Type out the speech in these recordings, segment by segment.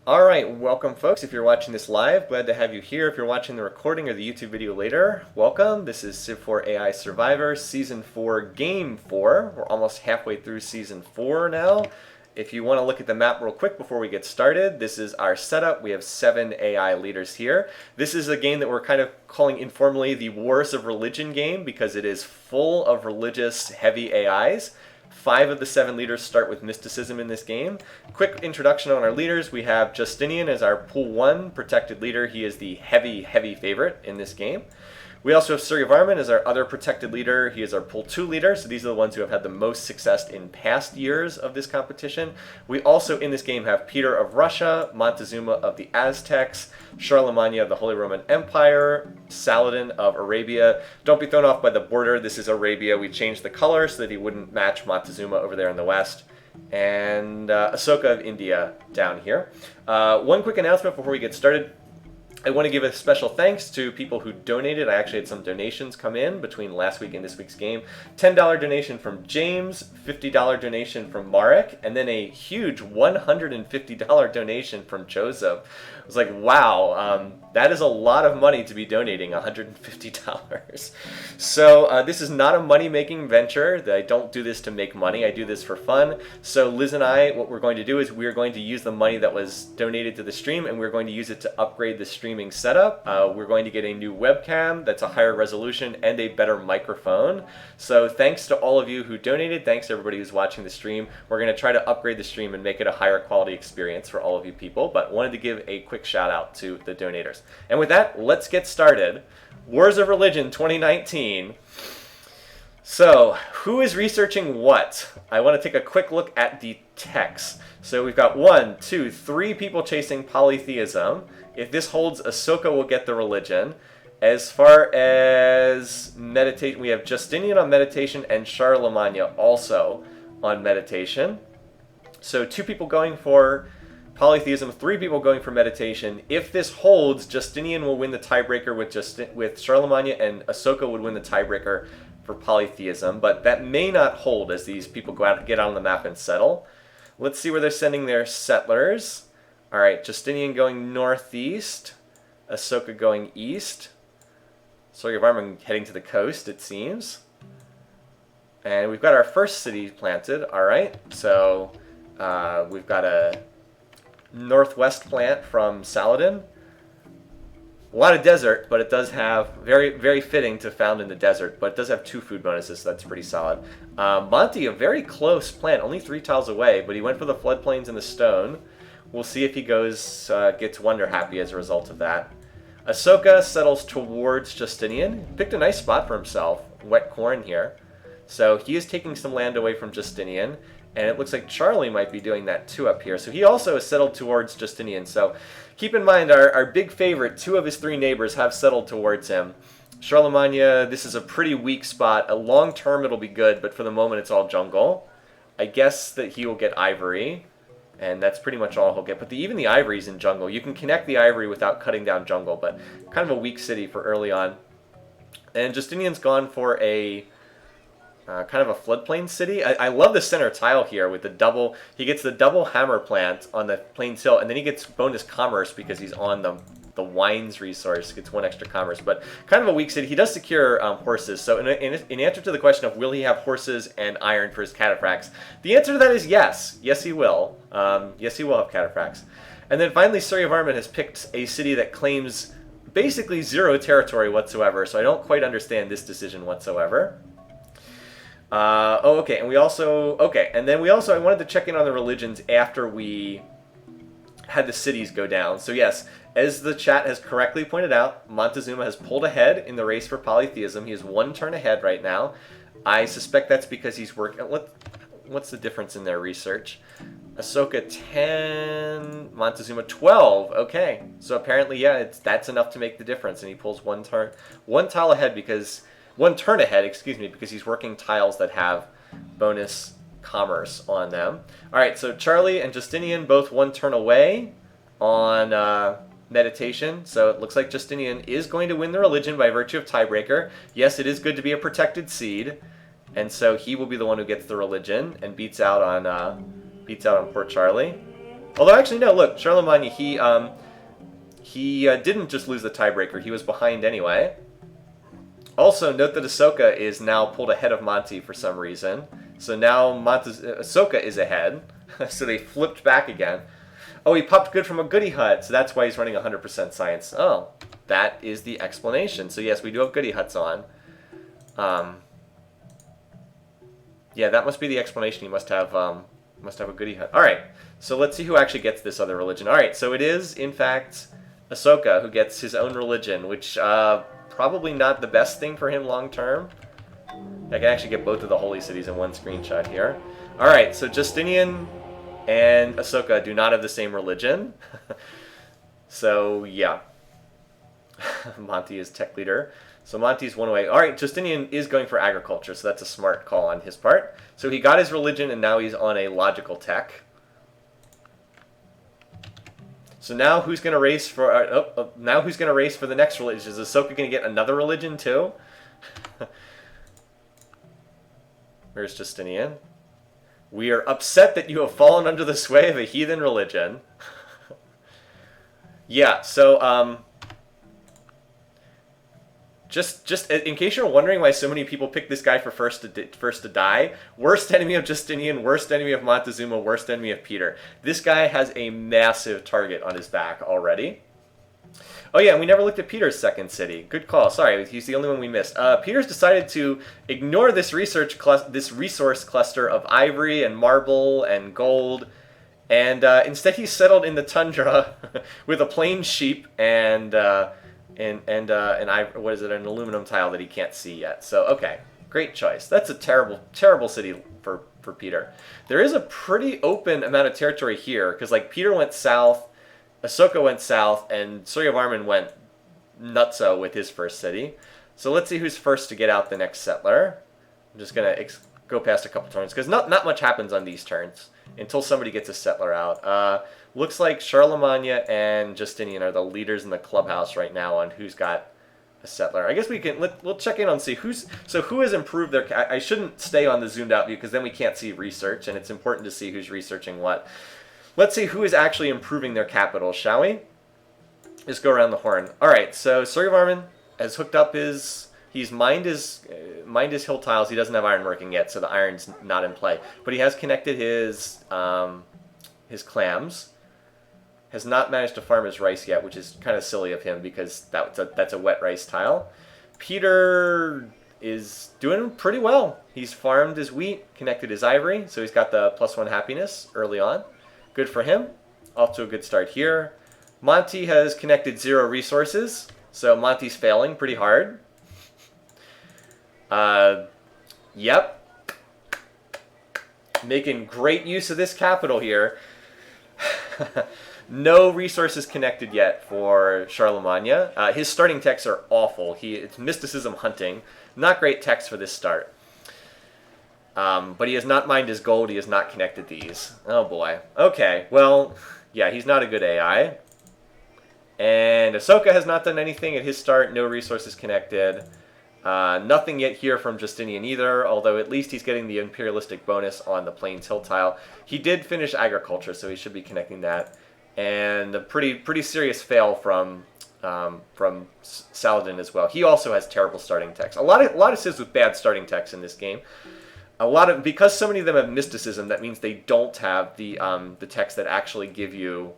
All right, welcome folks. If you're watching this live, glad to have you here. If you're watching the recording or the YouTube video later, welcome. This is Civ4 AI Survivor, Season 4, Game 4. We're almost halfway through Season 4 now. If you want to look at the map real quick before we get started, this is our setup. We have 7 AI leaders here. This is a game that we're kind of calling informally the Wars of Religion game because it is full of religious heavy AIs. 5 of the 7 leaders start with mysticism in this game. Quick introduction on our leaders. We have Justinian as our Pool 1 protected leader. He is the heavy favorite in this game. We also have Suryavarman as our other protected leader. He is our Pool 2 leader, so these are the ones who have had the most success in past years of this competition. We also, in this game, have Peter of Russia, Montezuma of the Aztecs, Charlemagne of the Holy Roman Empire, Saladin of Arabia. Don't be thrown off by the border. This is Arabia. We changed the color so that he wouldn't match Montezuma over there in the west. And Ashoka of India down here. One quick announcement before we get started. I want to give a special thanks to people who donated. I actually had some donations come in between last week and this week's game. $10 donation from James, $50 donation from Marek, and then a huge $150 donation from Joseph. I was like, wow, that is a lot of money to be donating, $150. So this is not a money-making venture. I don't do this to make money. I do this for fun. So Liz and I, what we're going to do is we're going to use the money that was donated to the stream, and we're going to use it to upgrade the streaming setup. We're going to get a new webcam that's a higher resolution and a better microphone. So thanks to all of you who donated. Thanks to everybody who's watching the stream. We're going to try to upgrade the stream and make it a higher quality experience for all of you people, but wanted to give a quick shout out to the donators. And with that, let's get started. Wars of Religion 2019. So, who is researching what? I want to take a quick look at the text. So we've got 1, 2, 3 people chasing polytheism. If this holds, Ahsoka will get the religion. As far as meditation, we have Justinian on meditation and Charlemagne also on meditation. So 2 people going for polytheism, 3 people going for meditation. If this holds, Justinian will win the tiebreaker with Charlemagne, and Ahsoka would win the tiebreaker for polytheism. But that may not hold as these people get out on the map and settle. Let's see where they're sending their settlers. All right, Justinian going northeast, Ahsoka going east. Suryavarman heading to the coast, it seems. And we've got our first city planted. All right, so we've got a northwest plant from Saladin. A lot of desert, but it does have, very fitting to found in the desert, but it does have 2 food bonuses, so that's pretty solid. Monty, a very close plant, only 3 tiles away, but he went for the floodplains and the stone. We'll see if he gets Wonder Happy as a result of that. Ahsoka settles towards Justinian. Picked a nice spot for himself, wet corn here. So he is taking some land away from Justinian, and it looks like Charlie might be doing that too up here. So he also has settled towards Justinian. So keep in mind, our big favorite, 2 of his 3 neighbors have settled towards him. Charlemagne, this is a pretty weak spot. A long term it'll be good, but for the moment it's all jungle. I guess that he will get ivory, and that's pretty much all he'll get. But even the ivory's in jungle. You can connect the ivory without cutting down jungle, but kind of a weak city for early on. And Justinian's gone for a kind of a floodplain city. I love the center tile here with the double. He gets the double hammer plant on the Plains Hill, and then he gets bonus commerce because he's on the wines resource. Gets 1 extra commerce, but kind of a weak city. He does secure horses. So in answer to the question of will he have horses and iron for his cataphracts, the answer to that is yes. Yes, he will. Yes, he will have cataphracts. And then finally, Suryavarman has picked a city that claims basically 0 territory whatsoever. So I don't quite understand this decision whatsoever. Okay, and I wanted to check in on the religions after we had the cities go down. So yes, as the chat has correctly pointed out, Montezuma has pulled ahead in the race for polytheism. He is 1 turn ahead right now. I suspect that's because he's working. What's the difference in their research? Ahsoka 10, Montezuma 12. Okay, so apparently, yeah, that's enough to make the difference, and he pulls 1 tile ahead because. 1 turn ahead, because he's working tiles that have bonus commerce on them. All right, so Charlie and Justinian both 1 turn away on meditation. So it looks like Justinian is going to win the religion by virtue of tiebreaker. Yes, it is good to be a protected seed, and so he will be the one who gets the religion and beats out on poor Charlie. Although actually no, look, Charlemagne, he didn't just lose the tiebreaker. He was behind anyway. Also, note that Ahsoka is now pulled ahead of Monty for some reason. So now Ahsoka is ahead. So they flipped back again. Oh, he popped good from a goody hut, so that's why he's running 100% science. Oh, that is the explanation. So yes, we do have goody huts on. Yeah, that must be the explanation. He must have a goody hut. All right, so let's see who actually gets this other religion. All right, so it is in fact Ahsoka who gets his own religion, which probably not the best thing for him long term. I can actually get both of the holy cities in one screenshot here. All right, so Justinian and Ahsoka do not have the same religion. So yeah, Monty is tech leader. So Monty's one away. All right, Justinian is going for agriculture, so that's a smart call on his part. So he got his religion, and now he's on a logical tech. So now who's going to race for? Now who's going to race for the next religion? Is Ahsoka going to get another religion too? Where's Justinian? We are upset that you have fallen under the sway of a heathen religion. Yeah. So Just in case you're wondering why so many people pick this guy for first to die, worst enemy of Justinian, worst enemy of Montezuma, worst enemy of Peter. This guy has a massive target on his back already. Oh yeah, and we never looked at Peter's second city. Good call. Sorry, he's the only one we missed. Peter's decided to ignore this resource cluster of ivory and marble and gold, and instead he settled in the tundra with a plain sheep and an aluminum tile that he can't see yet. So okay, great choice. That's a terrible city for Peter. There is a pretty open amount of territory here because like Peter went south, Ahsoka went south, and Suryavarman went nutso with his first city. So let's see who's first to get out the next settler. I'm just gonna go past a couple turns because not much happens on these turns until somebody gets a settler out. Looks like Charlemagne and Justinian are the leaders in the clubhouse right now on who's got a settler. I guess we'll check in on see who has improved their. I shouldn't stay on the zoomed out view because then we can't see research, and it's important to see who's researching what. Let's see who is actually improving their capital, shall we? Just go around the horn. All right, so Suryavarman has hooked up he's mined his hill tiles. He doesn't have ironworking yet, so the iron's not in play. But he has connected his clams. Has not managed to farm his rice yet, which is kind of silly of him because that's a wet rice tile. Peter is doing pretty well. He's farmed his wheat, connected his ivory, so he's got the +1 happiness early on. Good for him. Off to a good start here. Monty has connected 0 resources, so Monty's failing pretty hard. Yep. Making great use of this capital here. No resources connected yet for Charlemagne. His starting techs are awful. It's mysticism hunting. Not great techs for this start. But he has not mined his gold. He has not connected these. Oh boy. Okay, well, yeah, he's not a good AI. And Ahsoka has not done anything at his start. No resources connected. Nothing yet here from Justinian either, although at least he's getting the imperialistic bonus on the Plains Hill tile. He did finish agriculture, so he should be connecting that. And a pretty serious fail from Saladin as well. He also has terrible starting techs. A lot of civs with bad starting techs in this game. Because so many of them have mysticism, that means they don't have the techs that actually give you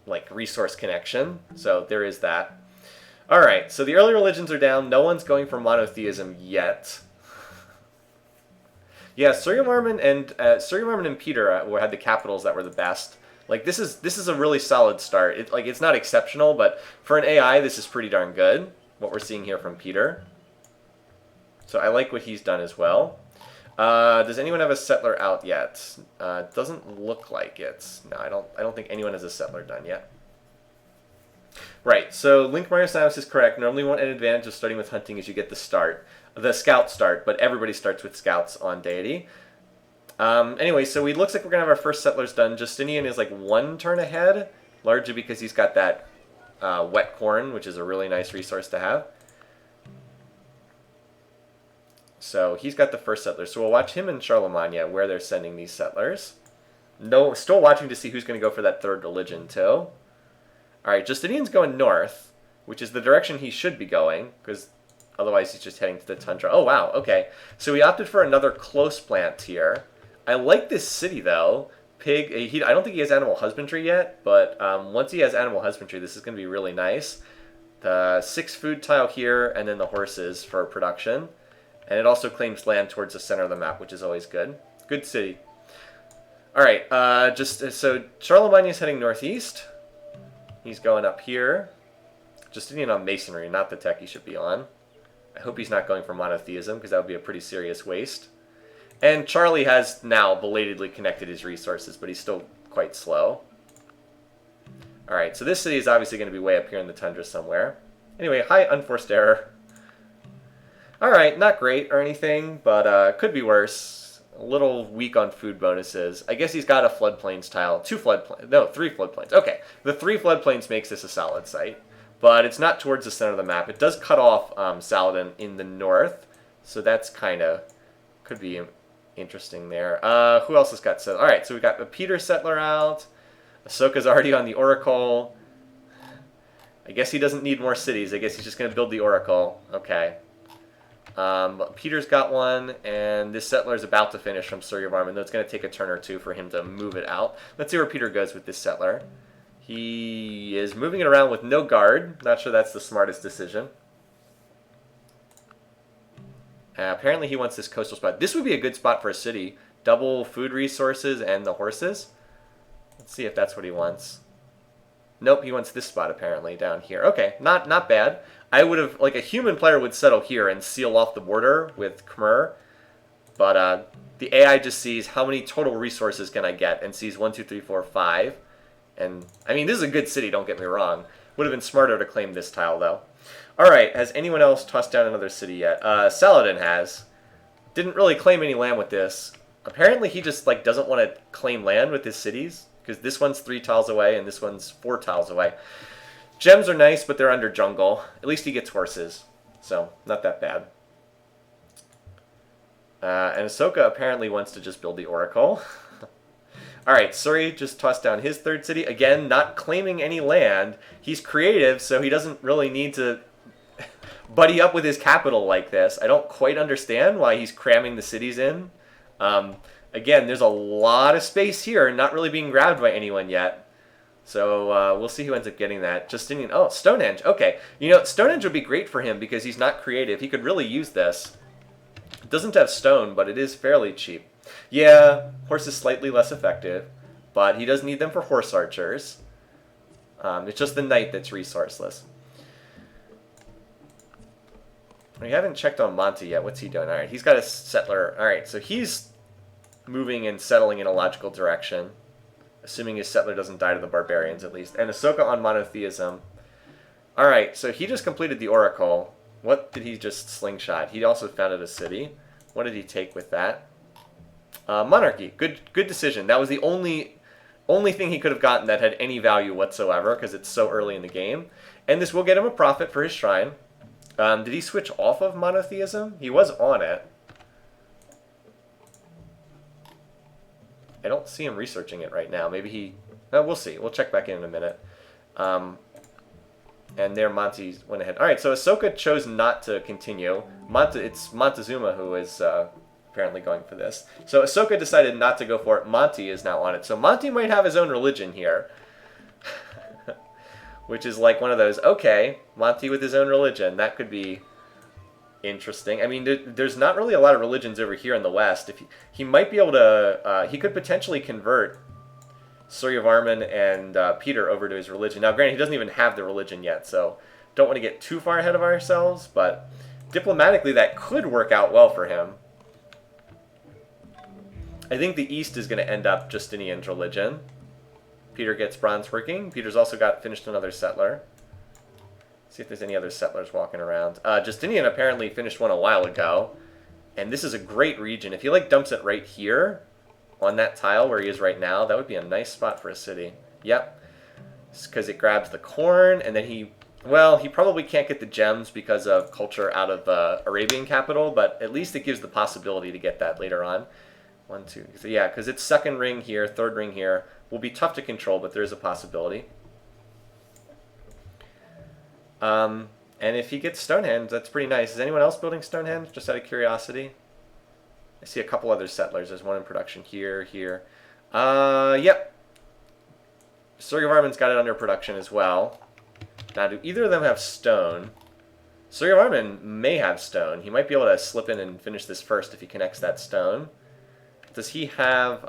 like resource connection. So there is that. All right, so the early religions are down. No one's going for monotheism yet. Yeah, Suryavarman and Peter had the capitals that were the best. Like this is a really solid start. It's not exceptional, but for an AI, this is pretty darn good. What we're seeing here from Peter. So I like what he's done as well. Does anyone have a settler out yet? Doesn't look like it. No, I don't think anyone has a settler done yet. Right, so Link Marius is correct. Normally an advantage of starting with hunting is you get the scout start, but everybody starts with scouts on deity. Anyway, so it looks like we're going to have our first settlers done. Justinian is like 1 turn ahead, largely because he's got that wet corn, which is a really nice resource to have. So he's got the first settlers. So we'll watch him and Charlemagne where they're sending these settlers. No, still watching to see who's going to go for that third religion, too. All right, Justinian's going north, which is the direction he should be going, because otherwise he's just heading to the tundra. Oh, wow, okay. So he opted for another close plant here. I like this city, though. Pig, I don't think he has animal husbandry yet, but once he has animal husbandry, this is going to be really nice. The 6 food tile here, and then the horses for production. And it also claims land towards the center of the map, which is always good. Good city. All right, so Charlemagne is heading northeast. He's going up here. Justinian on masonry, not the tech he should be on. I hope he's not going for monotheism, because that would be a pretty serious waste. And Charlie has now belatedly connected his resources, but he's still quite slow. All right, so this city is obviously going to be way up here in the tundra somewhere. Anyway, high unforced error. All right, not great or anything, but could be worse. A little weak on food bonuses. I guess he's got a floodplains tile. 3 floodplains. Okay, the 3 floodplains makes this a solid site, but it's not towards the center of the map. It does cut off Saladin in the north, so that's kind of, could be interesting there. Who else has got settled? All right, so we got the Peter settler out. Ahsoka's already on the Oracle. I guess he doesn't need more cities. I guess he's just going to build the Oracle. Okay. Peter's got one, and this settler is about to finish from Surya Varman, though it's going to take a turn or two for him to move it out. Let's see where Peter goes with this settler. He is moving it around with no guard. Not sure that's the smartest decision. Apparently he wants this coastal spot. This would be a good spot for a city. Double food resources and the horses. Let's see if that's what he wants. Nope, he wants this spot apparently down here. Okay, not bad. I would have, like, a human player would settle here and seal off the border with Khmer, but the AI just sees how many total resources can I get and sees 1, 2, 3, 4, 5. And I mean, this is a good city, don't get me wrong. Would have been smarter to claim this tile though. All right, has anyone else tossed down another city yet? Saladin has. Didn't really claim any land with this. Apparently he just like doesn't want to claim land with his cities, because this one's 3 tiles away and this one's 4 tiles away. Gems are nice, but they're under jungle. At least he gets horses, so not that bad. And Ahsoka apparently wants to just build the Oracle. All right, Suri just tossed down his 3rd city. Again, not claiming any land. He's creative, so he doesn't really need to buddy up with his capital like this. I don't quite understand why he's cramming the cities in. Again, there's a lot of space here, not really being grabbed by anyone yet. So we'll see who ends up getting that. Justinian, oh, Stonehenge. Okay, you know, Stonehenge would be great for him because he's not creative. He could really use this. It doesn't have stone, but it is fairly cheap. Yeah, horse is slightly less effective, but he does need them for horse archers. It's just the knight that's resourceless. We haven't checked on Monty yet. What's he doing? All right, he's got a settler. All right, so he's moving and settling in a logical direction, assuming his settler doesn't die to the barbarians at least. And Ahsoka on monotheism. All right, so he just completed the Oracle. What did he just slingshot? He also founded a city. What did he take with that? Monarchy. Good decision. That was the only thing he could have gotten that had any value whatsoever, because it's so early in the game. And this will get him a profit for his shrine. Did he switch off of monotheism? He was on it. I don't see him researching it right now. Maybe he... we'll see. We'll check back in a minute. And there Monty went ahead. All right, so Ahsoka chose not to continue. It's Montezuma who is apparently going for this. So Ahsoka decided not to go for it. Monty is now on it. So Monty might have his own religion here. Which is like one of those, okay, Monty with his own religion. That could be interesting. I mean, there's not really a lot of religions over here in the West. If he might be able to, he could potentially convert Surya Varman and Peter over to his religion. Now, granted, he doesn't even have the religion yet, so don't want to get too far ahead of ourselves, but diplomatically that could work out well for him. I think the East is going to end up Justinian's religion. Peter gets bronze working. Peter's also finished another settler. See if there's any other settlers walking around. Justinian apparently finished one a while ago. And this is a great region. If he like dumps it right here on that tile where he is right now, that would be a nice spot for a city. Yep. Because it grabs the corn, and then he probably can't get the gems because of culture out of Arabian capital, but at least it gives the possibility to get that later on. 1, 2. So yeah, because it's second ring here, third ring here. Will be tough to control, but there is a possibility. And if he gets Stonehenge, that's pretty nice. Is anyone else building Stonehenge, just out of curiosity? I see a couple other settlers. There's one in production here, here. Yep. Surgavarman's got it under production as well. Now, do either of them have stone? Surgavarman may have stone. He might be able to slip in and finish this first if he connects that stone. Does he have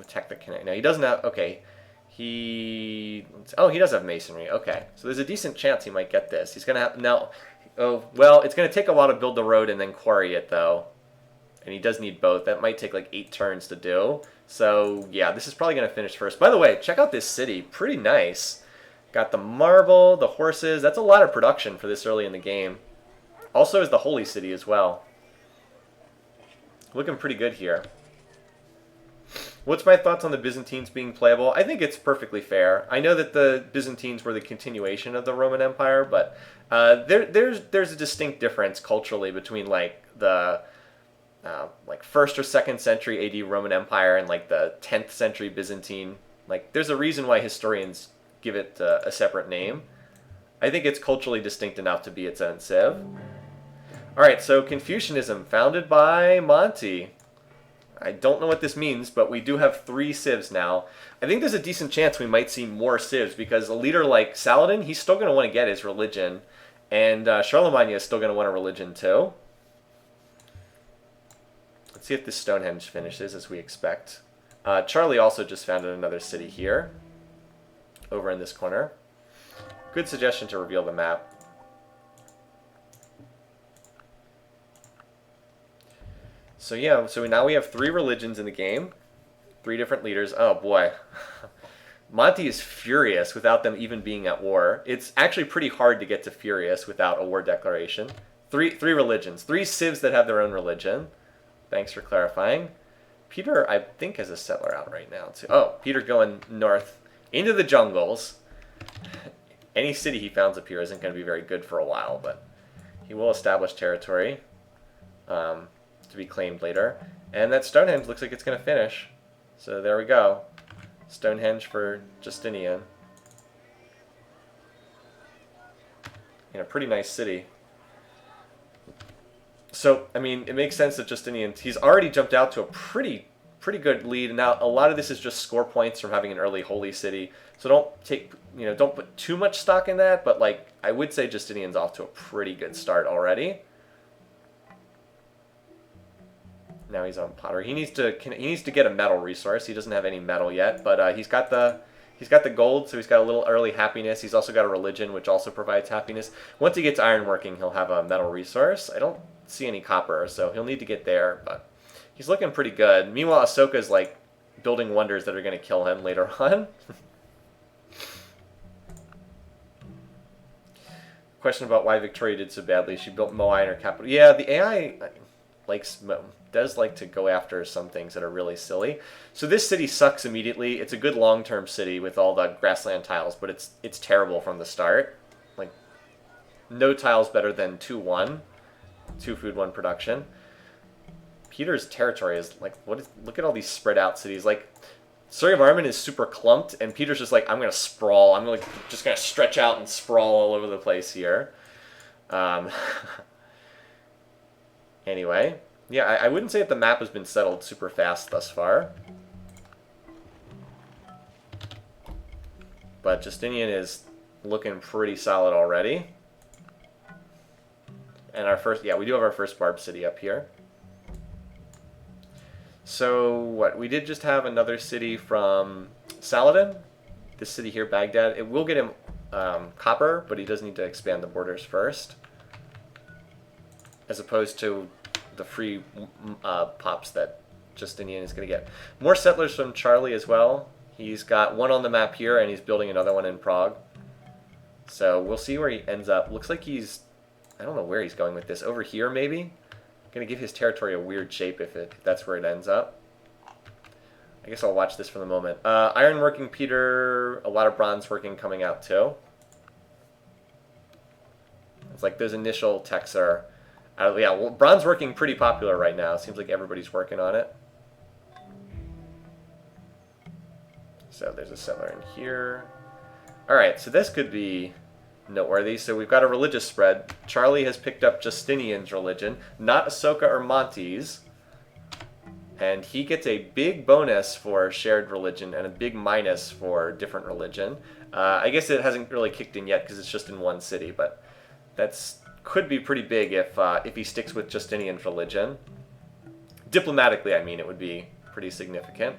tech that connect? No, he doesn't have. Okay, he does have masonry. Okay, so there's a decent chance he might get this. He's gonna have now. Oh well, it's gonna take a while to build the road and then quarry it though, and he does need both. That might take like 8 turns to do. So yeah, this is probably gonna finish first. By the way, check out this city. Pretty nice. Got the marble, the horses. That's a lot of production for this early in the game. Also is the holy city as well. Looking pretty good here. What's my thoughts on the Byzantines being playable? I think it's perfectly fair. I know that the Byzantines were the continuation of the Roman Empire, but there's a distinct difference culturally between like the like 1st or 2nd century AD Roman Empire and like the 10th century Byzantine. Like there's a reason why historians give it a separate name. I think it's culturally distinct enough to be its own civ. Alright, so Confucianism, founded by Monty. I don't know what this means, but we do have 3 civs now. I think there's a decent chance we might see more civs, because a leader like Saladin, he's still going to want to get his religion, and Charlemagne is still going to want a religion too. Let's see if this Stonehenge finishes, as we expect. Charlie also just founded another city here, over in this corner. Good suggestion to reveal the map. So yeah, so now we have 3 religions in the game, 3 different leaders. Oh boy, Monty is furious without them even being at war. It's actually pretty hard to get to furious without a war declaration. Three religions, 3 civs that have their own religion. Thanks for clarifying. Peter, I think, has a settler out right now too. Oh, Peter going north into the jungles. Any city he founds up here isn't going to be very good for a while, but he will establish territory. To be claimed later. And that Stonehenge looks like it's going to finish. So there we go. Stonehenge for Justinian. In a pretty nice city. So, I mean, it makes sense that Justinian, he's already jumped out to a pretty good lead. And now a lot of this is just score points from having an early holy city. So don't put too much stock in that, but like I would say Justinian's off to a pretty good start already. Now he's on pottery. He needs to get a metal resource. He doesn't have any metal yet, but he's got the gold, so he's got a little early happiness. He's also got a religion, which also provides happiness. Once he gets iron working, he'll have a metal resource. I don't see any copper, so he'll need to get there, but he's looking pretty good. Meanwhile, Ahsoka's like building wonders that are going to kill him later on. Question about why Victoria did so badly. She built Moai in her capital. Yeah, the AI does like to go after some things that are really silly. So this city sucks immediately. It's a good long-term city with all the grassland tiles, but it's terrible from the start. Like, no tiles better than 2-1. 2 food, 1 production. Peter's territory is like, look at all these spread out cities. Like, Suryavarman is super clumped, and Peter's just like, I'm going to sprawl. I'm just going to stretch out and sprawl all over the place here. Anyway, yeah, I wouldn't say that the map has been settled super fast thus far. But Justinian is looking pretty solid already. And we do have our first Barb city up here. So what, we did just have another city from Saladin. This city here, Baghdad. It will get him copper, but he does need to expand the borders first. As opposed to the free pops that Justinian is going to get. More settlers from Charlie as well. He's got 1 on the map here, and he's building another one in Prague. So we'll see where he ends up. Looks like I don't know where he's going with this. Over here, maybe? Going to give his territory a weird shape if that's where it ends up. I guess I'll watch this for the moment. Ironworking Peter, a lot of bronze working coming out too. It's like those initial techs are Yeah, well, bronze working pretty popular right now. Seems like everybody's working on it. So there's a settler in here. All right, so this could be noteworthy. So we've got a religious spread. Charlie has picked up Justinian's religion, not Ahsoka or Monty's. And he gets a big bonus for shared religion and a big minus for different religion. I guess it hasn't really kicked in yet because it's just in one city, but that's could be pretty big if he sticks with Justinian's religion. Diplomatically, I mean, it would be pretty significant.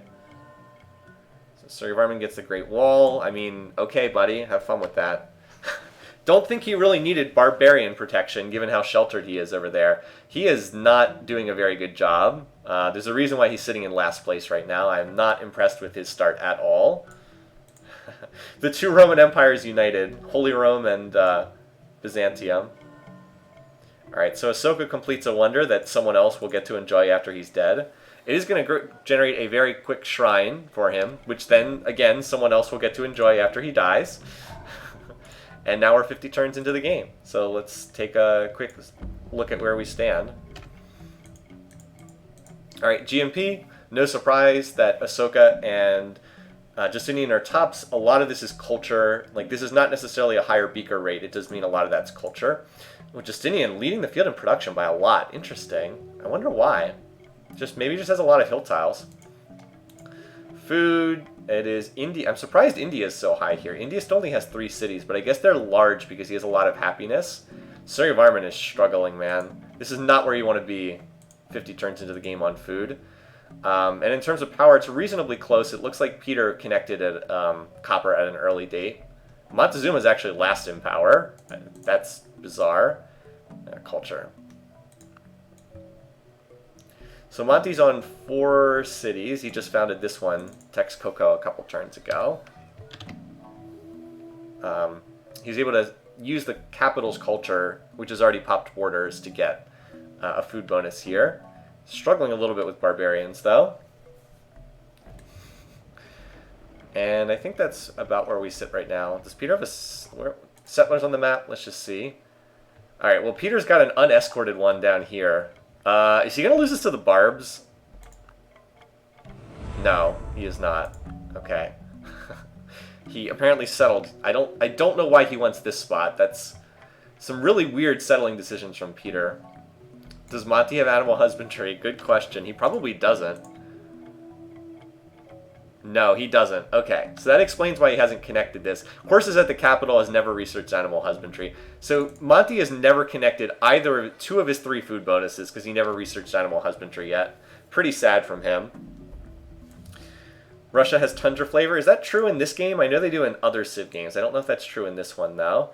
So Varman gets the Great Wall. I mean, okay, buddy, have fun with that. Don't think he really needed barbarian protection, given how sheltered he is over there. He is not doing a very good job. There's a reason why he's sitting in last place right now. I am not impressed with his start at all. The two Roman empires united, Holy Rome and Byzantium. Alright, so Ahsoka completes a wonder that someone else will get to enjoy after he's dead. It is going to generate a very quick shrine for him, which then, again, someone else will get to enjoy after he dies. And now we're 50 turns into the game. So let's take a quick look at where we stand. Alright, GMP, no surprise that Ahsoka and Justinian are tops. A lot of this is culture. Like, this is not necessarily a higher beaker rate. It does mean a lot of that's culture. With Justinian leading the field in production by a lot. Interesting. I wonder why. Maybe just has a lot of hill tiles. Food, it is India. I'm surprised India is so high here. India still only has 3 cities, but I guess they're large because he has a lot of happiness. Surya Varman is struggling, man. This is not where you want to be 50 turns into the game on food. And in terms of power, it's reasonably close. It looks like Peter connected at copper at an early date. Montezuma is actually last in power. That's bizarre. Culture. So Monty's on 4 cities. He just founded this one, Texcoco, a couple turns ago. He's able to use the capital's culture, which has already popped borders, to get a food bonus here. Struggling a little bit with barbarians, though. And I think that's about where we sit right now. Does Peter have settlers on the map? Let's just see. Alright, well, Peter's got an unescorted one down here. Is he going to lose this to the Barbs? No, he is not. Okay. He apparently settled. I don't know why he wants this spot. That's some really weird settling decisions from Peter. Does Monty have animal husbandry? Good question. He probably doesn't. No, he doesn't. Okay, so that explains why he hasn't connected this. Horses at the capital has never researched animal husbandry. So Monty has never connected either 2 of his 3 food bonuses because he never researched animal husbandry yet. Pretty sad from him. Russia has tundra flavor. Is that true in this game? I know they do in other Civ games. I don't know if that's true in this one, though.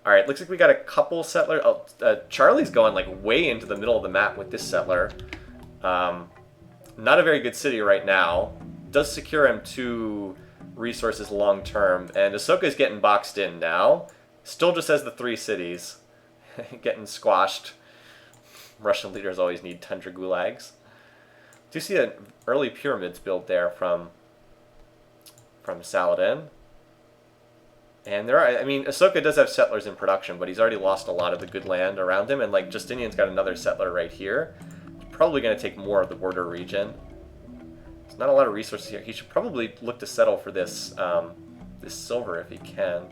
All right, looks like we got a couple settlers. Oh, Charlie's going like way into the middle of the map with this settler. Not a very good city right now. Does secure him 2 resources long term, and Ahsoka's getting boxed in now. Still just has the 3 cities. Getting squashed. Russian leaders always need tundra gulags. Do you see an early pyramids build there from Saladin? And there are, I mean, Ahsoka does have settlers in production, but he's already lost a lot of the good land around him, and like Justinian's got another settler right here. He's probably going to take more of the border region. There's not a lot of resources here. He should probably look to settle for this this silver if he can.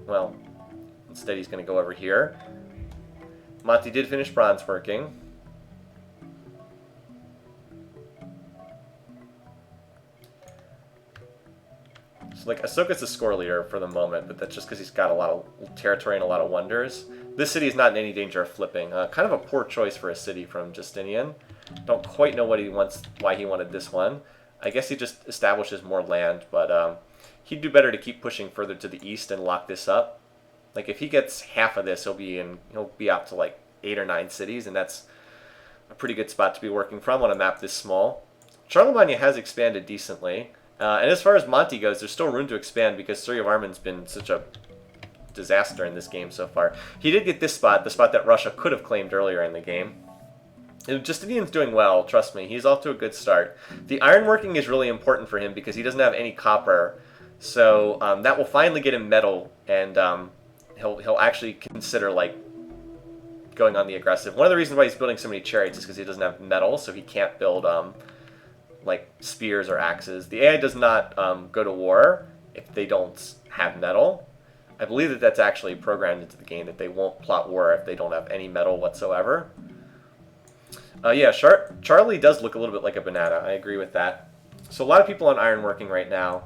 Well, instead he's going to go over here. Monty did finish bronze working. So like Ahsoka's the score leader for the moment, but that's just because he's got a lot of territory and a lot of wonders. This city is not in any danger of flipping. Kind of a poor choice for a city from Justinian. Don't quite know what he wants, why he wanted this one. I guess he just establishes more land, but he'd do better to keep pushing further to the east and lock this up. Like if he gets half of this, he'll be out to like 8 or 9 cities, and that's a pretty good spot to be working from on a map this small. Charlemagne has expanded decently, and as far as Monty goes, there's still room to expand because Surya Varman's been such a disaster in this game so far. He did get this spot, the spot that Russia could have claimed earlier in the game. Justinian's doing well, trust me. He's off to a good start. The ironworking is really important for him because he doesn't have any copper. So that will finally get him metal, and he'll actually consider like going on the aggressive. One of the reasons why he's building so many chariots is because he doesn't have metal, so he can't build like spears or axes. The AI does not go to war if they don't have metal. I believe that that's actually programmed into the game, that they won't plot war if they don't have any metal whatsoever. Yeah, Charlie does look a little bit like a banana. I agree with that. So a lot of people on ironworking right now.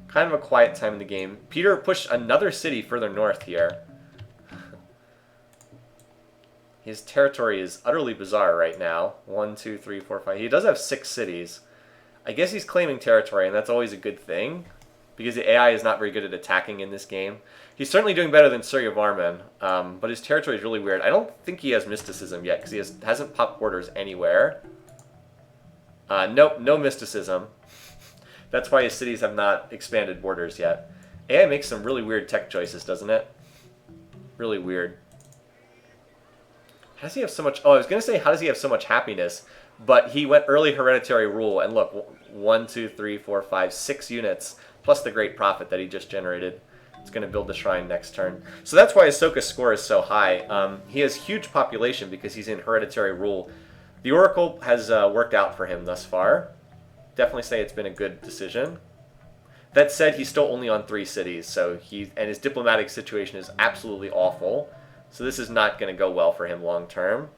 Kind of a quiet time in the game. Peter pushed another city further north here. His territory is utterly bizarre right now. 1, 2, 3, 4, 5. He does have 6 cities. I guess he's claiming territory, and that's always a good thing, because the AI is not very good at attacking in this game. He's certainly doing better than Surya Varman, but his territory is really weird. I don't think he has mysticism yet, because he hasn't popped borders anywhere. Nope, no mysticism. That's why his cities have not expanded borders yet. AI makes some really weird tech choices, doesn't it? Really weird. How does he have so much... Oh, I was going to say, how does he have so much happiness? But he went early hereditary rule, and look, 1, 2, 3, 4, 5, 6 units, plus the great profit that he just generated. It's going to build the shrine next turn. So that's why Ahsoka's score is so high. He has huge population because he's in hereditary rule. The Oracle has worked out for him thus far. Definitely say it's been a good decision. That said, he's still only on 3 cities, so and his diplomatic situation is absolutely awful. So this is not going to go well for him long term.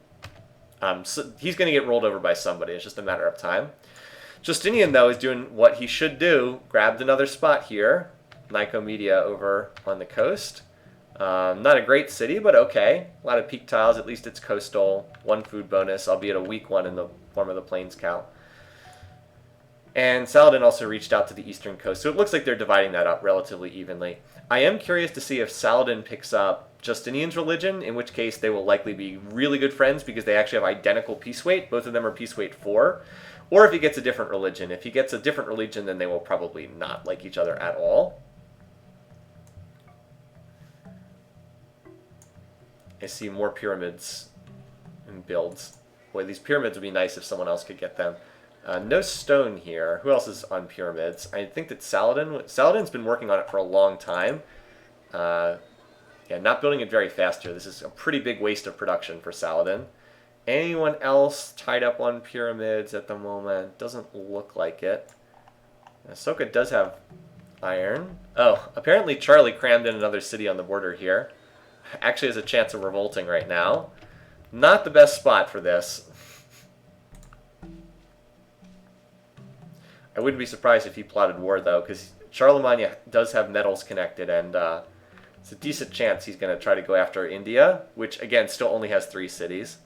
So he's going to get rolled over by somebody. It's just a matter of time. Justinian, though, is doing what he should do. Grabbed another spot here. Nicomedia over on the coast. Not a great city, but okay. A lot of peak tiles. At least it's coastal. 1 food bonus, albeit a weak one in the form of the Plains Cow. And Saladin also reached out to the eastern coast. So it looks like they're dividing that up relatively evenly. I am curious to see if Saladin picks up Justinian's religion, in which case they will likely be really good friends because they actually have identical peace weight. Both of them are peace weight 4. Or if he gets a different religion. If he gets a different religion, then they will probably not like each other at all. I see more pyramids and builds. Boy, these pyramids would be nice if someone else could get them. No stone here. Who else is on pyramids? I think that Saladin's been working on it for a long time. Yeah, not building it very fast here. This is a pretty big waste of production for Saladin. Anyone else tied up on pyramids at the moment? Doesn't look like it. Ahsoka does have iron. Oh, apparently Charlie crammed in another city on the border here. Actually has a chance of revolting right now. Not the best spot for this. I wouldn't be surprised if he plotted war, though, because Charlemagne does have metals connected, and it's a decent chance he's going to try to go after India, which, again, still only has 3 cities,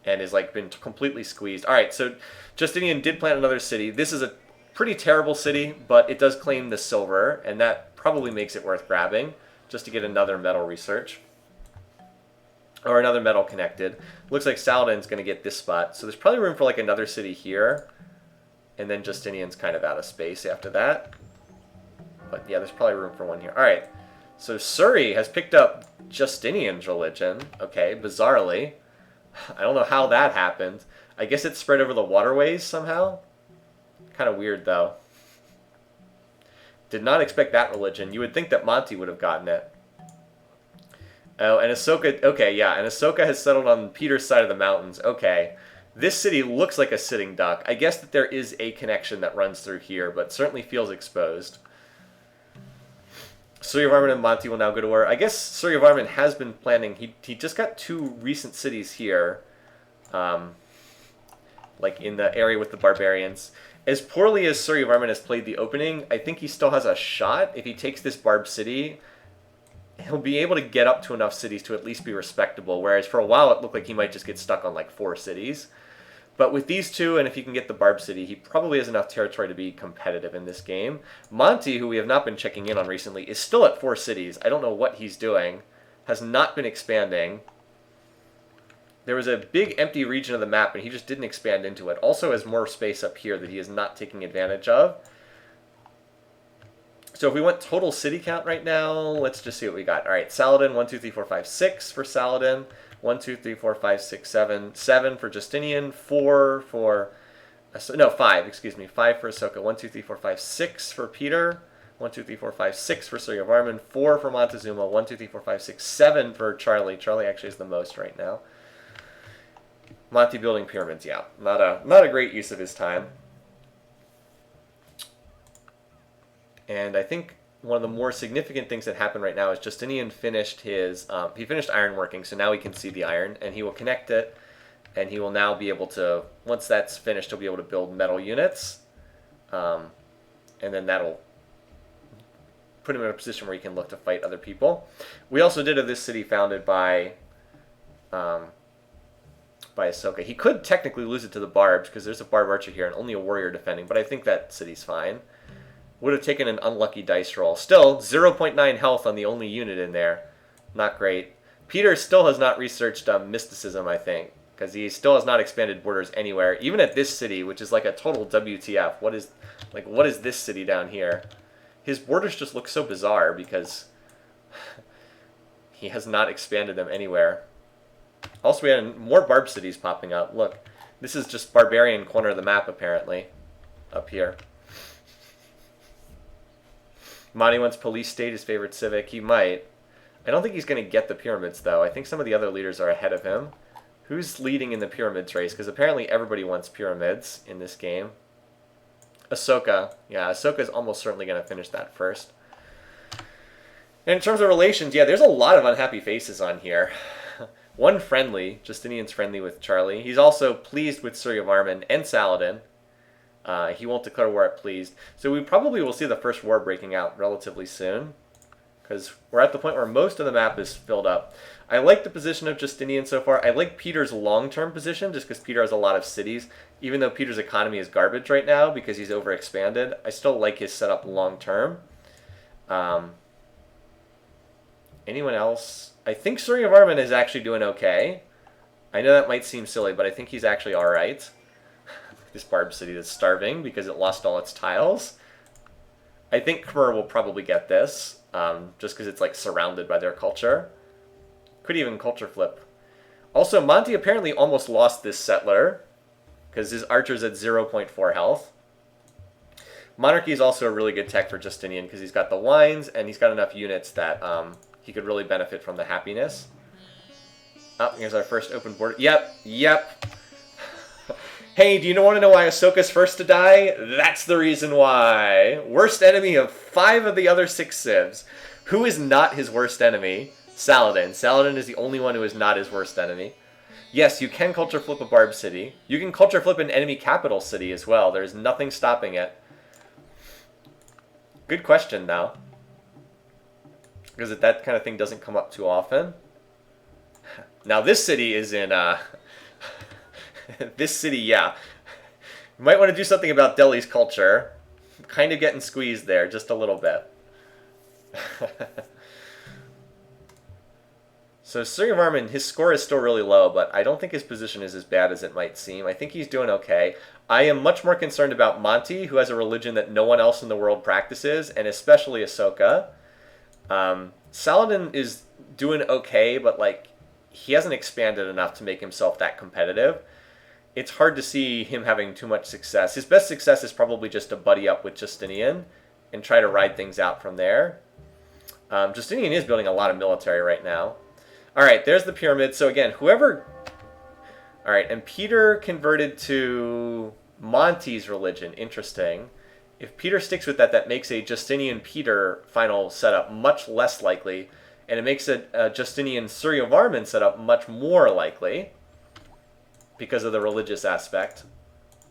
and is, like, been completely squeezed. All right, so Justinian did plant another city. This is a pretty terrible city, but it does claim the silver, and that probably makes it worth grabbing, just to get another metal research. Or another metal connected. Looks like Saladin's going to get this spot, so there's probably room for, like, another city here. And then Justinian's kind of out of space after that. But yeah, there's probably room for one here. Alright, so Suri has picked up Justinian's religion. Okay, bizarrely. I don't know how that happened. I guess it spread over the waterways somehow. Kind of weird, though. Did not expect that religion. You would think that Monty would have gotten it. Oh, and Ahsoka... Okay, yeah, and Ahsoka has settled on Peter's side of the mountains. Okay. This city looks like a sitting duck. I guess that there is a connection that runs through here, but certainly feels exposed. Surya Varman and Monty will now go to war. I guess Surya Varman has been planning. He just got 2 recent cities here. Like in the area with the barbarians. As poorly as Surya Varman has played the opening, I think he still has a shot. If he takes this Barb city, he'll be able to get up to enough cities to at least be respectable. Whereas for a while it looked like he might just get stuck on like 4 cities. But with these 2, and if he can get the Barb City, he probably has enough territory to be competitive in this game. Monty, who we have not been checking in on recently, is still at 4 cities. I don't know what he's doing. Has not been expanding. There was a big empty region of the map, and he just didn't expand into it. Also has more space up here that he is not taking advantage of. So if we want total city count right now, let's just see what we got. All right, Saladin, 1, 2, 3, 4, 5, 6 for Saladin. 1, 2, 3, 4, 5, 6, 7. 7 for Justinian. 4 for... No, 5, excuse me. 5 for Ahsoka. 1, 2, 3, 4, 5, 6 for Peter. 1, 2, 3, 4, 5, 6 for Surya Varman, 4 for Montezuma, 1, 2, 3, 4, 5, 6, 7 for Charlie. Charlie actually is the most right now. Monty building pyramids, yeah. Not a great use of his time. And I think one of the more significant things that happened right now is Justinian finished his, he finished ironworking, so now we can see the iron, and he will connect it, and he will now be able to, once that's finished, he'll be able to build metal units, and then that'll put him in a position where he can look to fight other people. We also did have this city founded by Ahsoka. He could technically lose it to the Barbs, because there's a Barb Archer here and only a warrior defending, but I think that city's fine. Would have taken an unlucky dice roll. Still, 0.9 health on the only unit in there. Not great. Peter still has not researched mysticism, I think, because he still has not expanded borders anywhere. Even at this city, which is like a total WTF. What is this city down here? His borders just look so bizarre because he has not expanded them anywhere. Also, we had more Barb cities popping up. Look, this is just barbarian corner of the map, apparently, up here. Monty wants police state, his favorite civic. He might. I don't think he's going to get the pyramids, though. I think some of the other leaders are ahead of him. Who's leading in the pyramids race? Because apparently everybody wants pyramids in this game. Ahsoka. Yeah, Ahsoka's almost certainly going to finish that first. And in terms of relations, yeah, there's a lot of unhappy faces on here. One friendly. Justinian's friendly with Charlie. He's also pleased with Surya Varman and Saladin. He won't declare war at pleased. So we probably will see the first war breaking out relatively soon, because we're at the point where most of the map is filled up. I like the position of Justinian so far. I like Peter's long-term position, just because Peter has a lot of cities. Even though Peter's economy is garbage right now because he's overexpanded, I still like his setup long-term. Anyone else? I think Surya Varman is actually doing okay. I know that might seem silly, but I think he's actually alright. This Barb city that's starving because it lost all its tiles. I think Khmer will probably get this, just because it's like surrounded by their culture. Could even culture flip. Also, Monty apparently almost lost this settler, because his archer's at 0.4 health. Monarchy is also a really good tech for Justinian, because he's got the wines, and he's got enough units that he could really benefit from the happiness. Oh, here's our first open border. Yep. Hey, do you want to know why Ahsoka's first to die? That's the reason why. Worst enemy of 5 of the other 6 civs. Who is not his worst enemy? Saladin. Saladin is the only one who is not his worst enemy. Yes, you can culture flip a Barb city. You can culture flip an enemy capital city as well. There's nothing stopping it. Good question, though. Because that kind of thing doesn't come up too often. Now, this city is in... this city, yeah. You might want to do something about Delhi's culture. Kind of getting squeezed there, just a little bit. So Surya Varman, his score is still really low, but I don't think his position is as bad as it might seem. I think he's doing okay. I am much more concerned about Monty, who has a religion that no one else in the world practices, and especially Ahsoka. Saladin is doing okay, but like he hasn't expanded enough to make himself that competitive. It's hard to see him having too much success. His best success is probably just to buddy up with Justinian and try to ride things out from there. Justinian is building a lot of military right now. All right, there's the pyramid. So again, whoever... All right, and Peter converted to Monty's religion. Interesting. If Peter sticks with that, that makes a Justinian-Peter final setup much less likely, and it makes a Justinian-Surya Varman setup much more likely, because of the religious aspect.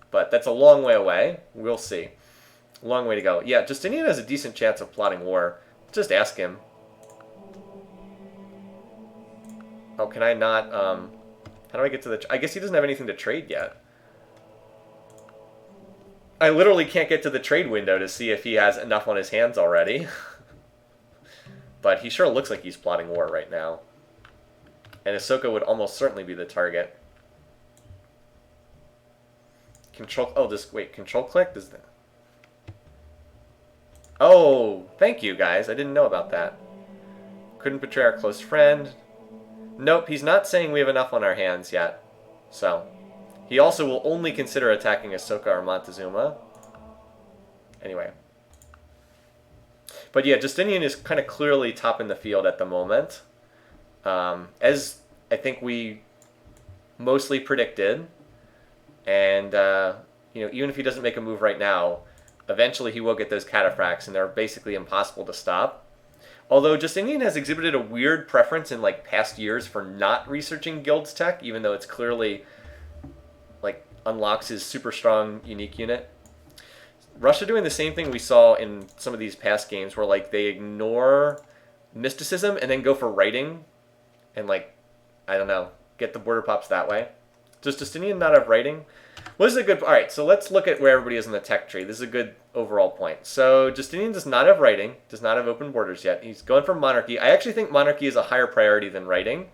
But that's a long way away. We'll see. Long way to go. Yeah, Justinian has a decent chance of plotting war. Just ask him. Oh, can I not... how do I get to the... I guess he doesn't have anything to trade yet. I literally can't get to the trade window to see if he has enough on his hands already. But he sure looks like he's plotting war right now. And Ahsoka would almost certainly be the target. Control... Oh, this... Wait, control click? Does that... Oh, thank you, guys. I didn't know about that. Couldn't betray our close friend. Nope, he's not saying we have enough on our hands yet. So, he also will only consider attacking Ahsoka or Montezuma. Anyway. But yeah, Justinian is kind of clearly top in the field at the moment. As I think we mostly predicted. And, even if he doesn't make a move right now, eventually he will get those cataphracts, and they're basically impossible to stop. Although Justinian has exhibited a weird preference in past years for not researching guilds tech, even though it's clearly unlocks his super strong unique unit. Russia doing the same thing we saw in some of these past games, where they ignore mysticism and then go for writing, and I don't know, get the border pops that way. Does Justinian not have writing? Well, this is a good... All right, so let's look at where everybody is in the tech tree. This is a good overall point. So Justinian does not have writing, does not have open borders yet. He's going for monarchy. I actually think monarchy is a higher priority than writing.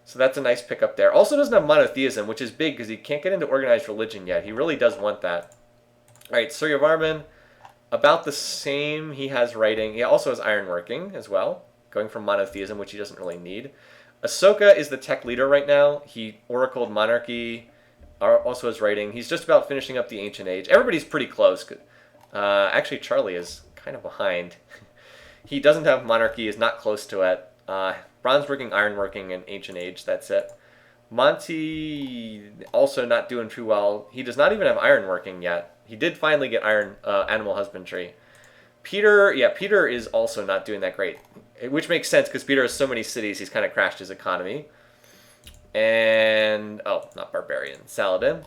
So that's a nice pickup there. Also doesn't have monotheism, which is big because he can't get into organized religion yet. He really does want that. All right, Suryavarman, about the same. He has writing. He also has ironworking as well, going from monotheism, which he doesn't really need. Ahsoka is the tech leader right now. He oracled monarchy, also has writing. He's just about finishing up the Ancient Age. Everybody's pretty close. Actually, Charlie is kind of behind. He doesn't have monarchy, is not close to it. Bronzeworking, ironworking, and Ancient Age, that's it. Monty also not doing too well. He does not even have ironworking yet. He did finally get animal husbandry. Peter is also not doing that great, which makes sense because Peter has so many cities, he's kind of crashed his economy. And, not Barbarian, Saladin.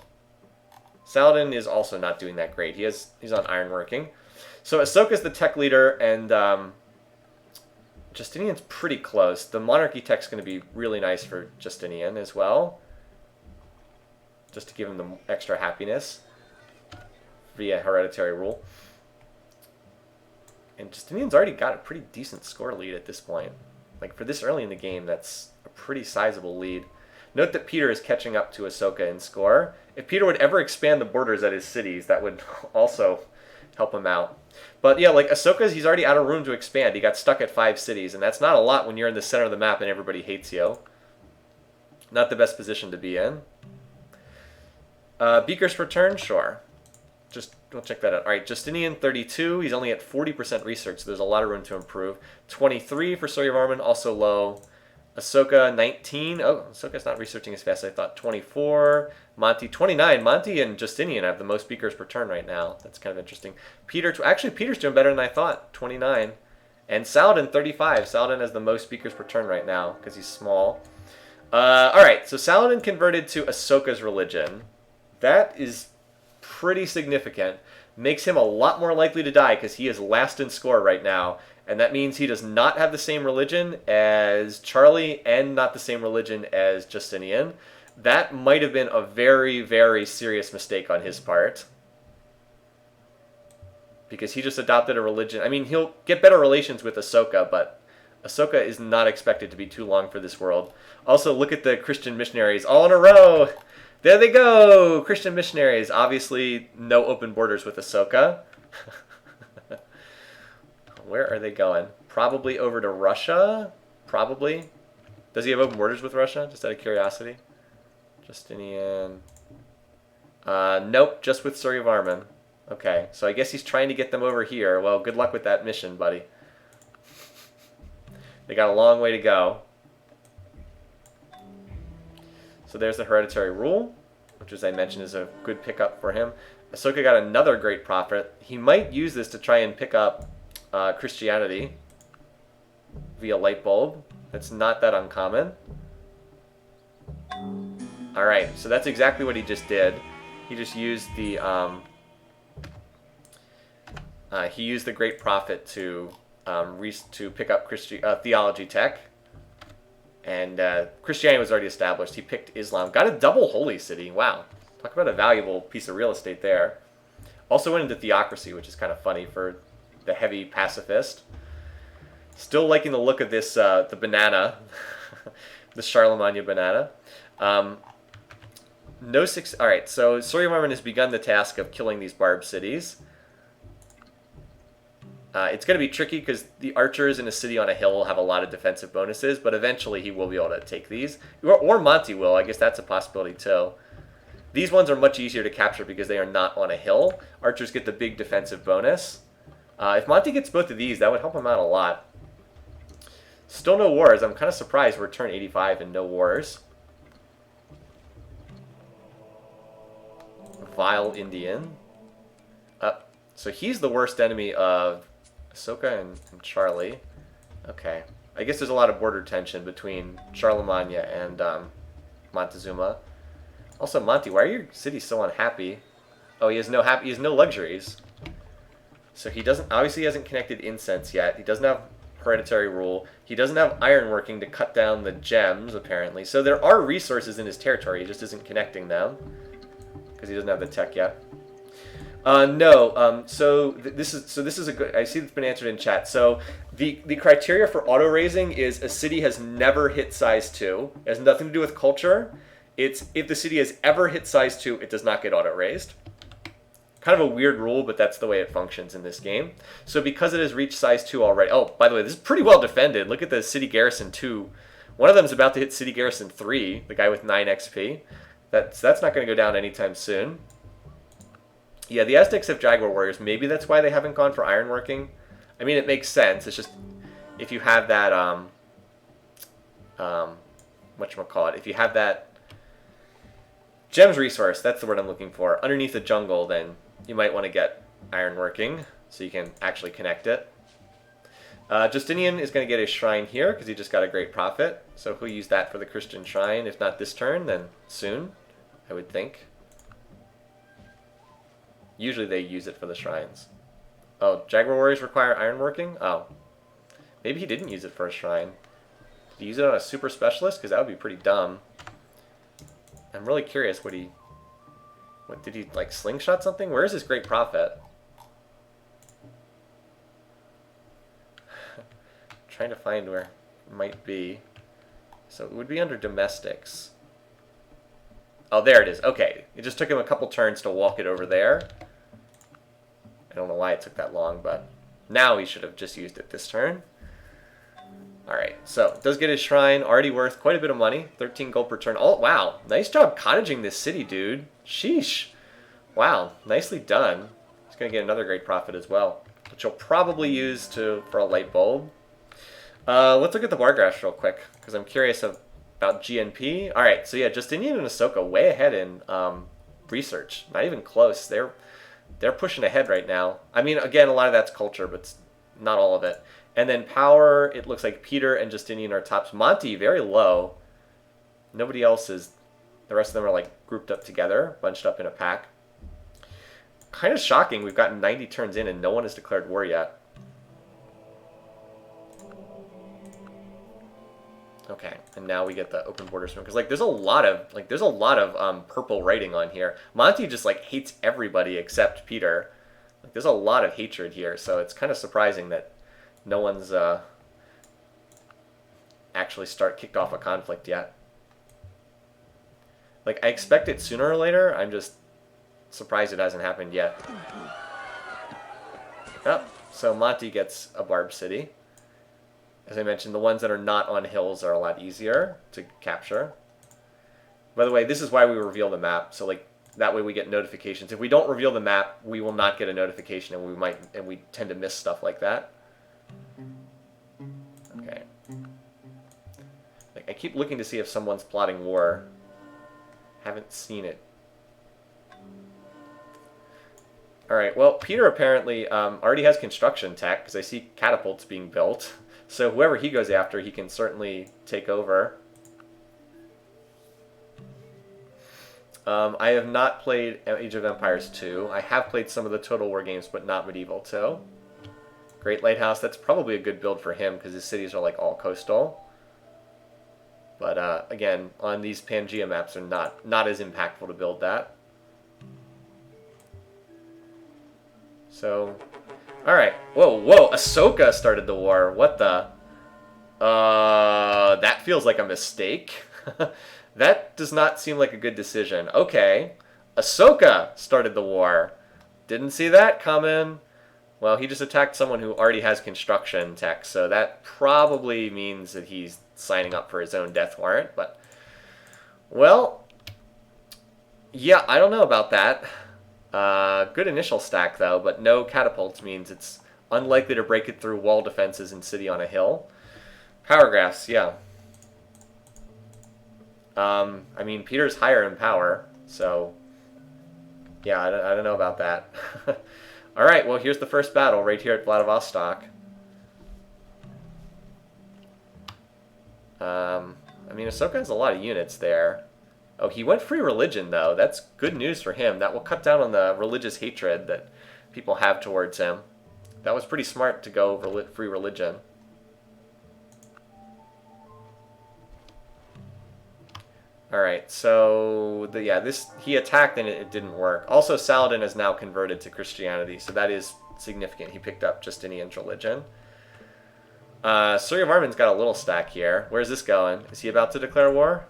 Saladin is also not doing that great. He's on ironworking. So Ahsoka's the tech leader, and Justinian's pretty close. The monarchy tech's going to be really nice for Justinian as well, just to give him the extra happiness via hereditary rule. And Justinian's already got a pretty decent score lead at this point. For this early in the game, that's a pretty sizable lead. Note that Peter is catching up to Ahsoka in score. If Peter would ever expand the borders at his cities, that would also help him out. But yeah, Ahsoka's, he's already out of room to expand. He got stuck at 5 cities, and that's not a lot when you're in the center of the map and everybody hates you. Not the best position to be in. Beaker's return, sure. We'll check that out. All right, Justinian, 32. He's only at 40% research, so there's a lot of room to improve. 23 for Suryavarman, also low. Ahsoka, 19. Oh, Ahsoka's not researching as fast as I thought. 24. Monty, 29. Monty and Justinian have the most speakers per turn right now. That's kind of interesting. Actually, Peter's doing better than I thought. 29. And Saladin, 35. Saladin has the most speakers per turn right now because he's small. All right, so Saladin converted to Ahsoka's religion. That is pretty significant. Makes him a lot more likely to die because he is last in score right now. And that means he does not have the same religion as Charlie and not the same religion as Justinian. That might have been a very, very serious mistake on his part. Because he just adopted a religion. I mean, he'll get better relations with Ahsoka, but Ahsoka is not expected to be too long for this world. Also, look at the Christian missionaries all in a row. There they go! Christian missionaries. Obviously, no open borders with Ahsoka. Where are they going? Probably over to Russia? Probably. Does he have open borders with Russia? Just out of curiosity. Justinian. Nope, just with Suryavarman. Okay, so I guess he's trying to get them over here. Well, good luck with that mission, buddy. They got a long way to go. So there's the hereditary rule, which, as I mentioned, is a good pickup for him. Ahsoka got another great prophet. He might use this to try and pick up Christianity via light bulb. That's not that uncommon. Alright, so that's exactly what he just did. He just used the great prophet to pick up theology tech. And Christianity was already established. He picked Islam. Got a double holy city. Wow. Talk about a valuable piece of real estate there. Also went into theocracy, which is kind of funny for the heavy pacifist. Still liking the look of this, the banana. The Charlemagne banana. Alright, so Suryavarman has begun the task of killing these Barb cities. It's going to be tricky because the archers in a city on a hill will have a lot of defensive bonuses, but eventually he will be able to take these. Or Monty will. I guess that's a possibility too. These ones are much easier to capture because they are not on a hill. Archers get the big defensive bonus. If Monty gets both of these, that would help him out a lot. Still no wars. I'm kind of surprised we're turn 85 and no wars. Vile Indian. So he's the worst enemy of Ahsoka and Charlie. Okay. I guess there's a lot of border tension between Charlemagne and Montezuma. Also, Monty, why are your cities so unhappy? Oh, he has no luxuries. So he doesn't, obviously he hasn't connected incense yet. He doesn't have hereditary rule. He doesn't have ironworking to cut down the gems, apparently. So there are resources in his territory, he just isn't connecting them. Because he doesn't have the tech yet. No. So this is a good. I see it's been answered in chat. So the criteria for auto raising is a city has never hit size 2. It has nothing to do with culture. It's if the city has ever hit size 2, it does not get auto raised. Kind of a weird rule, but that's the way it functions in this game. So because it has reached size 2 already. Oh, by the way, this is pretty well defended. Look at the city garrison 2. One of them is about to hit city garrison 3. The guy with 9 XP. That's not going to go down anytime soon. Yeah, the Aztecs have Jaguar Warriors. Maybe that's why they haven't gone for ironworking. I mean, it makes sense. It's just if you have that, whatchamacallit, if you have that gems resource, that's the word I'm looking for, underneath the jungle, then you might want to get ironworking so you can actually connect it. Justinian is going to get his shrine here because he just got a great profit. So he'll use that for the Christian shrine. If not this turn, then soon, I would think. Usually they use it for the shrines. Oh, Jaguar Warriors require ironworking? Oh. Maybe he didn't use it for a shrine. Did he use it on a super specialist? Because that would be pretty dumb. I'm really curious what did he, like, slingshot something? Where is his great prophet? Trying to find where it might be. So it would be under domestics. Oh, there it is. Okay. It just took him a couple turns to walk it over there. I don't know why it took that long, but now he should have just used it this turn. Alright, so does get his shrine, already worth quite a bit of money. 13 gold per turn. Oh, wow. Nice job cottaging this city, dude. Sheesh. Wow, nicely done. He's going to get another great profit as well, which he'll probably use for a light bulb. Let's look at the bar graphs real quick, because I'm curious about GNP. Alright, so yeah, Justinian and Ahsoka way ahead in research. Not even close. They're pushing ahead right now. I mean, again, a lot of that's culture, but not all of it. And then power, it looks like Peter and Justinian are tops. Monty, very low. Nobody else is. The rest of them are like grouped up together, bunched up in a pack. Kind of shocking. We've gotten 90 turns in and no one has declared war yet. Okay, and now we get the open borders because like there's a lot of purple writing on here. Monty just like hates everybody except Peter. Like there's a lot of hatred here, so it's kind of surprising that no one's actually kicked off a conflict yet. Like I expect it sooner or later. I'm just surprised it hasn't happened yet. Oh, so Monty gets a Barb City. As I mentioned, the ones that are not on hills are a lot easier to capture. By the way, this is why we reveal the map. So like that way we get notifications. If we don't reveal the map, we will not get a notification, and we tend to miss stuff like that. Okay. Like I keep looking to see if someone's plotting war. Haven't seen it. Alright, well, Peter apparently already has construction tech, because I see catapults being built. So whoever he goes after, he can certainly take over. I have not played Age of Empires 2. I have played some of the Total War games, but not Medieval 2. Great Lighthouse, that's probably a good build for him, because his cities are like all coastal. But again, on these Pangea maps are not as impactful to build that. So, alright. Whoa, Ahsoka started the war. What the? That feels like a mistake. That does not seem like a good decision. Okay, Ahsoka started the war. Didn't see that coming. Well, he just attacked someone who already has construction tech, so that probably means that he's signing up for his own death warrant, but... Well, yeah, I don't know about that. Good initial stack, though, but no catapults means it's Unlikely to break it through wall defenses and city on a hill. Power graphs, yeah. I mean, Peter's higher in power, so yeah, I don't know about that. All right, well, here's the first battle right here at Vladivostok. I mean, Ahsoka has a lot of units there. Oh, he went free religion, though. That's good news for him. That will cut down on the religious hatred that people have towards him. That was pretty smart to go free religion. Alright, so he attacked and it didn't work. Also, Saladin is now converted to Christianity, so that is significant. He picked up Justinian's religion. Surya Varman's got a little stack here. Where's this going? Is he about to declare war?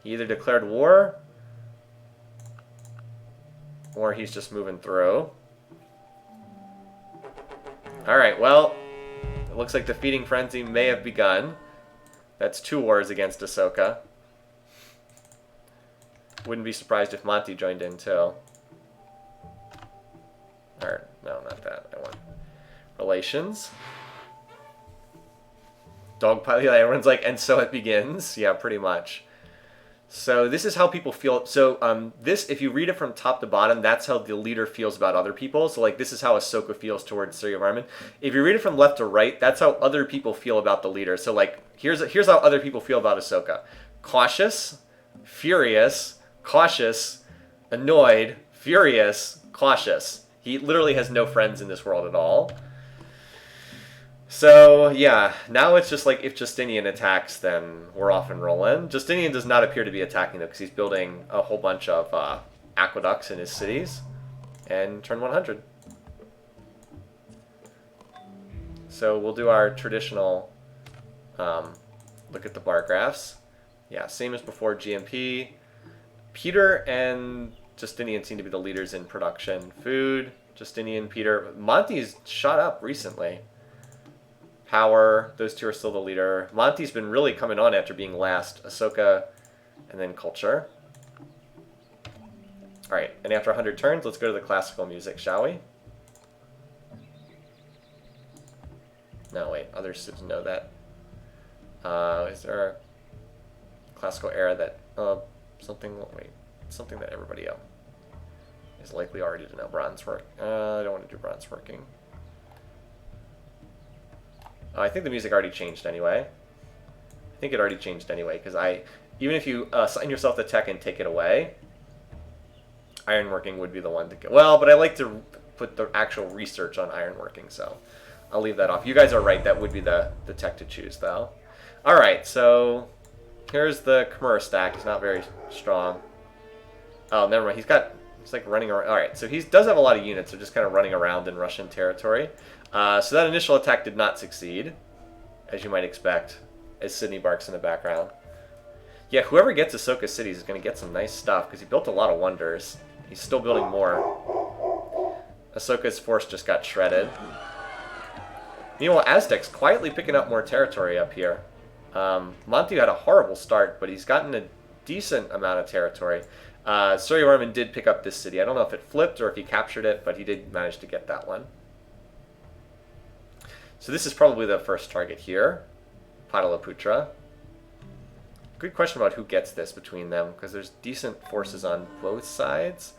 He either declared war, or he's just moving through. Alright, well, it looks like the feeding frenzy may have begun. That's 2 wars against Ahsoka. Wouldn't be surprised if Monty joined in too. Or, no, not that. I want relations. Dogpile, yeah, everyone's like, and so it begins. Yeah, pretty much. So this is how people feel. So this, if you read it from top to bottom, that's how the leader feels about other people. So like this is how Ahsoka feels towards Surya Varman. If you read it from left to right, that's how other people feel about the leader. So like here's how other people feel about Ahsoka: cautious, furious, cautious, annoyed, furious, cautious. He literally has no friends in this world at all. So, yeah, now it's just like if Justinian attacks, then we're off and rolling. Justinian does not appear to be attacking, though, because he's building a whole bunch of aqueducts in his cities. And turn 100. So we'll do our traditional look at the bar graphs. Yeah, same as before, GMP. Peter and Justinian seem to be the leaders in production. Food, Justinian, Peter. Monty's shot up recently. Power, those two are still the leader. Monty's been really coming on after being last. Ahsoka, and then culture. Alright, and after 100 turns, let's go to the classical music, shall we? No, wait, other civs know that. Is there a classical era that, something that everybody is likely already to know? Bronze work. I don't want to do bronze working. I think the music already changed anyway. I think it already changed anyway, because even if you assign yourself the tech and take it away, ironworking would be the one to go. Well, but I like to put the actual research on ironworking, so I'll leave that off. You guys are right, that would be the tech to choose, though. Alright, so here's the Khmer stack. He's not very strong. Oh, never mind. He's like running around. Alright, so he does have a lot of units. They're just kind of running around in Russian territory. So that initial attack did not succeed, as you might expect, as Sydney barks in the background. Yeah, whoever gets Ahsoka cities is going to get some nice stuff, because he built a lot of wonders. He's still building more. Ahsoka's force just got shredded. Meanwhile, Aztec's quietly picking up more territory up here. Monty had a horrible start, but he's gotten a decent amount of territory. Surya Varman did pick up this city. I don't know if it flipped or if he captured it, but he did manage to get that one. So this is probably the first target here, Pataliputra. Good question about who gets this between them, because there's decent forces on both sides.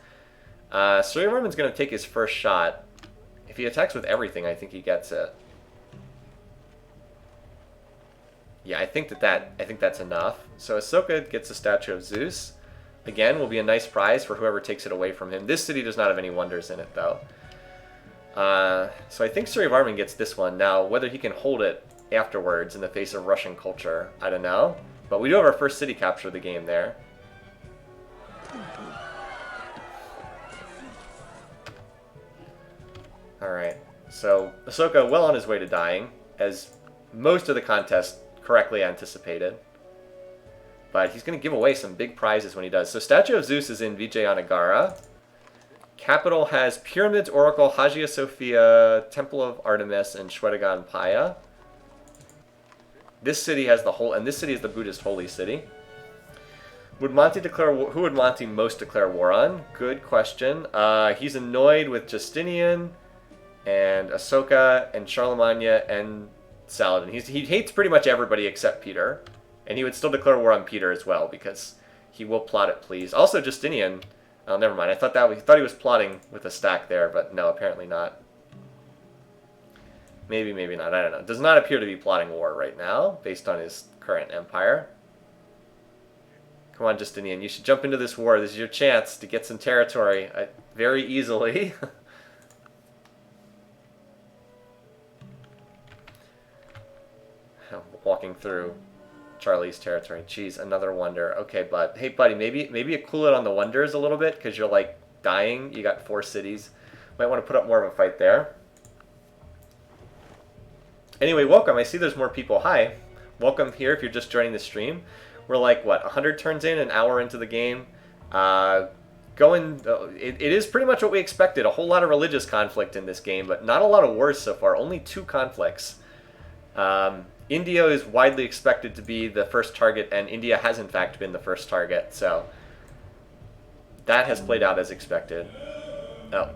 Surya Varman's going to take his first shot. If he attacks with everything, I think he gets it. Yeah, I think that's enough. So Ahsoka gets a statue of Zeus. Again, will be a nice prize for whoever takes it away from him. This city does not have any wonders in it, though. So I think Surya Varman gets this one. Now, whether he can hold it afterwards in the face of Russian culture, I don't know. But we do have our first city capture of the game there. Alright, so Ahsoka well on his way to dying, as most of the contest correctly anticipated. But he's going to give away some big prizes when he does. So Statue of Zeus is in Vijayanagara. Capital has Pyramids, Oracle, Hagia Sophia, Temple of Artemis, and Shwedagon Paya. This city has the whole, and this city is the Buddhist holy city. Who would Monty most declare war on? Good question. He's annoyed with Justinian. and Ahsoka, and Charlemagne, and Saladin. He hates pretty much everybody except Peter. And he would still declare war on Peter as well, because he will plot it, please. Also, Justinian. Oh, never mind. I thought he was plotting with a stack there, but no, apparently not. Maybe, maybe not. I don't know. Does not appear to be plotting war right now, based on his current empire. Come on, Justinian. You should jump into this war. This is your chance to get some territory very easily. I'm walking through Charlie's territory. Jeez, another wonder. Okay, but hey, buddy, maybe you cool it on the wonders a little bit, because you're like dying. You got 4 cities. Might want to put up more of a fight there. Anyway, welcome. I see there's more people. Hi. Welcome here if you're just joining the stream. We're like, what, 100 turns in, an hour into the game. It is pretty much what we expected. A whole lot of religious conflict in this game, but not a lot of wars so far. Only 2 conflicts. India is widely expected to be the first target, and India has in fact been the first target, so that has played out as expected. Oh,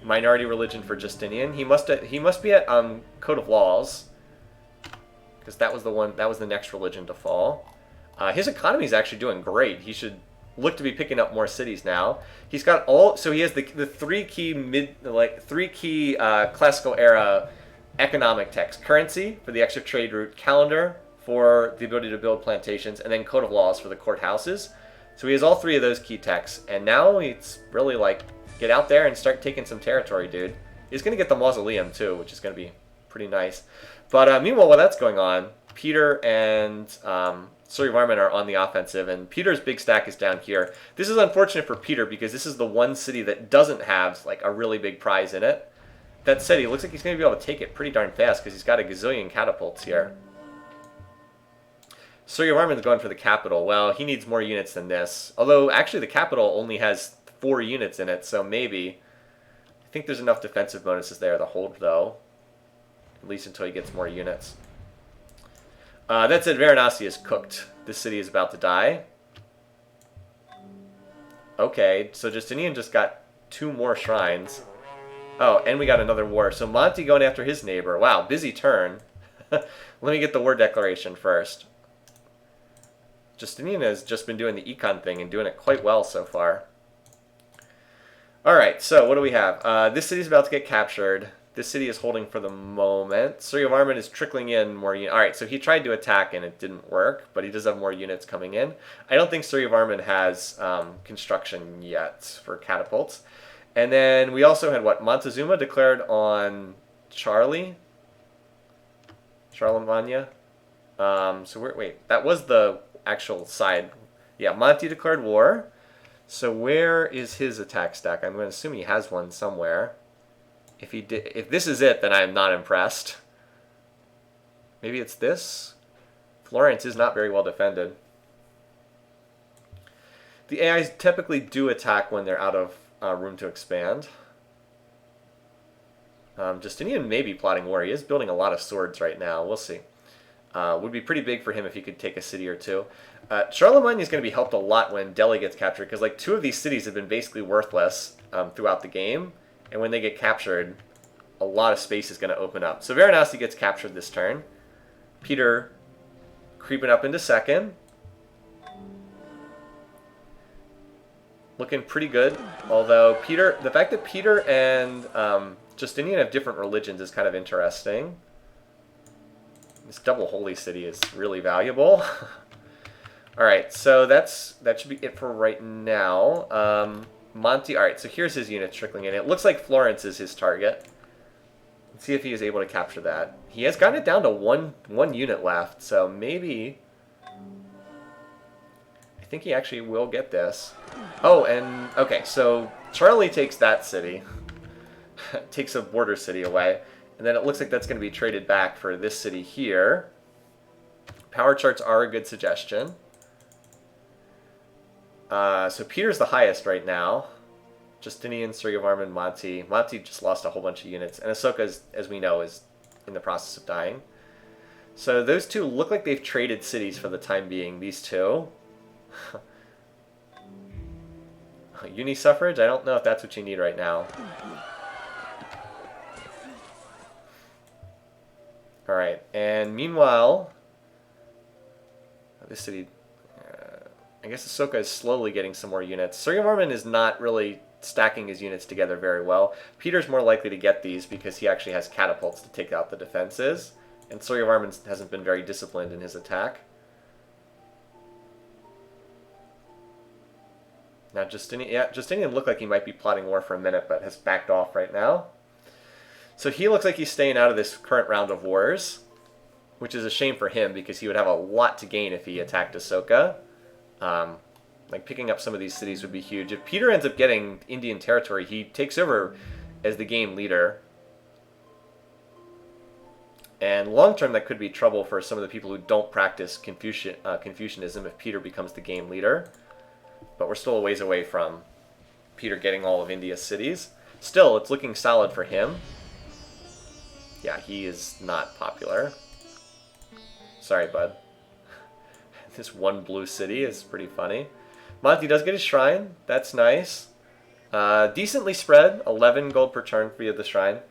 minority religion for Justinian. He must be at Code of Laws, because that was the next religion to fall. His economy is actually doing great. He should look to be picking up more cities now. He's got so he has the 3 key classical era economic text: currency for the extra trade route, calendar for the ability to build plantations, and then code of laws for the courthouses. So he has all 3 of those key texts, and now it's really like, get out there and start taking some territory, dude. He's going to get the mausoleum too, which is going to be pretty nice. But meanwhile, while that's going on, Peter and Suryavarman are on the offensive, and Peter's big stack is down here. This is unfortunate for Peter, because this is the one city that doesn't have like a really big prize in it. That said, he looks like he's going to be able to take it pretty darn fast, because he's got a gazillion catapults here. Suryavarman's going for the capital. Well, he needs more units than this. Although, actually, the capital only has 4 units in it, so maybe. I think there's enough defensive bonuses there to hold, though. At least until he gets more units. That said, Varanasi is cooked. This city is about to die. Okay, so Justinian just got 2 more shrines. Oh, and we got another war. So Monty going after his neighbor. Wow, busy turn. Let me get the war declaration first. Justinian has just been doing the econ thing and doing it quite well so far. Alright, so what do we have? This city is about to get captured. This city is holding for the moment. Suryavarman is trickling in more units. Alright, so he tried to attack and it didn't work, but he does have more units coming in. I don't think Suryavarman has construction yet for catapults. And then we also had, what, Montezuma declared on Charlemagne? Wait, that was the actual side. Yeah, Monty declared war. So where is his attack stack? I'm going to assume he has one somewhere. If this is it, then I am not impressed. Maybe it's this? Florence is not very well defended. The AIs typically do attack when they're out of room to expand. Justinian may be plotting war. He is building a lot of swords right now. We'll see. Would be pretty big for him if he could take a city or 2. Charlemagne is going to be helped a lot when Delhi gets captured, because like 2 of these cities have been basically worthless throughout the game. And when they get captured, a lot of space is going to open up. So Varanasi gets captured this turn. Peter creeping up into second. Looking pretty good. Although the fact that Peter and Justinian have different religions is kind of interesting. This double holy city is really valuable. Alright, so that should be it for right now. Monty, alright, so here's his units trickling in. It looks like Florence is his target. Let's see if he is able to capture that. He has gotten it down to one unit left, so maybe... I think he actually will get this. Oh, and... okay, so Charlie takes that city. Takes a border city away. And then it looks like that's going to be traded back for this city here. Power charts are a good suggestion. So Peter's the highest right now. Justinian, Suryavarman, Monty. Monty just lost a whole bunch of units. And Ahsoka, as we know, is in the process of dying. So those 2 look like they've traded cities for the time being, these 2. Uni suffrage? I don't know if that's what you need right now. Alright, and meanwhile, this city, I guess Ahsoka is slowly getting some more units. Suryavarman is not really stacking his units together very well. Peter's more likely to get these because he actually has catapults to take out the defenses, and Suryavarman hasn't been very disciplined in his attack. Now Justinian looked like he might be plotting war for a minute, but has backed off right now. So he looks like he's staying out of this current round of wars, which is a shame for him because he would have a lot to gain if he attacked Ahsoka. Like picking up some of these cities would be huge. If Peter ends up getting Indian territory, he takes over as the game leader. And long term, that could be trouble for some of the people who don't practice Confucianism if Peter becomes the game leader. But we're still a ways away from Peter getting all of India's cities. Still, it's looking solid for him. Yeah, he is not popular. Sorry, bud. This one blue city is pretty funny. Monty does get his shrine. That's nice. Decently spread. 11 gold per turn via the shrine.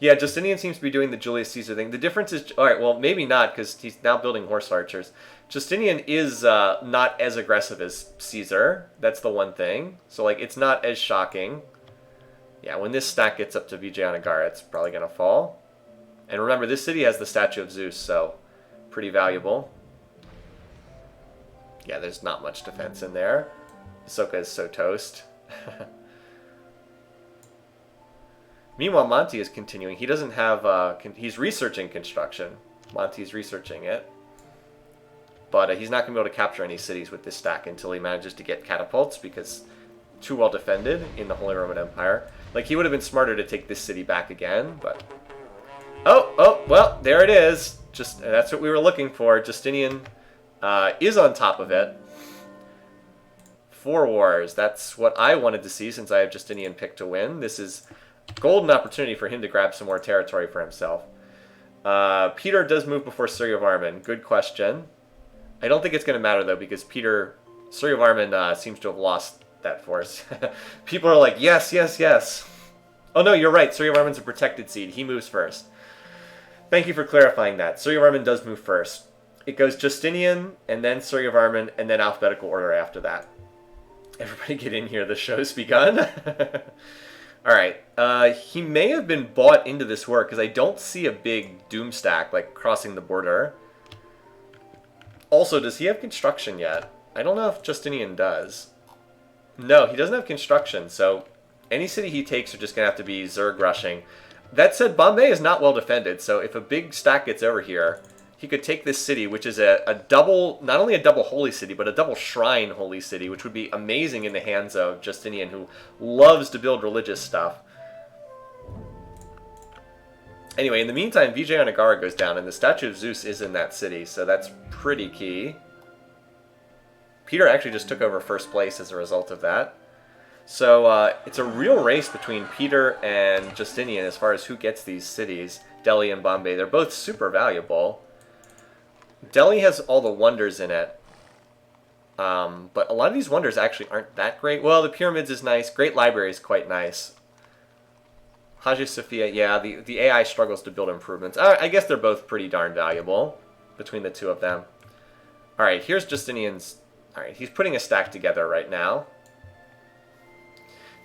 Yeah, Justinian seems to be doing the Julius Caesar thing. The difference is... Alright, well, maybe not, because he's now building horse archers. Justinian is not as aggressive as Caesar. That's the one thing. So, like, it's not as shocking. Yeah, when this stack gets up to Vijayanagara, it's probably going to fall. And remember, this city has the statue of Zeus, so pretty valuable. Yeah, there's not much defense in there. Ahsoka is so toast. Meanwhile, Monty is continuing. He doesn't have... he's researching construction. Monty's researching it. But he's not going to be able to capture any cities with this stack until he manages to get catapults, because too well defended in the Holy Roman Empire. Like, he would have been smarter to take this city back again, but... Oh, well, there it is. Just that's what we were looking for. Justinian is on top of it. 4 wars. That's what I wanted to see since I have Justinian picked to win. This is a golden opportunity for him to grab some more territory for himself. Peter does move before Suryavarman. Good question. I don't think it's going to matter, though, because Suryavarman seems to have lost that force. People are like, yes, yes, yes. Oh, no, you're right. Suryavarman's a protected seed. He moves first. Thank you for clarifying that. Suryavarman does move first. It goes Justinian, and then Suryavarman, and then alphabetical order after that. Everybody get in here. The show's begun. Alright. He may have been bought into this war, because I don't see a big doom stack, like, crossing the border. Also, does he have construction yet? I don't know if Justinian does. No, he doesn't have construction, so any city he takes are just going to have to be Zerg rushing. That said, Bombay is not well defended, so if a big stack gets over here, he could take this city, which is a double, not only a double holy city, but a double shrine holy city, which would be amazing in the hands of Justinian, who loves to build religious stuff. Anyway, in the meantime, Vijayanagara goes down, and the statue of Zeus is in that city, so that's pretty key. Peter actually just took over first place as a result of that. So it's a real race between Peter and Justinian as far as who gets these cities, Delhi and Bombay. They're both super valuable. Delhi has all the wonders in it, but a lot of these wonders actually aren't that great. Well, the pyramids is nice. Great Library is quite nice. Hagia Sophia, yeah, the AI struggles to build improvements. I guess they're both pretty darn valuable between the two of them. All right, here's Justinian's... All right, he's putting a stack together right now.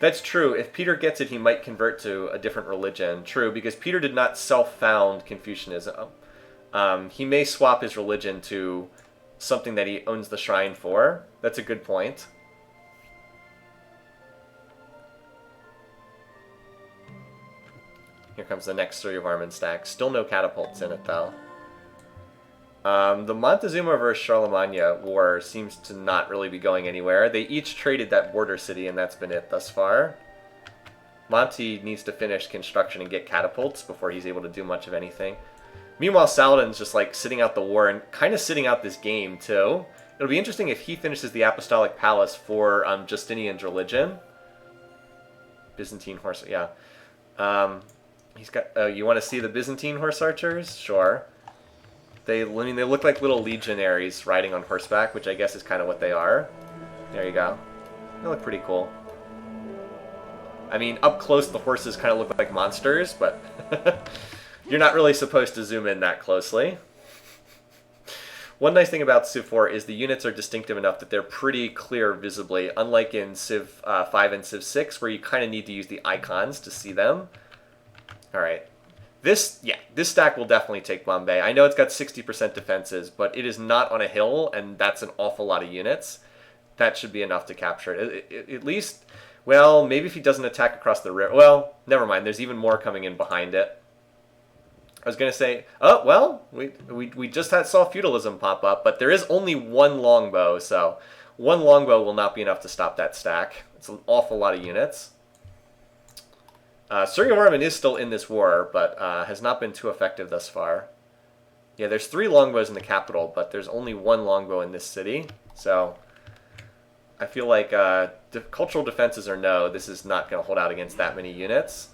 That's true. If Peter gets it, he might convert to a different religion. True, because Peter did not self-found Confucianism. He may swap his religion to something that he owns the shrine for. That's a good point. Here comes the next Suryavarman stack. Still no catapults in it, though. The Montezuma versus Charlemagne war seems to not really be going anywhere. They each traded that border city, and that's been it thus far. Monty needs to finish construction and get catapults before he's able to do much of anything. Meanwhile, Saladin's just like sitting out the war and kind of sitting out this game, too. It'll be interesting if he finishes the Apostolic Palace for Justinian's religion. Byzantine horse, yeah. He's got. You want to see the Byzantine horse archers? Sure. They look like little legionaries riding on horseback, which I guess is kind of what they are. There you go. They look pretty cool. I mean, up close the horses kind of look like monsters, but You're not really supposed to zoom in that closely. One nice thing about Civ4 is the units are distinctive enough that they're pretty clear visibly, unlike in Civ 5 and Civ 6, where you kind of need to use the icons to see them. All right. This stack will definitely take Bombay. I know it's got 60% defenses, but it is not on a hill, and that's an awful lot of units. That should be enough to capture it. At least, well, maybe if he doesn't attack across the river. Well, never mind. There's even more coming in behind it. I was going to say, oh, well, we just saw feudalism pop up, but there is only one longbow, so one longbow will not be enough to stop that stack. It's an awful lot of units. Suryavarman is still in this war, but has not been too effective thus far. Yeah, there's 3 longbows in the capital, but there's only 1 longbow in this city, so I feel like cultural defenses or no, this is not going to hold out against that many units.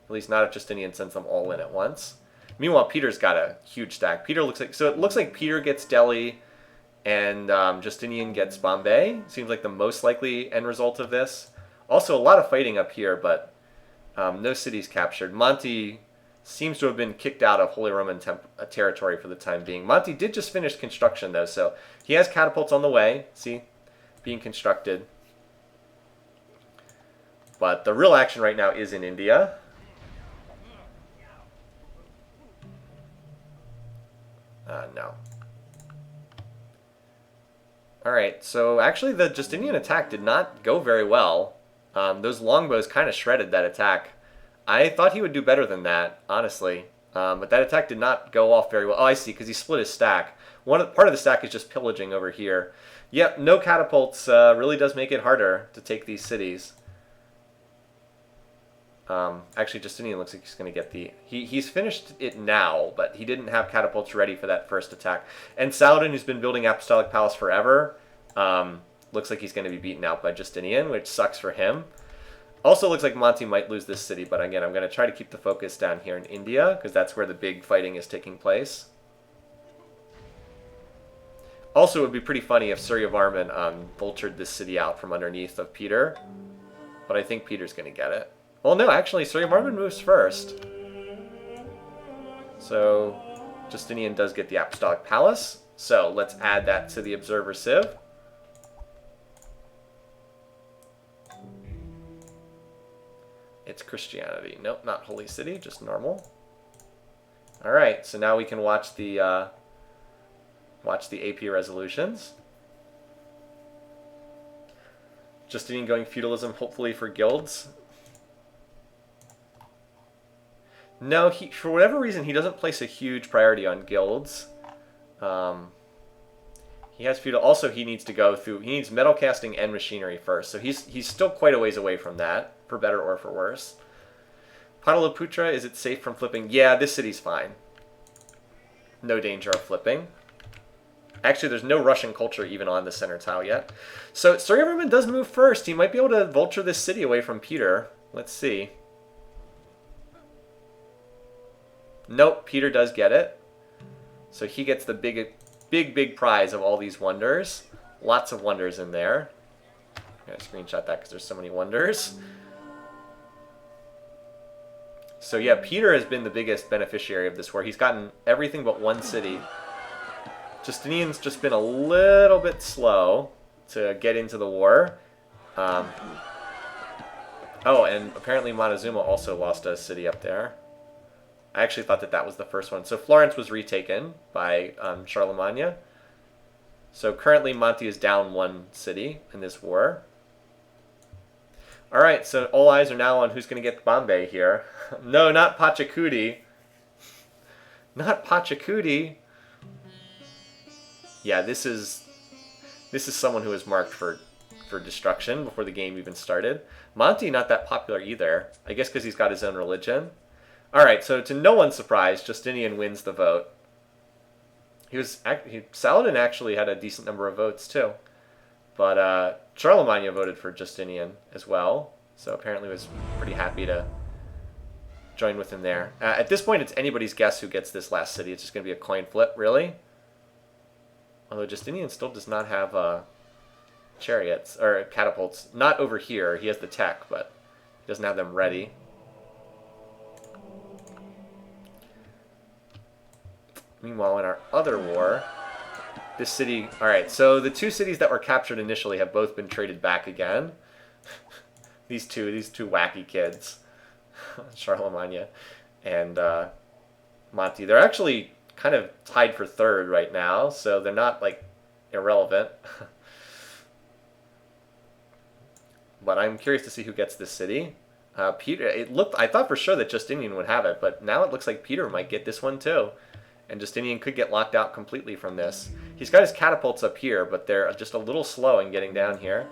At least not if Justinian sends them all in at once. Meanwhile, Peter's got a huge stack. Peter looks like, so it looks like Peter gets Delhi and Justinian gets Bombay. Seems like the most likely end result of this. Also, a lot of fighting up here, but no cities captured. Monty seems to have been kicked out of Holy Roman territory for the time being. Monty did just finish construction, though, so he has catapults on the way. See? Being constructed. But the real action right now is in India. No. Alright, so actually the Justinian attack did not go very well. Those longbows kind of shredded that attack. I thought he would do better than that, honestly. But that attack did not go off very well. Oh, I see, because he split his stack. Part of the stack is just pillaging over here. Yep, no catapults really does make it harder to take these cities. Actually, Justinian looks like he's going to get the... He's finished it now, but he didn't have catapults ready for that first attack. And Saladin, who's been building Apostolic Palace forever, looks like he's going to be beaten out by Justinian, which sucks for him. Also looks like Monty might lose this city, but again, I'm going to try to keep the focus down here in India, because that's where the big fighting is taking place. Also, it would be pretty funny if Suryavarman vultured this city out from underneath of Peter, but I think Peter's going to get it. Well, no, actually, Suryavarman moves first. So, Justinian does get the Apostolic Palace. So, let's add that to the Observer Civ. It's Christianity. Nope, not Holy City, just normal. Alright, so now we can watch the AP resolutions. Justinian going feudalism, hopefully for guilds. No, for whatever reason, he doesn't place a huge priority on guilds. He has feudal. Also, he needs to go through. He needs metal casting and machinery first. So he's still quite a ways away from that, for better or for worse. Pataliputra, is it safe from flipping? Yeah, this city's fine. No danger of flipping. Actually, there's no Russian culture even on the center tile yet. So Suryavarman does move first. He might be able to vulture this city away from Peter. Let's see. Nope, Peter does get it. So he gets the big prize of all these wonders. Lots of wonders in there. I'm going to screenshot that because there's so many wonders. So yeah, Peter has been the biggest beneficiary of this war. He's gotten everything but one city. Justinian's just been a little bit slow to get into the war. Oh, and apparently Montezuma also lost a city up there. I actually thought that was the first one. So Florence was retaken by Charlemagne. So currently Monty is down one city in this war. Alright, so all eyes are now on who's going to get Bombay here. No, not Pachacudi. Not Pachacudi. Yeah, this is someone who was marked for destruction before the game even started. Monty not that popular either. I guess because he's got his own religion. Alright, so to no one's surprise, Justinian wins the vote. Saladin actually had a decent number of votes too. But Charlemagne voted for Justinian as well. So apparently was pretty happy to join with him there. At this point, it's anybody's guess who gets this last city. It's just going to be a coin flip, really. Although Justinian still does not have chariots, or catapults. Not over here. He has the tech, but he doesn't have them ready. Meanwhile, in our other war, this city... Alright, so the two cities that were captured initially have both been traded back again. these two wacky kids. Charlemagne and Monty. They're actually kind of tied for third right now, so they're not, like, irrelevant. But I'm curious to see who gets this city. Peter, I thought for sure that Justinian would have it, but now it looks like Peter might get this one too. And Justinian could get locked out completely from this. He's got his catapults up here, but they're just a little slow in getting down here.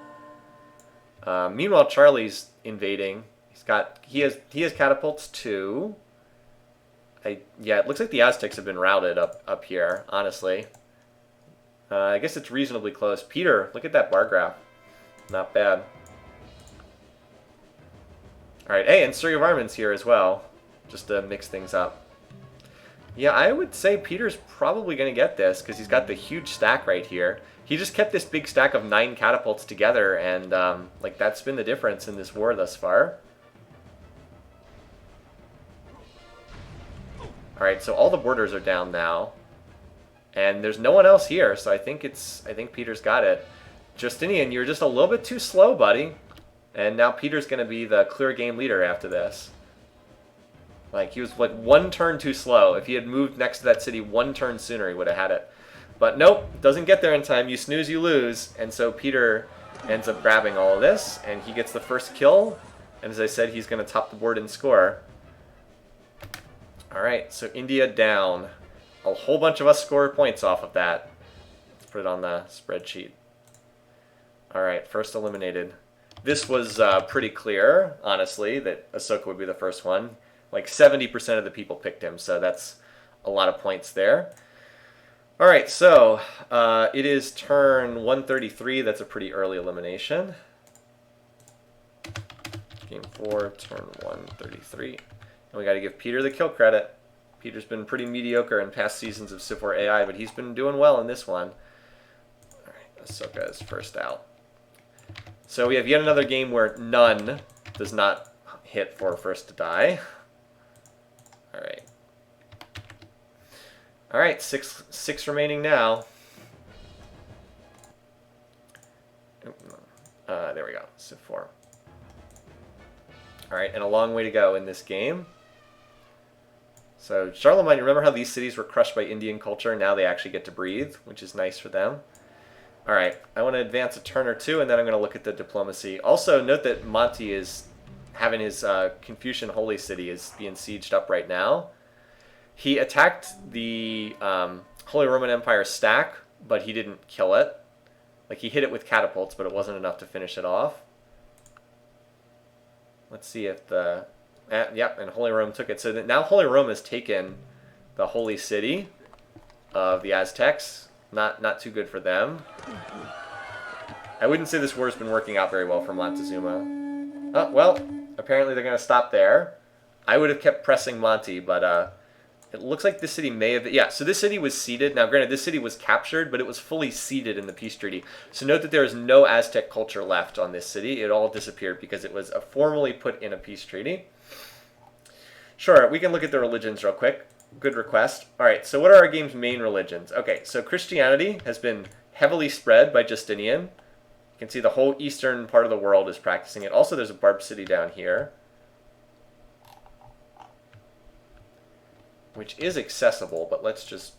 Meanwhile, Charlie's invading. He has catapults too. Yeah, it looks like the Aztecs have been routed up here, honestly. I guess it's reasonably close. Peter, look at that bar graph. Not bad. Alright, hey, and Suryavarman's here as well, just to mix things up. Yeah, I would say Peter's probably going to get this, because he's got the huge stack right here. He just kept this big stack of 9 catapults together, and like that's been the difference in this war thus far. Alright, so all the borders are down now. And there's no one else here, so I think Peter's got it. Justinian, you're just a little bit too slow, buddy. And now Peter's going to be the clear game leader after this. Like, he was like 1 turn too slow. If he had moved next to that city 1 turn sooner, he would have had it. But nope, doesn't get there in time. You snooze, you lose. And so Peter ends up grabbing all of this, and he gets the first kill. And as I said, he's going to top the board and score. Alright, so India down. A whole bunch of us score points off of that. Let's put it on the spreadsheet. Alright, first eliminated. This was pretty clear, honestly, that Ahsoka would be the first one. Like 70% of the people picked him, so that's a lot of points there. Alright, so it is turn 133. That's a pretty early elimination. Game 4, turn 133. And we got to give Peter the kill credit. Peter's been pretty mediocre in past seasons of Civ4 AI, but he's been doing well in this one. Alright, Ahsoka is first out. So we have yet another game where none does not hit for first to die. Alright. Alright, six remaining now. There we go, Civ4. Alright, and a long way to go in this game. So Charlemagne, remember how these cities were crushed by Indian culture? Now they actually get to breathe, which is nice for them. Alright, I want to advance a turn or two, and then I'm going to look at the diplomacy. Also, note that Monty is having his Confucian holy city is being sieged up right now. He attacked the Holy Roman Empire stack, but he didn't kill it. Like, he hit it with catapults, but it wasn't enough to finish it off. Let's see if the... yep, and Holy Rome took it. So that now Holy Rome has taken the holy city of the Aztecs. Not too good for them. I wouldn't say this war's been working out very well for Montezuma. Oh, well, apparently they're going to stop there. I would have kept pressing Monty, but it looks like this city may have... Yeah, so this city was ceded. Now, granted, this city was captured, but it was fully ceded in the peace treaty. So note that there is no Aztec culture left on this city. It all disappeared because it was formally put in a peace treaty. Sure, we can look at the religions real quick. Good request. Alright, so what are our game's main religions? Okay, so Christianity has been heavily spread by Justinian. You can see the whole eastern part of the world is practicing it. Also, there's a barb city down here, which is accessible, but let's just...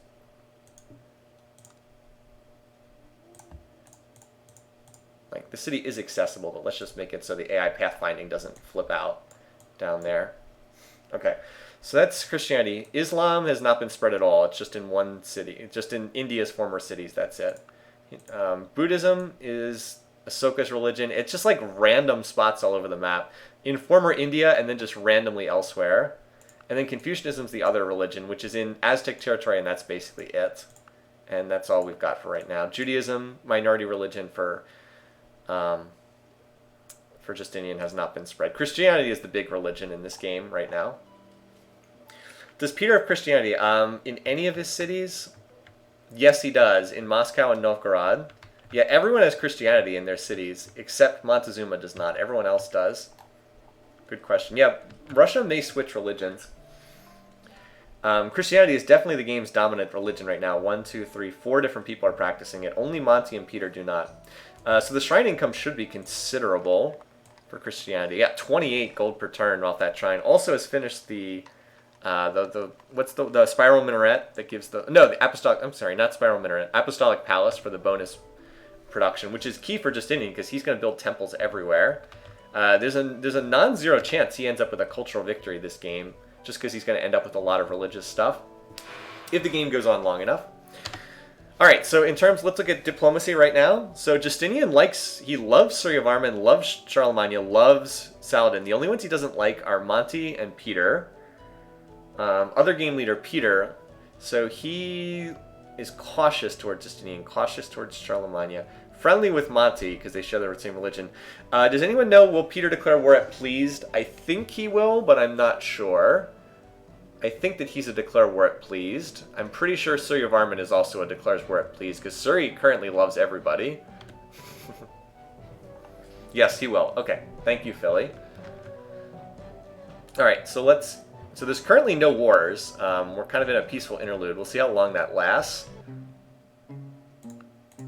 Like, the city is accessible, but let's just make it so the AI pathfinding doesn't flip out down there. Okay, so that's Christianity. Islam has not been spread at all. It's just in one city. It's just in India's former cities, that's it. Buddhism is Ahsoka's religion. It's just like random spots all over the map. In former India and then just randomly elsewhere. And then Confucianism's the other religion, which is in Aztec territory, and that's basically it. And that's all we've got for right now. Judaism, minority religion for Justinian, has not been spread. Christianity is the big religion in this game right now. Does Peter have Christianity? In any of his cities? Yes, he does. In Moscow and Novgorod. Yeah, everyone has Christianity in their cities, except Montezuma does not. Everyone else does. Good question. Yeah, Russia may switch religions. Christianity is definitely the game's dominant religion right now. 1, 2, 3, 4 different people are practicing it. Only Monty and Peter do not. So the shrine income should be considerable for Christianity. Yeah, 28 gold per turn off that shrine. Also has finished the spiral minaret that gives the apostolic. I'm sorry, not spiral minaret. Apostolic palace for the bonus production, which is key for Justinian because he's going to build temples everywhere. There's a non-zero chance he ends up with a cultural victory this game, just because he's going to end up with a lot of religious stuff if the game goes on long enough. All right, so let's look at diplomacy right now. So Justinian loves Suryavarman, loves Charlemagne, loves Saladin. The only ones he doesn't like are Monty and Peter. Other game leader, Peter. So he is cautious towards Justinian, cautious towards Charlemagne, friendly with Monty because they share the same religion. Does anyone know, will Peter declare war at pleased? I think he will, but I'm not sure. I think that he's a declare war at pleased. I'm pretty sure Suryavarman is also a declares war at pleased because Suri currently loves everybody. Yes, he will. Okay, thank you, Philly. All right, so there's currently no wars. We're kind of in a peaceful interlude. We'll see how long that lasts.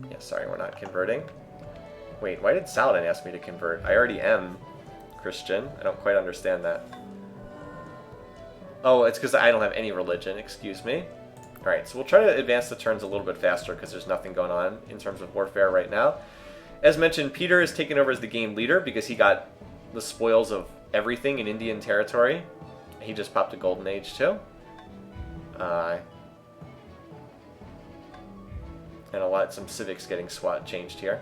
Yeah, sorry, we're not converting. Wait, why did Saladin ask me to convert? I already am Christian. I don't quite understand that. Oh, it's because I don't have any religion, excuse me. Alright, so we'll try to advance the turns a little bit faster because there's nothing going on in terms of warfare right now. As mentioned, Peter is taken over as the game leader because he got the spoils of everything in Indian territory. He just popped a golden age too. And some civics getting changed here.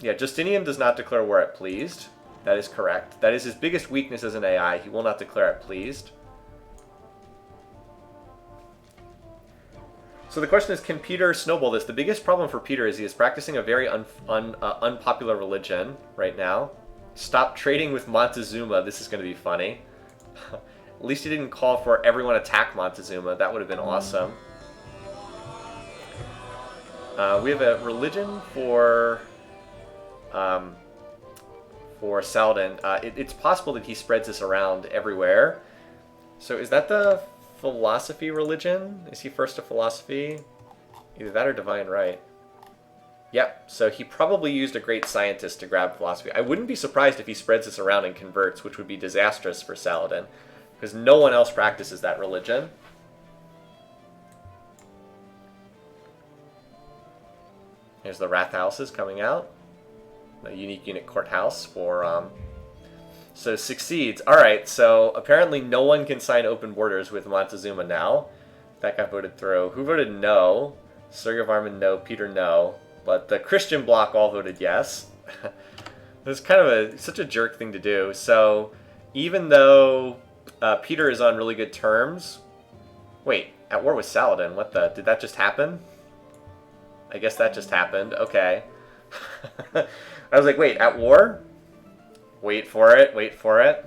Yeah, Justinian does not declare war at pleased. That is correct. That is his biggest weakness as an AI. He will not declare at pleased. So the question is, can Peter snowball this? The biggest problem for Peter is he is practicing a very unpopular religion right now. Stop trading with Montezuma. This is going to be funny. At least he didn't call for everyone attack Montezuma. That would have been awesome. We have a religion for Saladin. It's possible that he spreads this around everywhere. So is that the philosophy religion? Is he first to philosophy? Either that or divine right. Yep, so he probably used a great scientist to grab philosophy. I wouldn't be surprised if he spreads this around and converts, which would be disastrous for Saladin, because no one else practices that religion. Here's the Wrath Houses coming out. A unique unit courthouse for... So succeeds. Alright, so apparently no one can sign open borders with Montezuma now. That got voted through. Who voted no? Suryavarman no, Peter no. But the Christian bloc all voted yes. It's kind of such a jerk thing to do. So even though Peter is on really good terms... Wait, at war with Saladin. What the... Did that just happen? I guess that just happened. Okay. I was like, wait, at war? Wait for it, wait for it.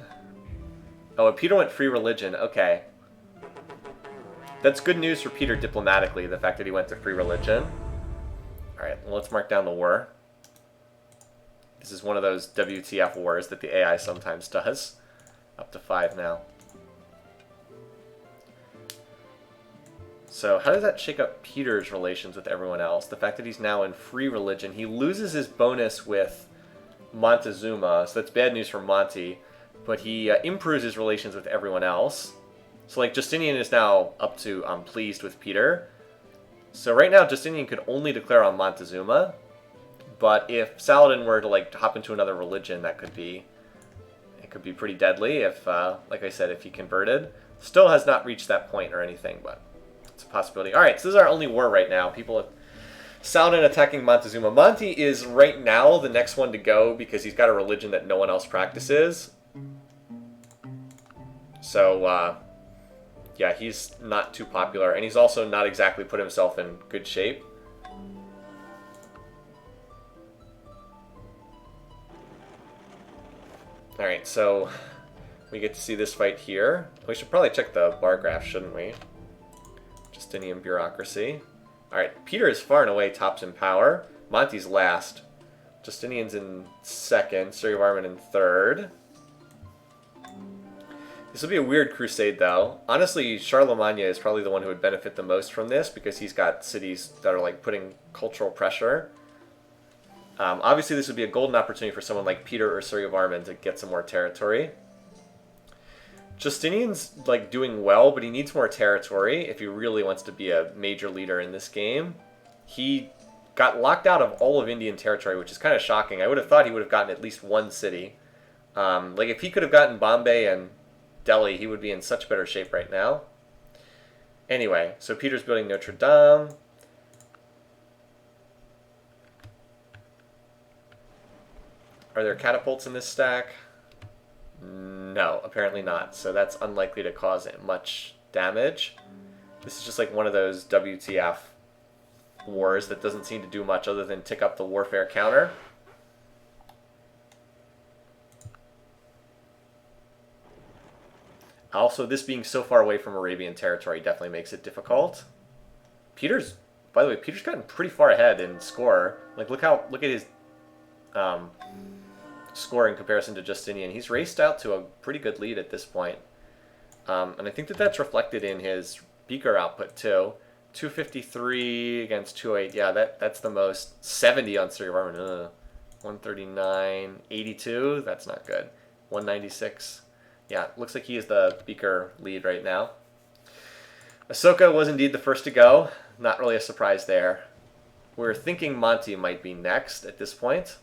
Oh, and Peter went free religion. Okay. That's good news for Peter diplomatically, the fact that he went to free religion. Alright, well, let's mark down the war. This is one of those WTF wars that the AI sometimes does. Up to 5 now. So how does that shake up Peter's relations with everyone else? The fact that he's now in free religion. He loses his bonus with Montezuma, so that's bad news for Monty, but he improves his relations with everyone else. So like Justinian is now up to pleased with Peter. So right now Justinian could only declare on Montezuma, but if Saladin were to like hop into another religion, it could be pretty deadly if, like I said, if he converted. Still has not reached that point or anything, but it's a possibility. All right, so this is our only war right now. Saladin attacking Montezuma. Monty is right now the next one to go because he's got a religion that no one else practices. So, yeah, he's not too popular. And he's also not exactly put himself in good shape. Alright, so we get to see this fight here. We should probably check the bar graph, shouldn't we? Justinian bureaucracy. Alright, Peter is far and away tops in power. Monty's last. Justinian's in second. Suryavarman in third. This will be a weird crusade, though. Honestly, Charlemagne is probably the one who would benefit the most from this because he's got cities that are like putting cultural pressure. Obviously, this would be a golden opportunity for someone like Peter or Suryavarman to get some more territory. Justinian's like doing well, but he needs more territory if he really wants to be a major leader in this game. He got locked out of all of Indian territory, which is kind of shocking. I would have thought he would have gotten at least one city. Like if he could have gotten Bombay and Delhi, he would be in such better shape right now. Anyway, so Peter's building Notre Dame. Are there catapults in this stack? No, apparently not. So that's unlikely to cause much damage. This is just like one of those WTF wars that doesn't seem to do much other than tick up the warfare counter. Also, this being so far away from Arabian territory definitely makes it difficult. Peter's, by the way, Peter's gotten pretty far ahead in score. Like, look at his score in comparison to Justinian. He's raced out to a pretty good lead at this point. And I think that that's reflected in his beaker output too. 253 against 208. Yeah, that's the most. 70 on Suryavarman. 139. 82. That's not good. 196. Yeah, looks like he is the beaker lead right now. Ahsoka was indeed the first to go. Not really a surprise there. We're thinking Monty might be next at this point.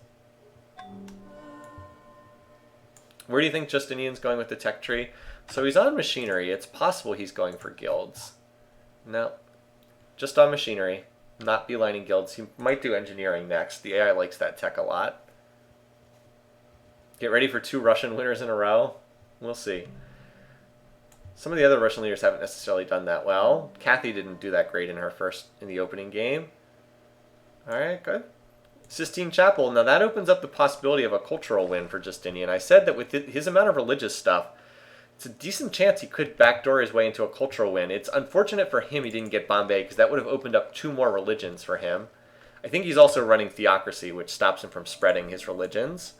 Where do you think Justinian's going with the tech tree? So he's on machinery. It's possible he's going for guilds. No, just on machinery. Not beelining guilds. He might do engineering next. The AI likes that tech a lot. Get ready for 2 Russian winners in a row. We'll see. Some of the other Russian leaders haven't necessarily done that well. Kathy didn't do that great in the opening game. All right, good. Sistine Chapel. Now that opens up the possibility of a cultural win for Justinian. I said that with his amount of religious stuff, it's a decent chance he could backdoor his way into a cultural win. It's unfortunate for him he didn't get Bombay because that would have opened up 2 more religions for him. I think he's also running theocracy, which stops him from spreading his religions.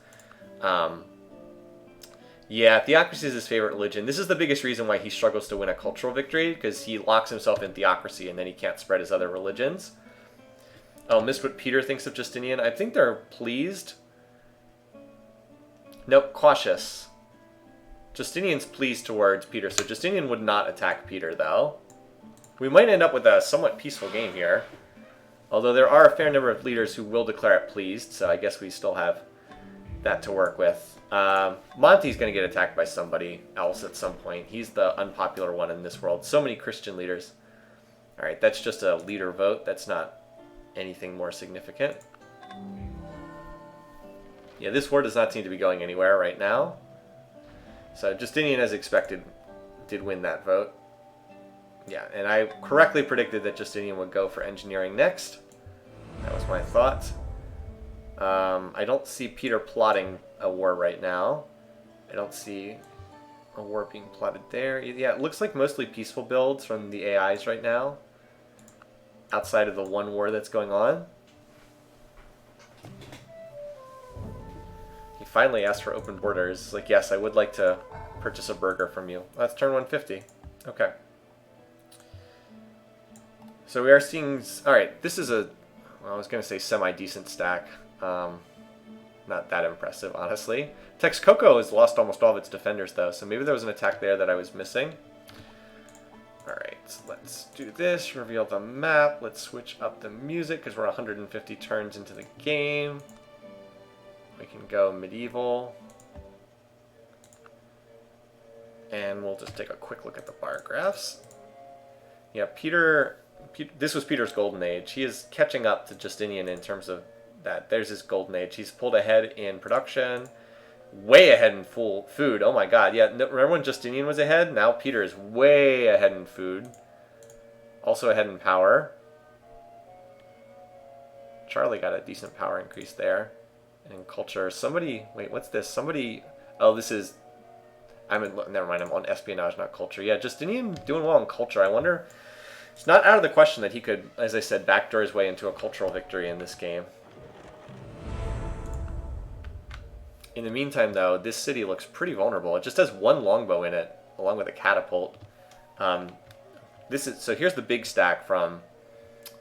Yeah, theocracy is his favorite religion. This is the biggest reason why he struggles to win a cultural victory, because he locks himself in theocracy and then he can't spread his other religions. Oh, missed what Peter thinks of Justinian. I think they're pleased. Nope, cautious. Justinian's pleased towards Peter, so Justinian would not attack Peter, though. We might end up with a somewhat peaceful game here. Although there are a fair number of leaders who will declare it pleased, so I guess we still have that to work with. Monty's going to get attacked by somebody else at some point. He's the unpopular one in this world. So many Christian leaders. Alright, that's just a leader vote. That's not anything more significant. Yeah, this war does not seem to be going anywhere right now. So Justinian, as expected, did win that vote. Yeah, and I correctly predicted that Justinian would go for engineering next. That was my thought. I don't see Peter plotting a war right now. I don't see a war being plotted there. Yeah, it looks like mostly peaceful builds from the AIs right now, outside of the one war that's going on. He finally asked for open borders. Like, yes, I would like to purchase a burger from you. Let's turn 150. Okay. So we are seeing... Alright, this is a... Well, I was going to say semi-decent stack. Not that impressive, honestly. Texcoco has lost almost all of its defenders, though, so maybe there was an attack there that I was missing. Alright, let's do this. Reveal the map. Let's switch up the music, because we're 150 turns into the game. We can go medieval. And we'll just take a quick look at the bar graphs. Yeah, Peter, this was Peter's golden age. He is catching up to Justinian in terms of that. There's his golden age. He's pulled ahead in production, way ahead in full food. Oh my god, yeah, remember when Justinian was ahead? Now Peter is way ahead in food. Also ahead in power. Charlie got a decent power increase there. And in culture, somebody, wait, what's this? Somebody, oh, this is, never mind, I'm on espionage, not culture. Yeah, Justinian doing well in culture. I wonder, it's not out of the question that he could, as I said, backdoor his way into a cultural victory in this game. In the meantime, though, this city looks pretty vulnerable. It just has one longbow in it. along with a catapult. So here's the big stack from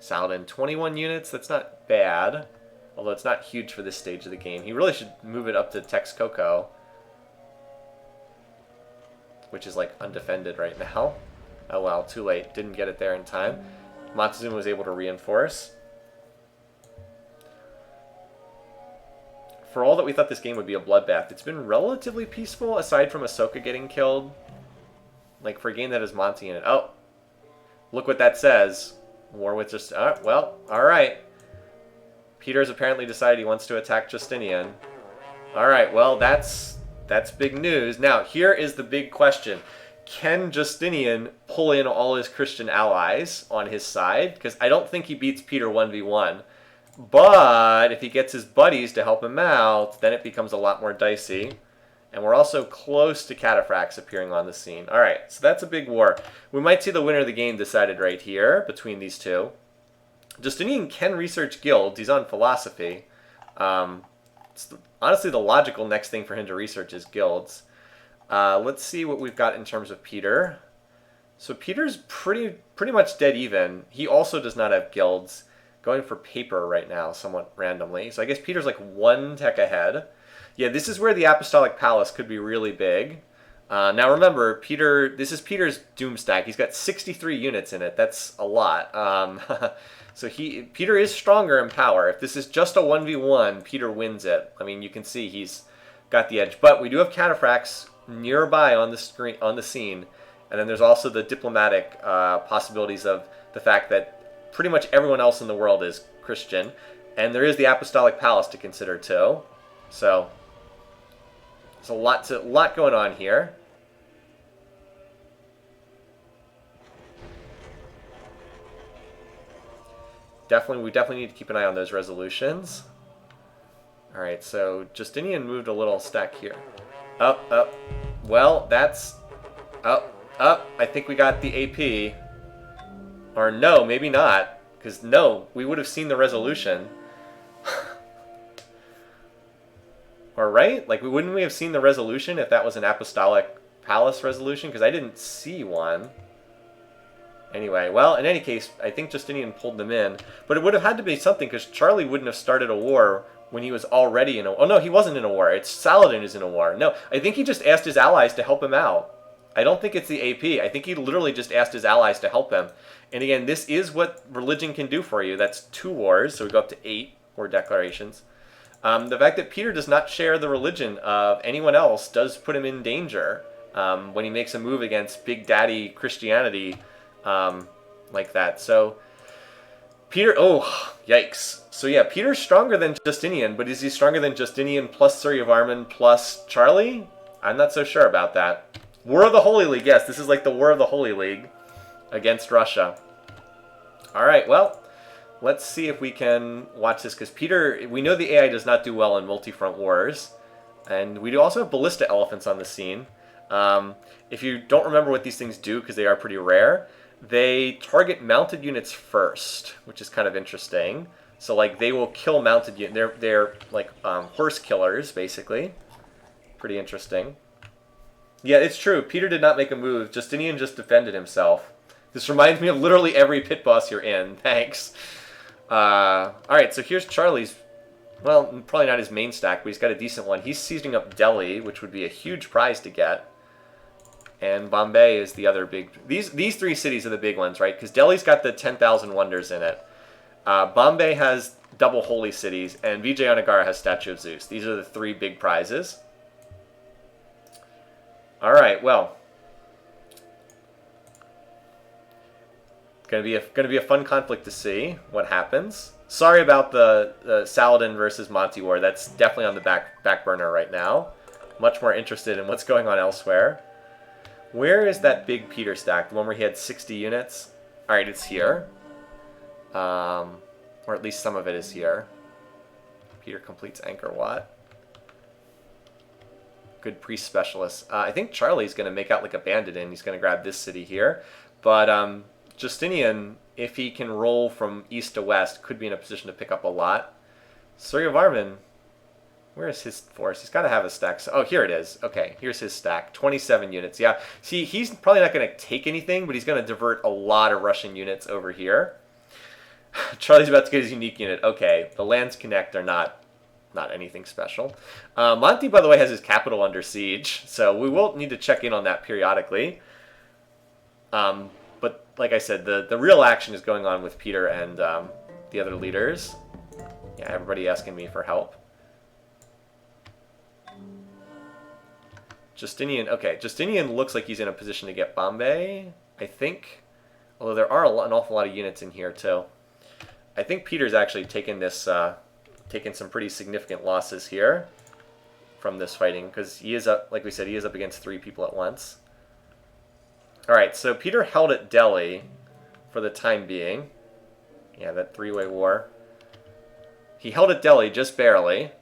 Saladin. 21 units, that's not bad. Although it's not huge for this stage of the game. He really should move it up to Texcoco, which is like undefended right now. Oh well, too late. Didn't get it there in time. Montezuma was able to reinforce. For all that we thought this game would be a bloodbath, it's been relatively peaceful, aside from Ahsoka getting killed. Like, for a game that has Monty in it. Oh, look what that says. War with just... well, alright. Peter's apparently decided he wants to attack Justinian. Alright, well, that's big news. Now, here is the big question. Can Justinian pull in all his Christian allies on his side? Because I don't think he beats Peter 1v1. But if he gets his buddies to help him out, then it becomes a lot more dicey. And we're also close to cataphracts appearing on the scene. Alright, so that's a big war. We might see the winner of the game decided right here between these two. Justinian can research guilds. He's on philosophy. Honestly, the logical next thing for him to research is guilds. Let's see what we've got in terms of Peter. So Peter's pretty much dead even. He also does not have guilds. Going for paper right now, somewhat randomly. So I guess Peter's like 1 tech ahead. Yeah, this is where the Apostolic Palace could be really big. Now remember, this is Peter's Doom stack. He's got 63 units in it. That's a lot. So Peter is stronger in power. If this is just a 1v1, Peter wins it. I mean, you can see he's got the edge. But we do have cataphracts nearby on the scene. And then there's also the diplomatic possibilities of the fact that pretty much everyone else in the world is Christian. And there is the Apostolic Palace to consider too. So there's a lot going on here. We definitely need to keep an eye on those resolutions. Alright, so Justinian moved a little stack here. Up. Well, that's... Up. I think we got the AP. Or no, maybe not. Because no, we would have seen the resolution. Or right? Like, wouldn't we have seen the resolution if that was an Apostolic Palace resolution? Because I didn't see one. Anyway, well, in any case, I think Justinian pulled them in. But it would have had to be something, because Charlie wouldn't have started a war when he was already in a... Oh, no, he wasn't in a war. It's Saladin who's in a war. No, I think he just asked his allies to help him out. I don't think it's the AP. I think he literally just asked his allies to help him. And again, this is what religion can do for you. That's 2 wars, so we go up to 8 war declarations. The fact that Peter does not share the religion of anyone else does put him in danger when he makes a move against Big Daddy Christianity like that. So Peter, oh, yikes. So yeah, Peter's stronger than Justinian, but is he stronger than Justinian plus Suryavarman plus Charlie? I'm not so sure about that. War of the Holy League, yes, this is like the War of the Holy League against Russia. Alright, well, let's see if we can watch this, because Peter, we know the AI does not do well in multi-front wars, and we do also have ballista elephants on the scene. If you don't remember what these things do, because they are pretty rare, they target mounted units first, which is kind of interesting. So, like, they will kill mounted units. They're like horse killers, basically. Pretty interesting. Yeah, it's true. Peter did not make a move. Justinian just defended himself. This reminds me of literally every pit boss you're in. Thanks. Alright, so here's Charlie's... Well, probably not his main stack, but he's got a decent one. He's seizing up Delhi, which would be a huge prize to get. And Bombay is the other big... These 3 cities are the big ones, right? Because Delhi's got the 10,000 Wonders in it. Bombay has double holy cities, and Vijayanagara has Statue of Zeus. These are the 3 big prizes. Alright, well. Gonna be a fun conflict to see what happens. Sorry about the Saladin versus Monty war. That's definitely on the back burner right now. Much more interested in what's going on elsewhere. Where is that big Peter stack? The one where he had 60 units? Alright, it's here. Or at least some of it is here. Peter completes Angkor Wat. Good priest specialist. I think Charlie's going to make out like a bandit and he's going to grab this city here. But Justinian, if he can roll from east to west, could be in a position to pick up a lot. Suryavarman, Where is his force? He's got to have a stack. Oh, here it is. Okay, here's his stack. 27 units. Yeah. See, he's probably not going to take anything, but he's going to divert a lot of Russian units over here. Charlie's about to get his unique unit. Okay, the lands connect are not anything special. Monty, by the way, has his capital under siege, so we will need to check in on that periodically. But like I said, the real action is going on with Peter and the other leaders. Yeah, everybody asking me for help. Justinian, okay, Justinian looks like he's in a position to get Bombay, I think. Although there are an awful lot of units in here, too. I think Peter's actually taken some pretty significant losses here from this fighting, because he is up, like we said, he is up against 3 people at once. Alright, so Peter held at Delhi for the time being. Yeah, that 3-way war. He held at Delhi just barely,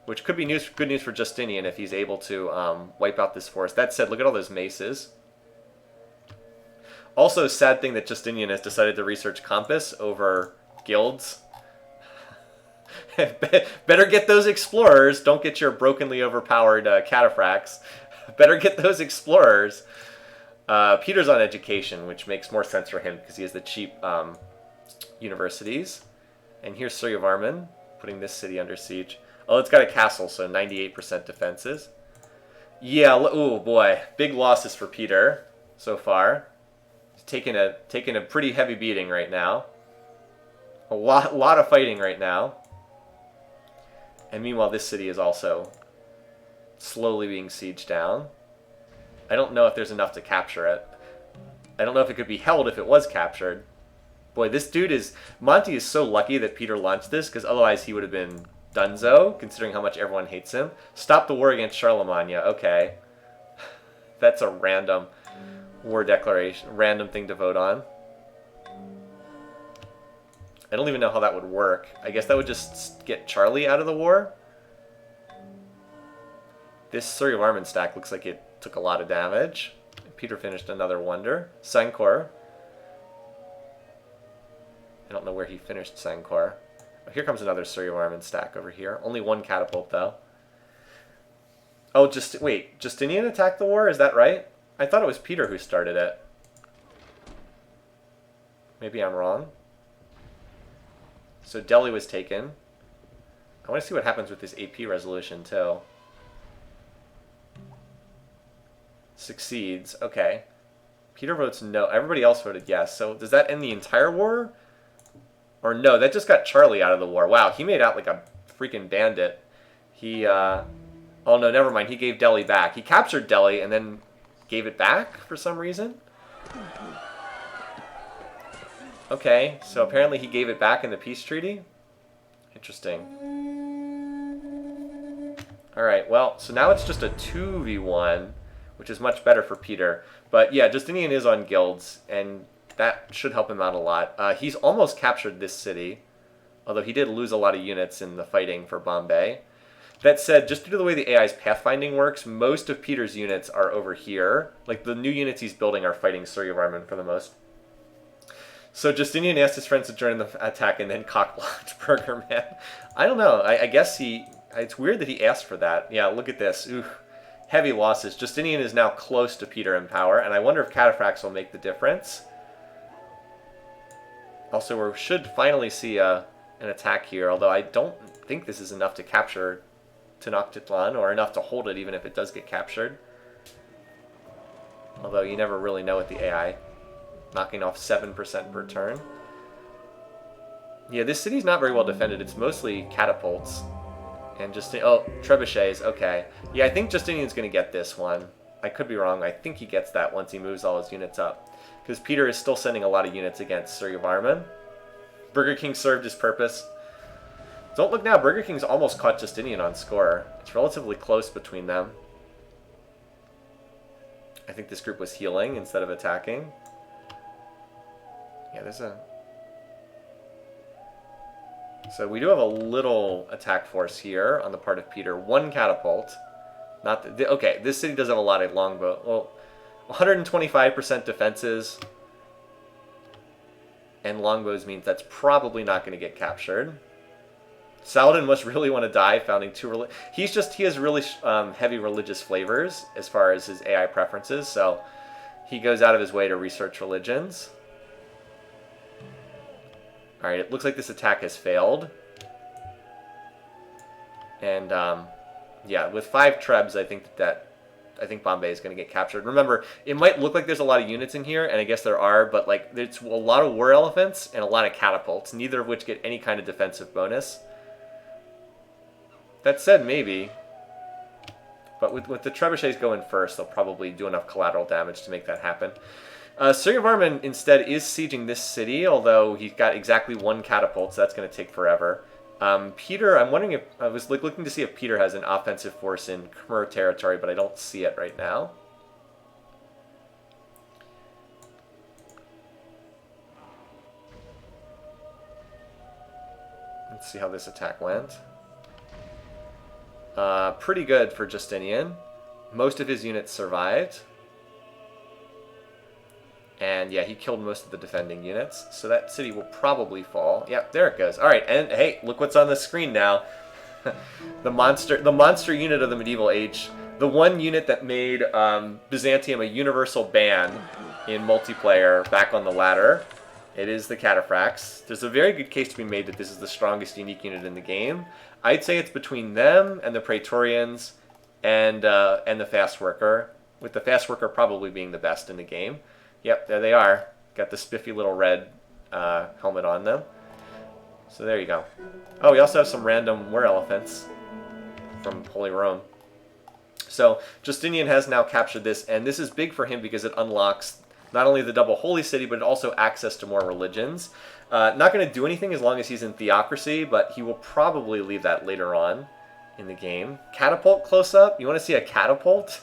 which could be good news for Justinian if he's able to wipe out this force. That said, look at all those maces. Also, sad thing that Justinian has decided to research Compass over guilds. Better get those explorers. Don't get your brokenly overpowered cataphracts. Better get those explorers. Peter's on education, which makes more sense for him because he has the cheap universities. And here's Suryavarman putting this city under siege. Oh, it's got a castle, so 98% defenses. Yeah, oh boy, big losses for Peter so far. He's taking a pretty heavy beating right now. A lot of fighting right now. And meanwhile, this city is also slowly being sieged down. I don't know if there's enough to capture it. I don't know if it could be held if it was captured. Boy, this dude is... Monty is so lucky that Peter launched this, because otherwise he would have been donezo, considering how much everyone hates him. Stop the war against Charlemagne. Okay. That's a random war declaration. Random thing to vote on. I don't even know how that would work. I guess that would just get Charlie out of the war. This Suryavarman stack looks like it took a lot of damage. Peter finished another wonder. Sankor. I don't know where he finished Sankor. Oh, here comes another Suryavarman stack over here. Only 1 catapult, though. Oh, wait. Justinian attacked the war? Is that right? I thought it was Peter who started it. Maybe I'm wrong. So Delhi was taken. I want to see what happens with this AP resolution, too. Succeeds. Okay. Peter votes no. Everybody else voted yes. So does that end the entire war? Or no, that just got Charlie out of the war. Wow, he made out like a freaking bandit. He, oh no, never mind. He gave Delhi back. He captured Delhi and then gave it back for some reason. Okay, so apparently he gave it back in the peace treaty. Interesting. Alright, well, so now it's just a 2v1, which is much better for Peter. But yeah, Justinian is on guilds, and that should help him out a lot. He's almost captured this city, although he did lose a lot of units in the fighting for Bombay. That said, just due to the way the AI's pathfinding works, most of Peter's units are over here. Like, the new units he's building are fighting Suryavarman for the most. So Justinian asked his friends to join the attack and then cock-blocked Burger Man. I don't know. I guess he... It's weird that he asked for that. Yeah, look at this. Ooh, heavy losses. Justinian is now close to Peter in power, and I wonder if cataphracts will make the difference. Also, we should finally see an attack here, although I don't think this is enough to capture Tenochtitlan, or enough to hold it even if it does get captured. Although you never really know with the AI. Knocking off 7% per turn. Yeah, this city's not very well defended. It's mostly catapults. And oh, trebuchets, okay. Yeah, I think Justinian's going to get this one. I could be wrong. I think he gets that once he moves all his units up. Because Peter is still sending a lot of units against Suryavarman. Burger King served his purpose. Don't look now, Burger King's almost caught Justinian on score. It's relatively close between them. I think this group was healing instead of attacking. Yeah, there's a... So we do have a little attack force here on the part of Peter. 1 catapult. Not okay, this city does have a lot of longbow. Well, 125% defenses. And longbows means that's probably not going to get captured. Saladin must really want to die, founding two. He has really heavy religious flavors as far as his AI preferences, so he goes out of his way to research religions. All right, it looks like this attack has failed, and yeah, with 5 trebs, I think Bombay is going to get captured. Remember, it might look like there's a lot of units in here, and I guess there are, but like it's a lot of war elephants and a lot of catapults, neither of which get any kind of defensive bonus. That said, maybe. But with the trebuchets going first, they'll probably do enough collateral damage to make that happen. Suryavarman instead is sieging this city, although he's got exactly 1 catapult, so that's going to take forever. Peter, I'm wondering if... I was looking to see if Peter has an offensive force in Khmer territory, but I don't see it right now. Let's see how this attack went. Pretty good for Justinian. Most of his units survived. And yeah, he killed most of the defending units. So that city will probably fall. Yep, there it goes. Alright, and hey, look what's on the screen now. the monster unit of the medieval age. The one unit that made Byzantium a universal ban in multiplayer back on the ladder. It is the Cataphracts. There's a very good case to be made that this is the strongest unique unit in the game. I'd say it's between them and the Praetorians and the Fast Worker, with the Fast Worker probably being the best in the game. Yep, there they are. Got the spiffy little red helmet on them. So there you go. Oh, we also have some random war elephants from Holy Rome. So Justinian has now captured this, and this is big for him because it unlocks not only the double holy city, but also access to more religions. Not going to do anything as long as he's in theocracy, but he will probably leave that later on in the game. Catapult close up? You want to see a catapult?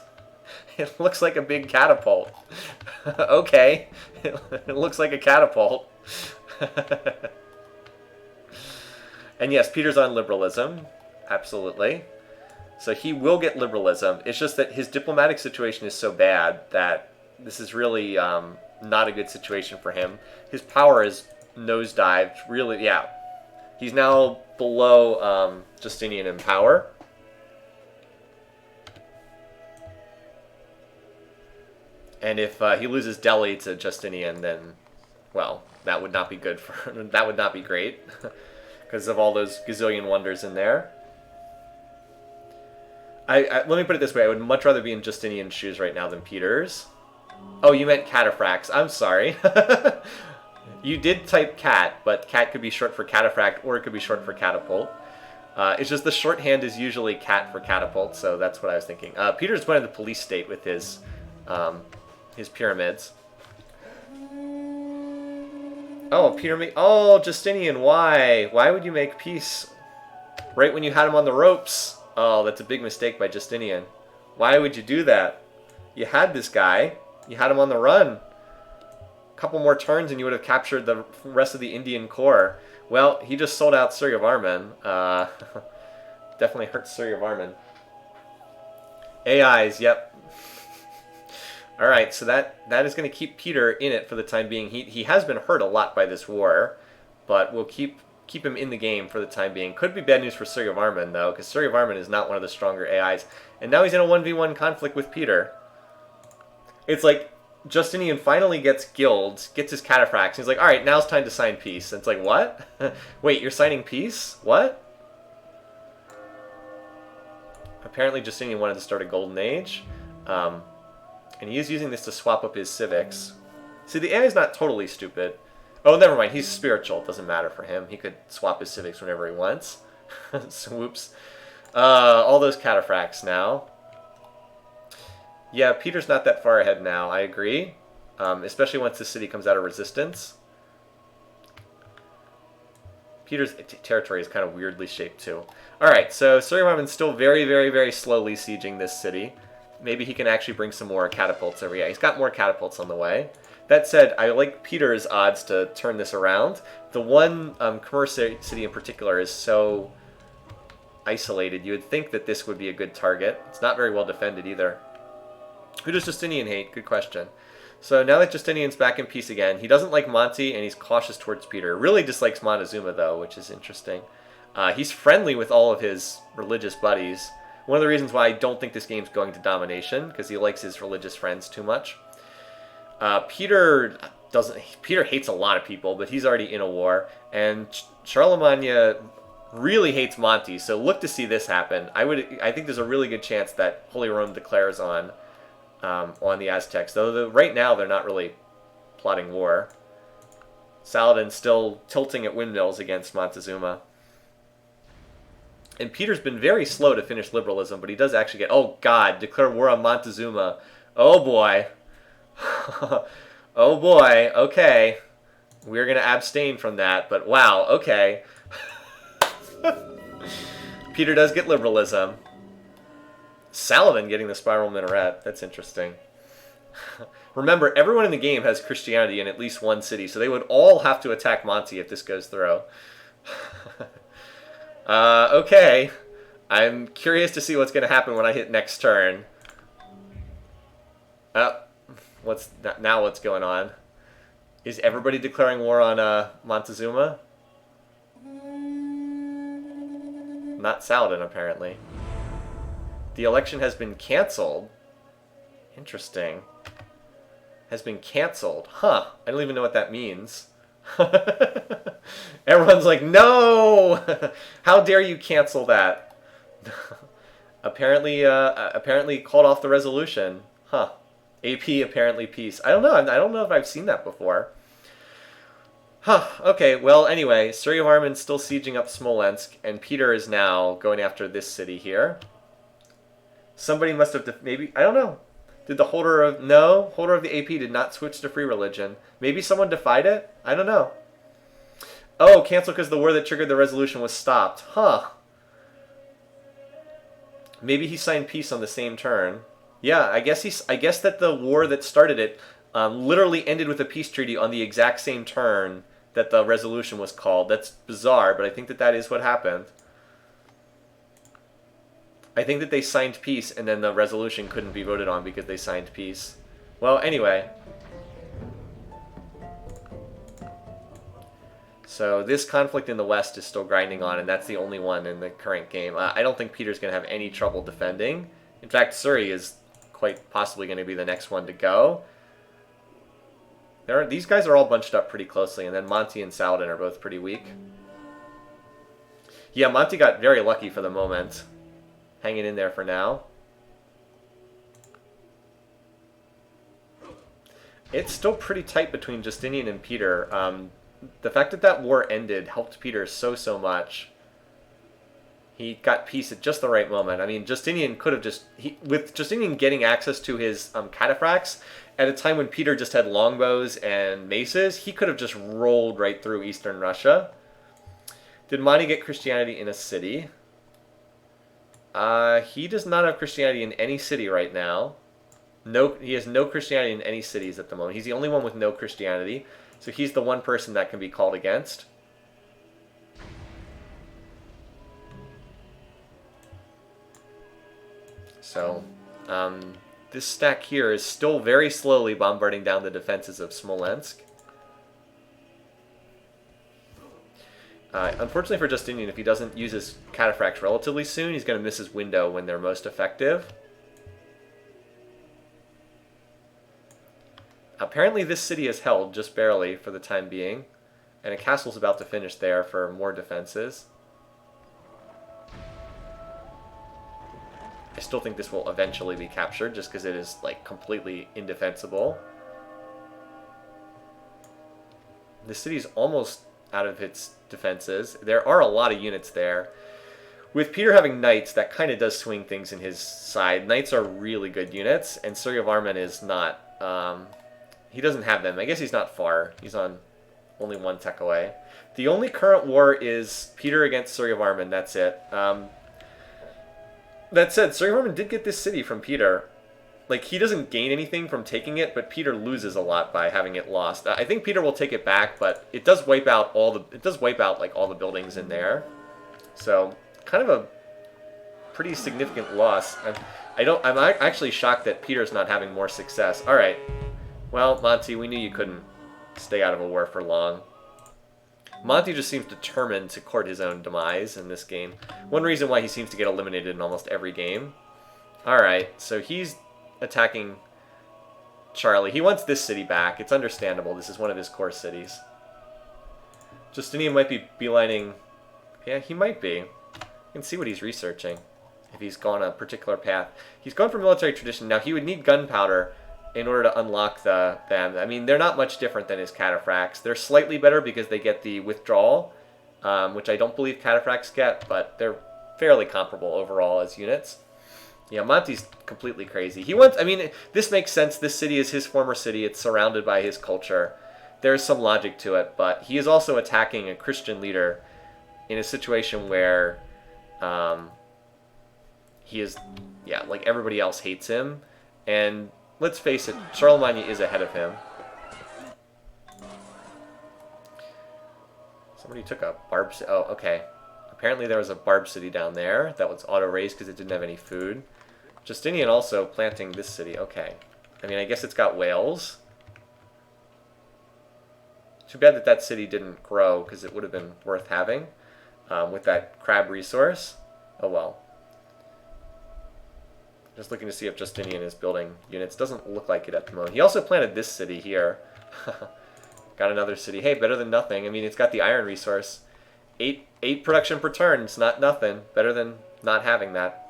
It looks like a big catapult. Okay. It looks like a catapult. And yes, Peter's on liberalism. Absolutely. So he will get liberalism. It's just that his diplomatic situation is so bad that this is really not a good situation for him. His power is nosedived. Really, yeah. He's now below Justinian in power. And if he loses Delhi to Justinian, then, well, that would not be good for... that would not be great. Because of all those gazillion wonders in there. Let me put it this way. I would much rather be in Justinian's shoes right now than Peter's. Oh, you meant cataphracts. I'm sorry. You did type cat, but cat could be short for cataphract, or it could be short for catapult. It's just the shorthand is usually cat for catapult, so that's what I was thinking. Peter's one of the police state with his pyramids. Oh, Peter oh, Justinian, why? Why would you make peace right when you had him on the ropes? Oh, that's a big mistake by Justinian. Why would you do that? You had this guy. You had him on the run. A couple more turns and you would have captured the rest of the Indian core. Well, he just sold out Suryavarman. Definitely hurts Suryavarman. AIs, yep. Alright, so that is going to keep Peter in it for the time being. He has been hurt a lot by this war, but we'll keep him in the game for the time being. Could be bad news for Suryavarman, though, because Suryavarman is not one of the stronger AIs. And now he's in a 1v1 conflict with Peter. It's like Justinian finally gets guilds, gets his cataphracts. He's like, alright, now it's time to sign peace. And it's like, what? Wait, you're signing peace? What? Apparently Justinian wanted to start a golden age. And he is using this to swap up his civics. See, the AI is not totally stupid. Oh, never mind. He's spiritual. It doesn't matter for him. He could swap his civics whenever he wants. So, whoops. All those cataphracts now. Yeah, Peter's not that far ahead now. I agree. Especially once the city comes out of resistance. Peter's territory is kind of weirdly shaped, too. Alright, so Suryavarman's still very, very, very slowly sieging this city. Maybe he can actually bring some more catapults over. Yeah, he's got more catapults on the way. That said, I like Peter's odds to turn this around. The one Khmer city in particular is so isolated. You would think that this would be a good target. It's not very well defended either. Who does Justinian hate? Good question. So now that Justinian's back in peace again, he doesn't like Monty and he's cautious towards Peter. Really dislikes Montezuma though, which is interesting. He's friendly with all of his religious buddies. One of the reasons why I don't think this game's going to domination, because he likes his religious friends too much. Peter hates a lot of people, but he's already in a war, and Charlemagne really hates Monty. So look to see this happen. I think there's a really good chance that Holy Rome declares on the Aztecs, though right now they're not really plotting war. Saladin's still tilting at windmills against Montezuma. And Peter's been very slow to finish liberalism, but he does actually get... Oh, God, declare war on Montezuma. Oh, boy. Oh, boy. Okay. We're going to abstain from that, but wow, okay. Peter does get liberalism. Saladin getting the spiral minaret. That's interesting. Remember, everyone in the game has Christianity in at least one city, so they would all have to attack Monty if this goes through. Okay. I'm curious to see what's going to happen when I hit next turn. What's going on? Is everybody declaring war on Montezuma? Not Saladin, apparently. The election has been canceled. Interesting. Has been canceled. Huh. I don't even know what that means. Everyone's like, no! How dare you cancel that? Apparently called off the resolution. Huh. AP apparently peace. I don't know. I don't know if I've seen that before. Huh. Okay, well, anyway, Suryavarman's still sieging up Smolensk, and Peter is now going after this city here. Somebody must have... maybe... I don't know. Did the holder of... No, holder of the AP did not switch to free religion. Maybe someone defied it? I don't know. Oh, cancel because the war that triggered the resolution was stopped. Huh. Maybe he signed peace on the same turn. Yeah, I guess that the war that started it literally ended with a peace treaty on the exact same turn that the resolution was called. That's bizarre, but I think that is what happened. I think that they signed peace and then the resolution couldn't be voted on because they signed peace. Well, anyway. So this conflict in the west is still grinding on, and that's the only one in the current game. I don't think Peter's going to have any trouble defending. In fact, Surrey is quite possibly going to be the next one to go. These guys are all bunched up pretty closely, and then Monty and Saladin are both pretty weak. Yeah, Monty got very lucky for the moment. Hanging in there for now. It's still pretty tight between Justinian and Peter. The fact that war ended helped Peter so much. He got peace at just the right moment. I mean, Justinian could have just... with Justinian getting access to his cataphracts, at a time when Peter just had longbows and maces, he could have just rolled right through Eastern Russia. Did Monty get Christianity in a city? He does not have Christianity in any city right now. No, he has no Christianity in any cities at the moment. He's the only one with no Christianity. So he's the one person that can be called against. So, this stack here is still very slowly bombarding down the defenses of Smolensk. Unfortunately for Justinian, if he doesn't use his cataphracts relatively soon, he's going to miss his window when they're most effective. Apparently this city is held, just barely, for the time being. And a castle's about to finish there for more defenses. I still think this will eventually be captured, just because it is, like, completely indefensible. The city's almost out of its defenses. There are a lot of units there. With Peter having knights, that kind of does swing things in his side. Knights are really good units, and Suryavarman is not... he doesn't have them. I guess he's not far. He's on only one tech away. The only current war is Peter against Suryavarman. That's it. That said, Suryavarman did get this city from Peter. Like, he doesn't gain anything from taking it, but Peter loses a lot by having it lost. I think Peter will take it back, but it does wipe out all the... it does wipe out, like, all the buildings in there. So, kind of a pretty significant loss. I'm actually shocked that Peter's not having more success. Alright. Well, Monty, we knew you couldn't stay out of a war for long. Monty just seems determined to court his own demise in this game. One reason why he seems to get eliminated in almost every game. Alright, so he's attacking Charlie. He wants this city back. It's understandable. This is one of his core cities. Justinian might be beelining... Yeah, he might be. You can see what he's researching. If he's gone a particular path. He's going for military tradition. Now, he would need gunpowder in order to unlock them. I mean, they're not much different than his cataphracts. They're slightly better because they get the withdrawal, which I don't believe cataphracts get, but they're fairly comparable overall as units. Yeah, Monty's completely crazy. He wants, I mean, this makes sense. This city is his former city. It's surrounded by his culture. There's some logic to it, but he is also attacking a Christian leader in a situation where he is, yeah, like everybody else hates him. And let's face it, Charlemagne is ahead of him. Somebody took a barb city. Oh, okay. Apparently there was a barb city down there that was auto-raised because it didn't have any food. Justinian also planting this city. Okay. I mean, I guess it's got whales. Too bad that that city didn't grow because it would have been worth having with that crab resource. Oh well. Just looking to see if Justinian is building units. Doesn't look like it at the moment. He also planted this city here. Got another city. Hey, better than nothing. I mean, it's got the iron resource. Eight production per turn. It's not nothing. Better than not having that.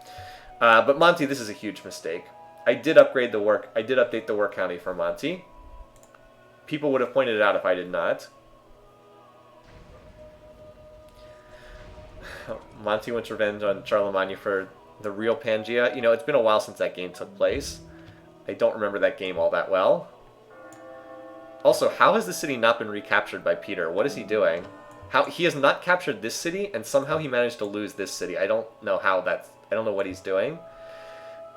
But Monty, this is a huge mistake. I did upgrade the work. I did update the work county for Monty. People would have pointed it out if I did not. Monty wants revenge on Charlemagne for the real Pangaea. You know, it's been a while since that game took place. I don't remember that game all that well. Also, how has the city not been recaptured by Peter? What is he doing? How he has not captured this city, and somehow he managed to lose this city. I don't know how that's... I don't know what he's doing.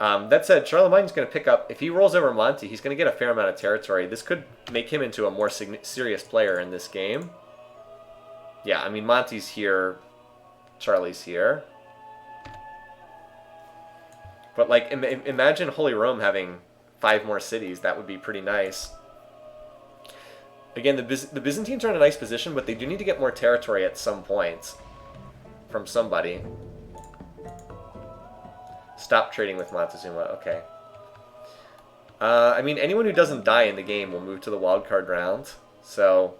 That said, Charlemagne's going to pick up... If he rolls over Monty, he's going to get a fair amount of territory. This could make him into a more serious player in this game. Yeah, I mean, Monty's here. Charlie's here. But, like, imagine Holy Rome having 5 more cities. That would be pretty nice. Again, the Byzantines are in a nice position, but they do need to get more territory at some point. From somebody. Stop trading with Montezuma. Okay. I mean, anyone who doesn't die in the game will move to the wildcard round. So,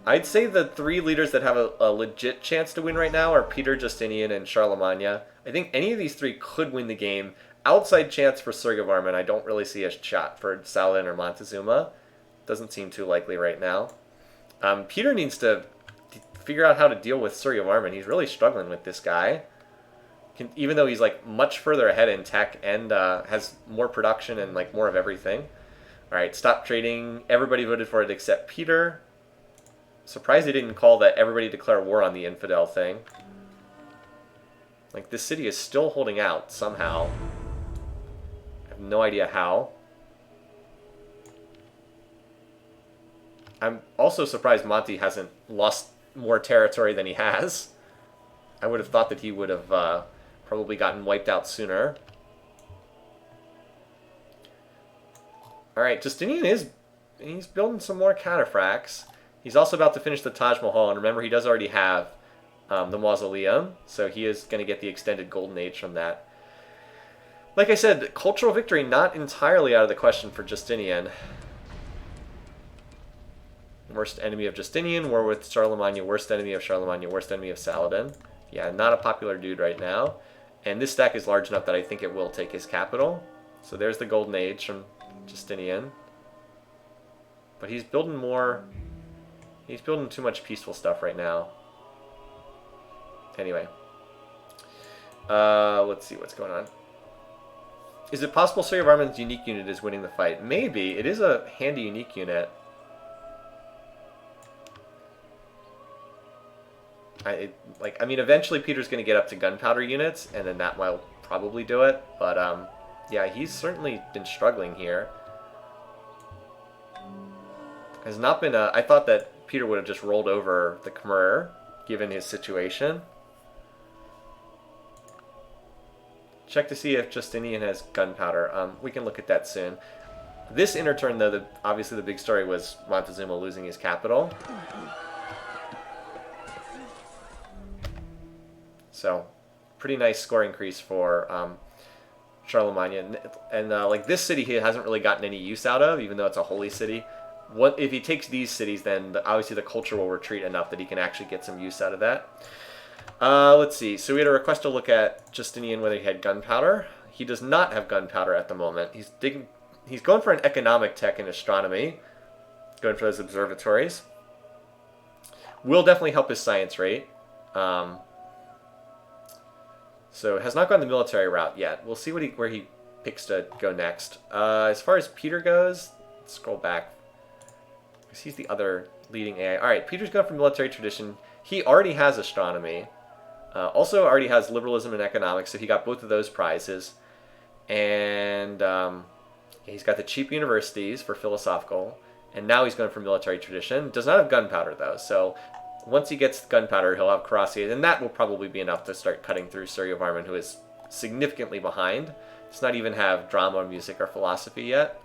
I'd say the 3 leaders that have a legit chance to win right now are Peter, Justinian, and Charlemagne. I think any of these 3 could win the game. Outside chance for Surgavarman, I don't really see a shot for Saladin or Montezuma. Doesn't seem too likely right now. Peter needs to figure out how to deal with Surgavarman. He's really struggling with this guy. Even though he's like much further ahead in tech and has more production and like more of everything. Alright, stop trading. Everybody voted for it except Peter. Surprised they didn't call that everybody declare war on the infidel thing. Like, this city is still holding out somehow. I have no idea how. I'm also surprised Monty hasn't lost more territory than he has. I would have thought that he would have probably gotten wiped out sooner. Alright, Justinian he's building some more cataphracts. He's also about to finish the Taj Mahal, and remember, he does already have the mausoleum, so he is going to get the extended golden age from that. Like I said, cultural victory not entirely out of the question for Justinian. Worst enemy of Justinian, war with Charlemagne, worst enemy of Charlemagne, worst enemy of Saladin. Yeah, not a popular dude right now. And this stack is large enough that I think it will take his capital. So there's the golden age from Justinian. But he's building more... He's building too much peaceful stuff right now. Anyway. Let's see what's going on. Is it possible Suryavarman's unique unit is winning the fight? Maybe. It is a handy unique unit. I mean, eventually Peter's going to get up to gunpowder units, and then that will probably do it. But, yeah, he's certainly been struggling here. Has not been I thought that Peter would have just rolled over the Khmer, given his situation. Check to see if Justinian has gunpowder. We can look at that soon. This inner turn, though, obviously the big story was Montezuma losing his capital. So, pretty nice score increase for Charlemagne. And like this city, he hasn't really gotten any use out of, even though it's a holy city. What if he takes these cities? Then obviously the culture will retreat enough that he can actually get some use out of that. Let's see. So we had a request to look at Justinian whether he had gunpowder. He does not have gunpowder at the moment. He's going for an economic tech in astronomy, going for those observatories. Will definitely help his science rate. So has not gone the military route yet. We'll see where he picks to go next. As far as Peter goes, let's scroll back. Because he's the other leading AI. All right, Peter's going for military tradition. He already has astronomy. Also already has liberalism and economics, so he got both of those prizes. And he's got the cheap universities for philosophical. And now he's going for military tradition. Does not have gunpowder, though. So once he gets gunpowder, he'll have Crusade. And that will probably be enough to start cutting through Suryavarman, who is significantly behind. Does not even have drama, music, or philosophy yet.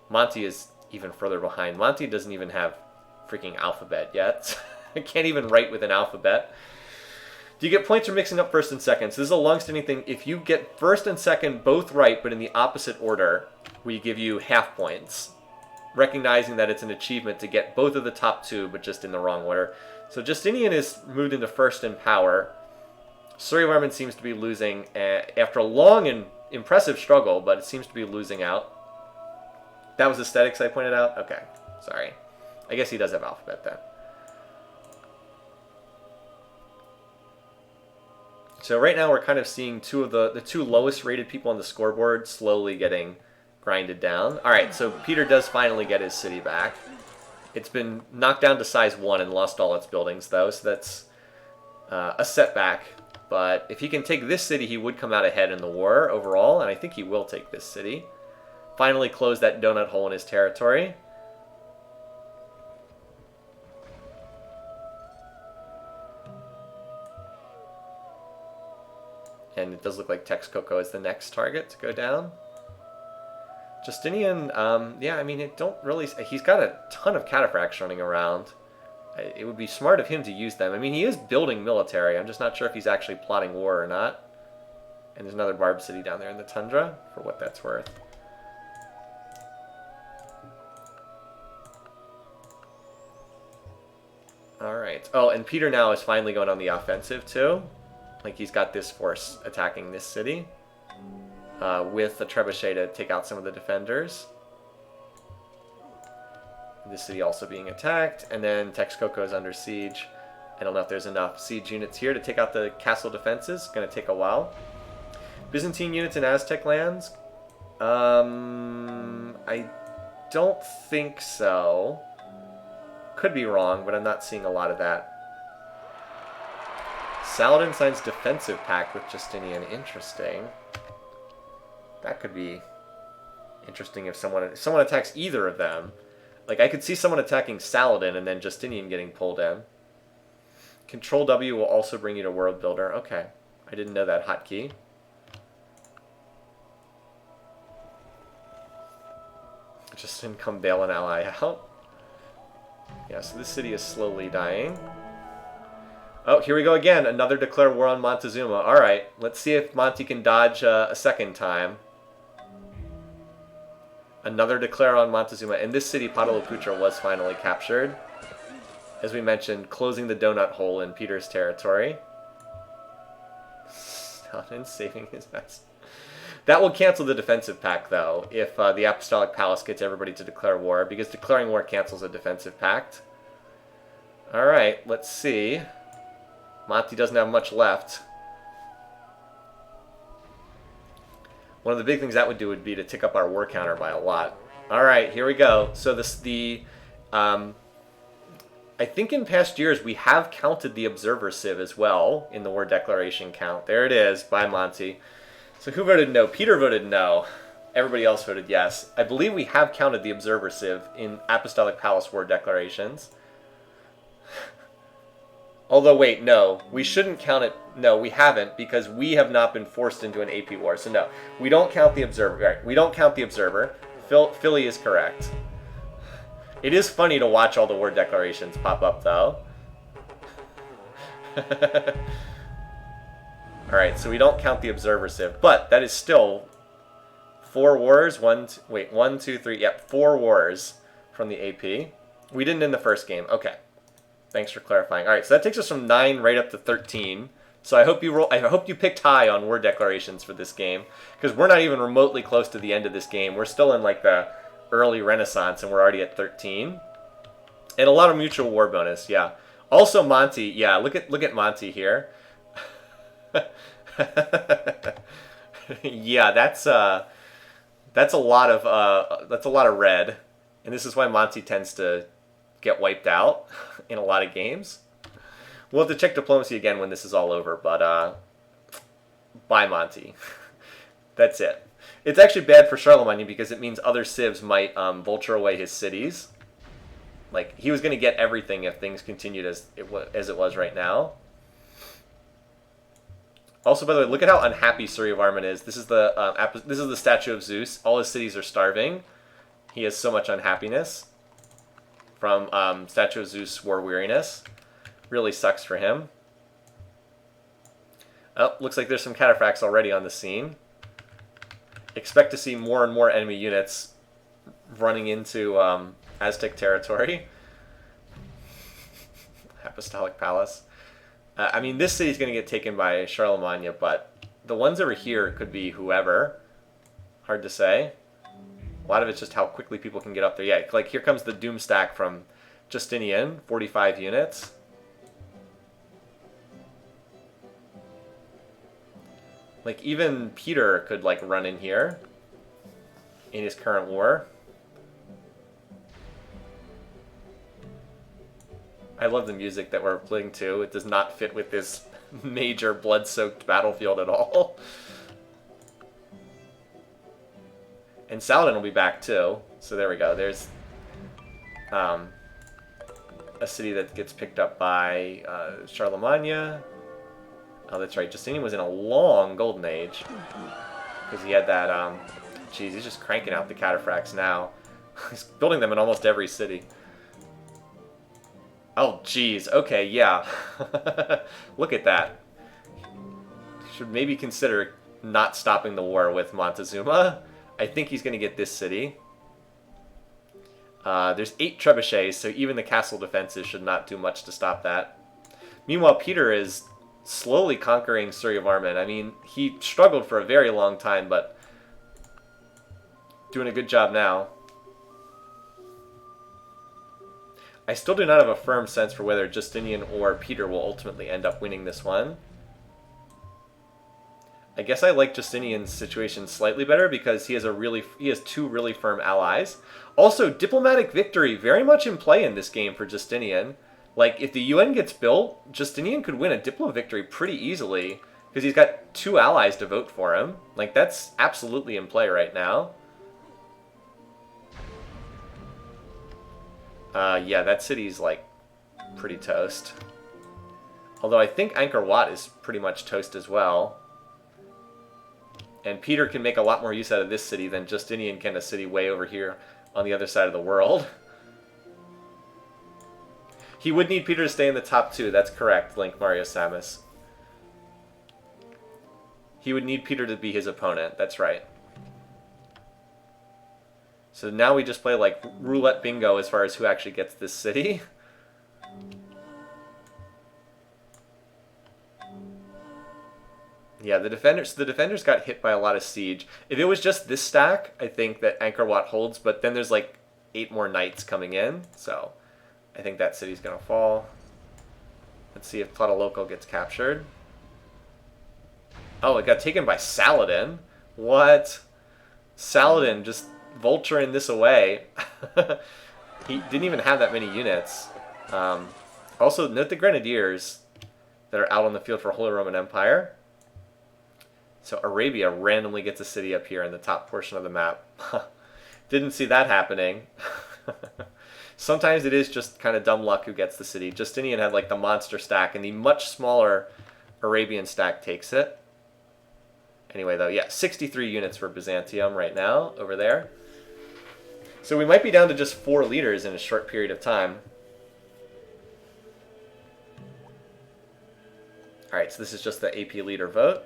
Monty is even further behind. Monty doesn't even have freaking alphabet yet. I can't even write with an alphabet. Do you get points for mixing up first and second? So this is a long-standing thing. If you get first and second both right, but in the opposite order, we give you half points, recognizing that it's an achievement to get both of the top two, but just in the wrong order. So Justinian is moved into first in power. Suryavarman seems to be losing after a long and impressive struggle, but it seems to be losing out. That was aesthetics I pointed out? Okay, sorry. I guess he does have alphabet then. So right now we're kind of seeing two of the two lowest rated people on the scoreboard slowly getting grinded down. All right, so Peter does finally get his city back. It's been knocked down to size 1 and lost all its buildings, though, so that's a setback. But if he can take this city, he would come out ahead in the war overall, and I think he will take this city. Finally close that donut hole in his territory. And it does look like Texcoco is the next target to go down. Justinian, yeah, I mean, he's got a ton of cataphracts running around. It would be smart of him to use them. I mean, he is building military. I'm just not sure if he's actually plotting war or not. And there's another Barb city down there in the tundra, for what that's worth. Alright. Oh, and Peter now is finally going on the offensive, too. Like, he's got this force attacking this city. With a trebuchet to take out some of the defenders. This city also being attacked. And then Texcoco is under siege. I don't know if there's enough siege units here to take out the castle defenses. It's going to take a while. Byzantine units in Aztec lands? I don't think so. Could be wrong, but I'm not seeing a lot of that. Saladin signs defensive pact with Justinian. Interesting. That could be interesting if someone attacks either of them. Like, I could see someone attacking Saladin and then Justinian getting pulled in. Control W will also bring you to World Builder. Okay. I didn't know that hotkey. Justinian come bail an ally out. Yeah, so this city is slowly dying. Oh, here we go again. Another declare war on Montezuma. Alright, let's see if Monty can dodge a second time. Another declare on Montezuma. And this city, Pataliputra, was finally captured. As we mentioned, closing the donut hole in Peter's territory. Saladin saving his best. That will cancel the defensive pact, though, if the Apostolic Palace gets everybody to declare war, because declaring war cancels a defensive pact. Alright, let's see. Monty doesn't have much left. One of the big things that would do would be to tick up our war counter by a lot. Alright, here we go. So I think in past years we have counted the Observer Civ as well in the war declaration count. There it is, by Monty. So who voted no? Peter voted no. Everybody else voted yes. I believe we have counted the Observer Civ in Apostolic Palace war declarations. Although, wait, no. We shouldn't count it. No, we haven't, because we have not been forced into an AP war. So no, we don't count the Observer. Right, we don't count the Observer. Philly is correct. It is funny to watch all the war declarations pop up, though. Alright, so we don't count the observer civ, but that is still 4 wars. One, two, three. Yep, 4 wars from the AP. We didn't in the first game. Okay. Thanks for clarifying. Alright, so that takes us from 9 right up to 13. So I hope you picked high on war declarations for this game, because we're not even remotely close to the end of this game. We're still in like the early Renaissance, and we're already at 13. And a lot of mutual war bonus, yeah. Also Monty, yeah. Look at Monty here. Yeah, that's a lot of red, and this is why Monty tends to get wiped out in a lot of games. We'll have to check diplomacy again when this is all over, but bye Monty. That's it. It's actually bad for Charlemagne because it means other civs might vulture away his cities. Like, he was going to get everything if things continued as it was right now. Also, by the way, look at how unhappy Surya Varman is. This is the statue of Zeus. All his cities are starving. He has so much unhappiness from statue of Zeus war weariness. Really sucks for him. Oh, looks like there's some cataphracts already on the scene. Expect to see more and more enemy units running into Aztec territory. Apostolic Palace. I mean, this city's going to get taken by Charlemagne, but the ones over here could be whoever. Hard to say. A lot of it's just how quickly people can get up there. Yeah, like here comes the Doom stack from Justinian, 45 units. Like, even Peter could, like, run in here in his current war. I love the music that we're playing too. It does not fit with this major blood-soaked battlefield at all. And Saladin will be back too. So there we go. There's a city that gets picked up by Charlemagne. Oh, that's right. Justinian was in a long golden age. Because he had that, geez, he's just cranking out the cataphracts now. He's building them in almost every city. Oh, geez. Okay, yeah. Look at that. Should maybe consider not stopping the war with Montezuma. I think he's going to get this city. There's 8 trebuchets, so even the castle defenses should not do much to stop that. Meanwhile, Peter is slowly conquering Surya Varman. I mean, he struggled for a very long time, but doing a good job now. I still do not have a firm sense for whether Justinian or Peter will ultimately end up winning this one. I guess I like Justinian's situation slightly better because he has 2 really firm allies. Also, diplomatic victory very much in play in this game for Justinian. Like, if the UN gets built, Justinian could win a Diplo victory pretty easily because he's got 2 allies to vote for him. Like, that's absolutely in play right now. Yeah, that city's, like, pretty toast. Although I think Angkor Wat is pretty much toast as well. And Peter can make a lot more use out of this city than Justinian can a city way over here on the other side of the world. He would need Peter to stay in the top 2. That's correct, Link Mario Samus. He would need Peter to be his opponent. That's right. So now we just play like roulette bingo as far as who actually gets this city. Yeah, the defenders got hit by a lot of siege. If it was just this stack, I think that Angkor Wat holds, but then there's like 8 more knights coming in, so I think that city's gonna fall. Let's see if Tlatelolco gets captured. Oh, it got taken by Saladin. What? Saladin just vulturing this away. He didn't even have that many units. Also, note the Grenadiers that are out on the field for Holy Roman Empire. So Arabia randomly gets a city up here in the top portion of the map. Didn't see that happening. Sometimes it is just kind of dumb luck who gets the city. Justinian had like the monster stack, and the much smaller Arabian stack takes it. Anyway, though, yeah, 63 units for Byzantium right now over there. So we might be down to just 4 leaders in a short period of time. Alright, so this is just the AP leader vote.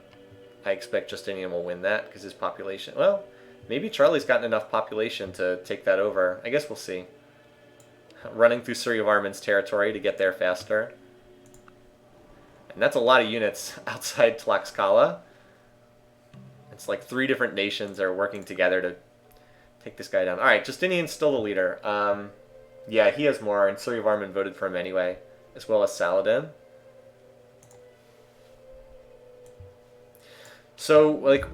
I expect Justinian will win that because his population... Well, maybe Charlie's gotten enough population to take that over. I guess we'll see. Running through Suryavarman's territory to get there faster. And that's a lot of units outside Tlaxcala. It's like 3 different nations are working together to take this guy down. Alright, Justinian's still the leader. Yeah, he has more, and Suryavarman voted for him anyway, as well as Saladin. So, like,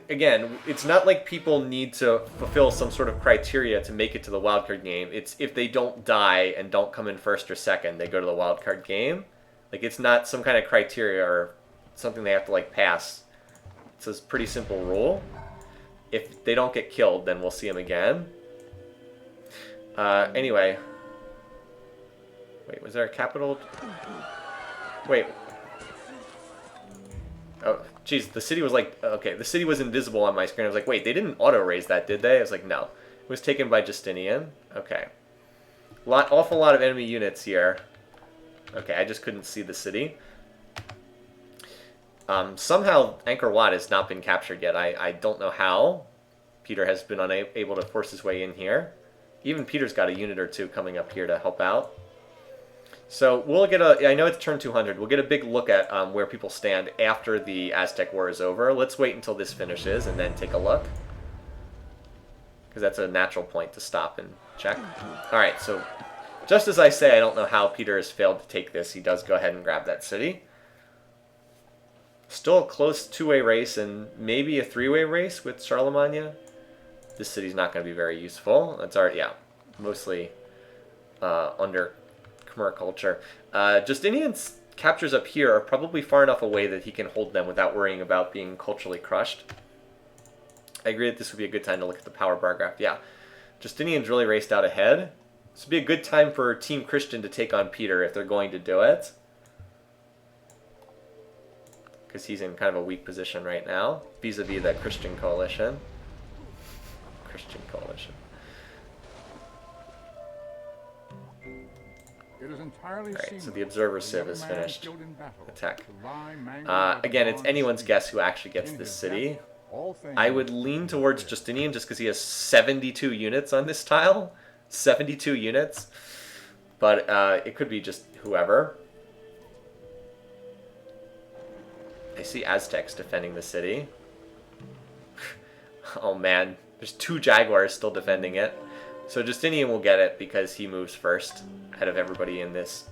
again, it's not like people need to fulfill some sort of criteria to make it to the wildcard game. It's if they don't die and don't come in first or second, they go to the wildcard game. Like, it's not some kind of criteria or something they have to, like, pass. It's a pretty simple rule. If they don't get killed, then we'll see them again. Anyway. Wait, was there a capital? Wait. Oh, geez, the city was like, okay, the city was invisible on my screen. I was like, wait, they didn't auto-raise that, did they? I was like, no. It was taken by Justinian. Okay. Awful lot of enemy units here. Okay, I just couldn't see the city. Somehow Angkor Wat has not been captured yet. I don't know how. Peter has been unable to force his way in here. Even Peter's got a unit or 2 coming up here to help out. So we'll get I know it's turn 200. We'll get a big look at where people stand after the Aztec War is over. Let's wait until this finishes and then take a look. Because that's a natural point to stop and check. Alright, so just as I say, I don't know how Peter has failed to take this. He does go ahead and grab that city. Still a close 2-way race and maybe a 3-way race with Charlemagne. This city's not going to be very useful. It's already, yeah, mostly under Khmer culture. Justinian's captures up here are probably far enough away that he can hold them without worrying about being culturally crushed. I agree that this would be a good time to look at the power bar graph. Yeah, Justinian's really raced out ahead. This would be a good time for Team Christian to take on Peter if they're going to do it. Because he's in kind of a weak position right now, vis-a-vis the Christian coalition. Christian coalition. It is entirely Alright, so the Observer Civ is finished. Attack. Again, it's anyone's guess who actually gets this city. I would lean towards Justinian just because he has 72 units on this tile. 72 units. But it could be just whoever. I see Aztecs defending the city. Oh man, there's 2 Jaguars still defending it. So Justinian will get it because he moves first ahead of everybody in this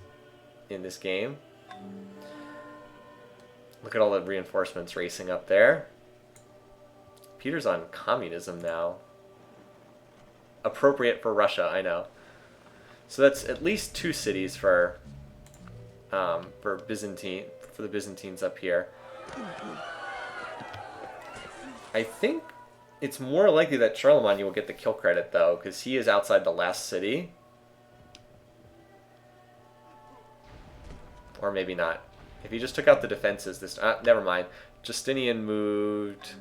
game. Look at all the reinforcements racing up there. Peter's on communism now. Appropriate for Russia, I know. So that's at least 2 cities for the Byzantines up here. I think it's more likely that Charlemagne will get the kill credit, though, because he is outside the last city. Or maybe not. If he just took out the defenses, never mind. Justinian moved...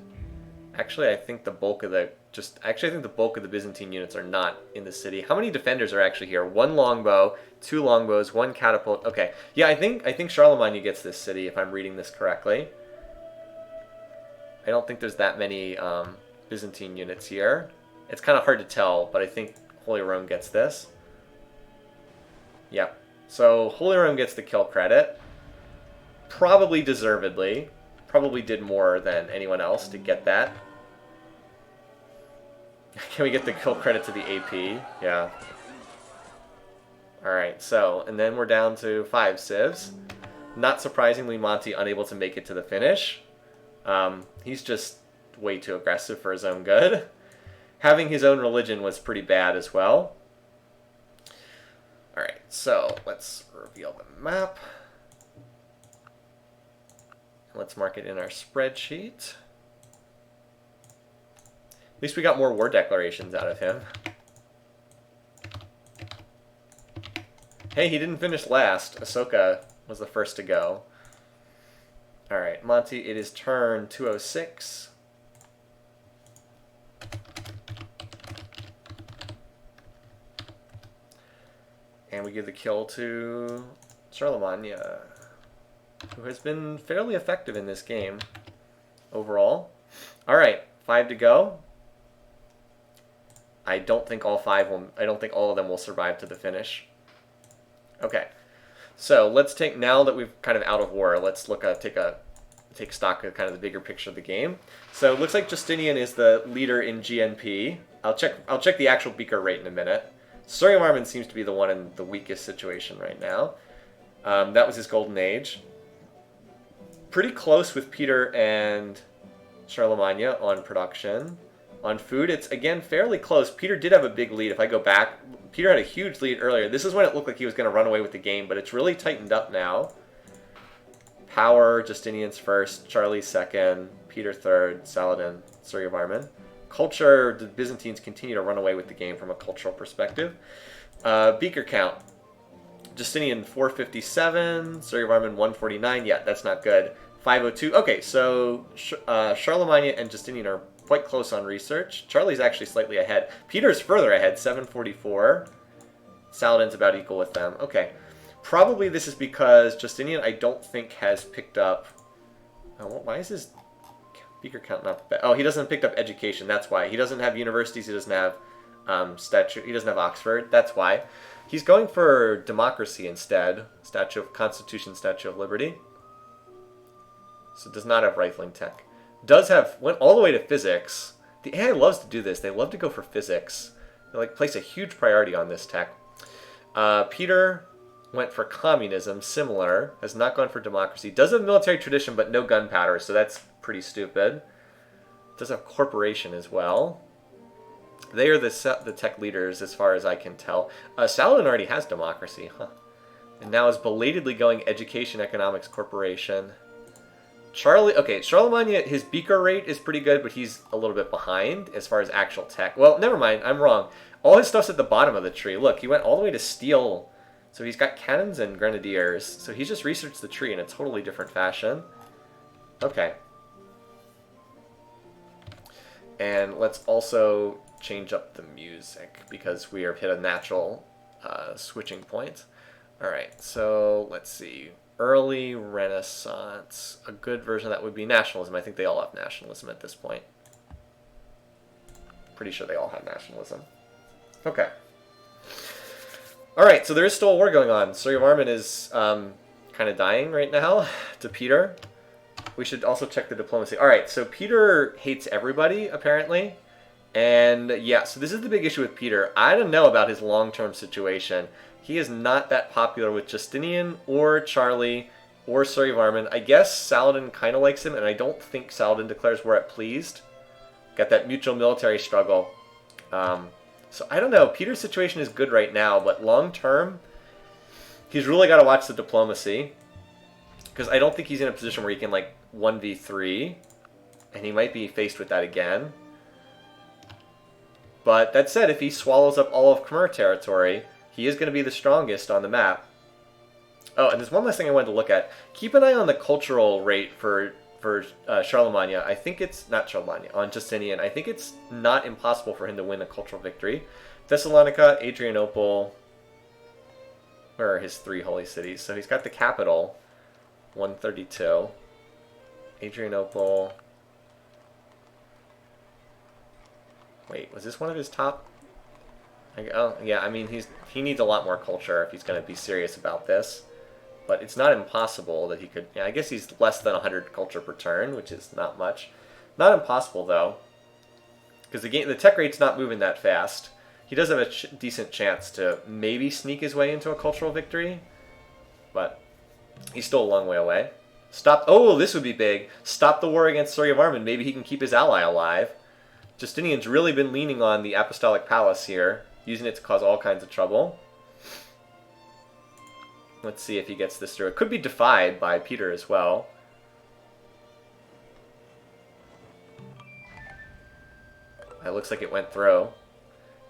Actually, I think the bulk of the Byzantine units are not in the city. How many defenders are actually here? 1 longbow, 2 longbows, 1 catapult. Okay, yeah, I think Charlemagne gets this city if I'm reading this correctly. I don't think there's that many Byzantine units here. It's kind of hard to tell, but I think Holy Rome gets this. Yep. So Holy Rome gets the kill credit. Probably deservedly. Probably did more than anyone else to get that. Can we get the kill credit to the AP? Yeah. Alright, so, and then we're down to 5 civs. Not surprisingly, Monty unable to make it to the finish. He's just way too aggressive for his own good. Having his own religion was pretty bad as well. Alright, so let's reveal the map. Let's mark it in our spreadsheet. At least we got more war declarations out of him. Hey, he didn't finish last. Ahsoka was the first to go. Alright, Monty, it is turn 206. And we give the kill to Charlemagne. who has been fairly effective in this game overall. All right, 5 to go. I don't think all of them will survive to the finish. Okay, so let's take, now that we've kind of out of war, let's look at take stock of kind of the bigger picture of the game. So it looks like Justinian is the leader in GNP. I'll check the actual beaker rate in a minute. Suryavarman seems to be the one in the weakest situation right now. That was his golden age. Pretty close with Peter and Charlemagne on production. On food, it's again fairly close. Peter did have a big lead. If I go back, Peter had a huge lead earlier. This is when it looked like he was going to run away with the game, but it's really tightened up now. Power, Justinian's first, Charlie's second, Peter third, Saladin, Suryavarman. Culture, the Byzantines continue to run away with the game from a cultural perspective. Beaker count, Justinian 457, Suryavarman 149. Yeah, that's not good. 502. Okay, so Charlemagne and Justinian are quite close on research. Charlie's actually slightly ahead. Peter's further ahead, 744. Saladin's about equal with them. Okay. Probably this is because Justinian, I don't think, has picked up... Oh, why is his beaker count not bad? Oh, he doesn't pick up education. That's why. He doesn't have universities. He doesn't have he doesn't have Oxford. That's why. He's going for democracy instead. Statue of Constitution, Statue of Liberty. So does not have rifling tech. Does have, went all the way to physics. The AI loves to do this. They love to go for physics. They like place a huge priority on this tech. Peter went for communism, similar. Has not gone for democracy. Does have military tradition, but no gunpowder, so that's pretty stupid. Does have corporation as well. They are the tech leaders, as far as I can tell. Saladin already has democracy, huh? And now is belatedly going education, economics, corporation. Charlemagne, his beaker rate is pretty good, but he's a little bit behind as far as actual tech. Well, never mind, I'm wrong. All his stuff's at the bottom of the tree. Look, he went all the way to steel. So he's got cannons and grenadiers. So he just researched the tree in a totally different fashion. Okay. And let's also change up the music because we have hit a natural switching point. Alright, so let's see. Early Renaissance. A good version of that would be nationalism. I think they all have nationalism at this point. Pretty sure they all have nationalism. Okay. Alright, so there is still a war going on. Suryavarman is kind of dying right now to Peter. We should also check the diplomacy. Alright, so Peter hates everybody, apparently. And yeah, so this is the big issue with Peter. I don't know about his long-term situation. He is not that popular with Justinian or Charlie or Suryavarman. I guess Saladin kind of likes him, and I don't think Saladin declares war at pleased. Got that mutual military struggle. So I don't know. Peter's situation is good right now, but long-term, he's really got to watch the diplomacy. Because I don't think he's in a position where he can, like, 1v3. And he might be faced with that again. But that said, if he swallows up all of Khmer territory, he is going to be the strongest on the map. Oh, and there's one last thing I wanted to look at. Keep an eye on the cultural rate for Charlemagne. I think it's, not Charlemagne, on Justinian. I think it's not impossible for him to win a cultural victory. Thessalonica, Adrianople, where are his 3 holy cities? So he's got the capital, 132. Adrianople. Wait, was this one of his top? Oh, yeah, I mean, he needs a lot more culture if he's going to be serious about this. But it's not impossible that he could... Yeah, I guess he's less than 100 culture per turn, which is not much. Not impossible, though. Because the tech rate's not moving that fast. He does have a decent chance to maybe sneak his way into a cultural victory. But he's still a long way away. Oh, this would be big. Stop the war against Suryavarman. Maybe he can keep his ally alive. Justinian's really been leaning on the Apostolic Palace here, using it to cause all kinds of trouble. Let's see if he gets this through. It could be defied by Peter as well. It looks like it went through.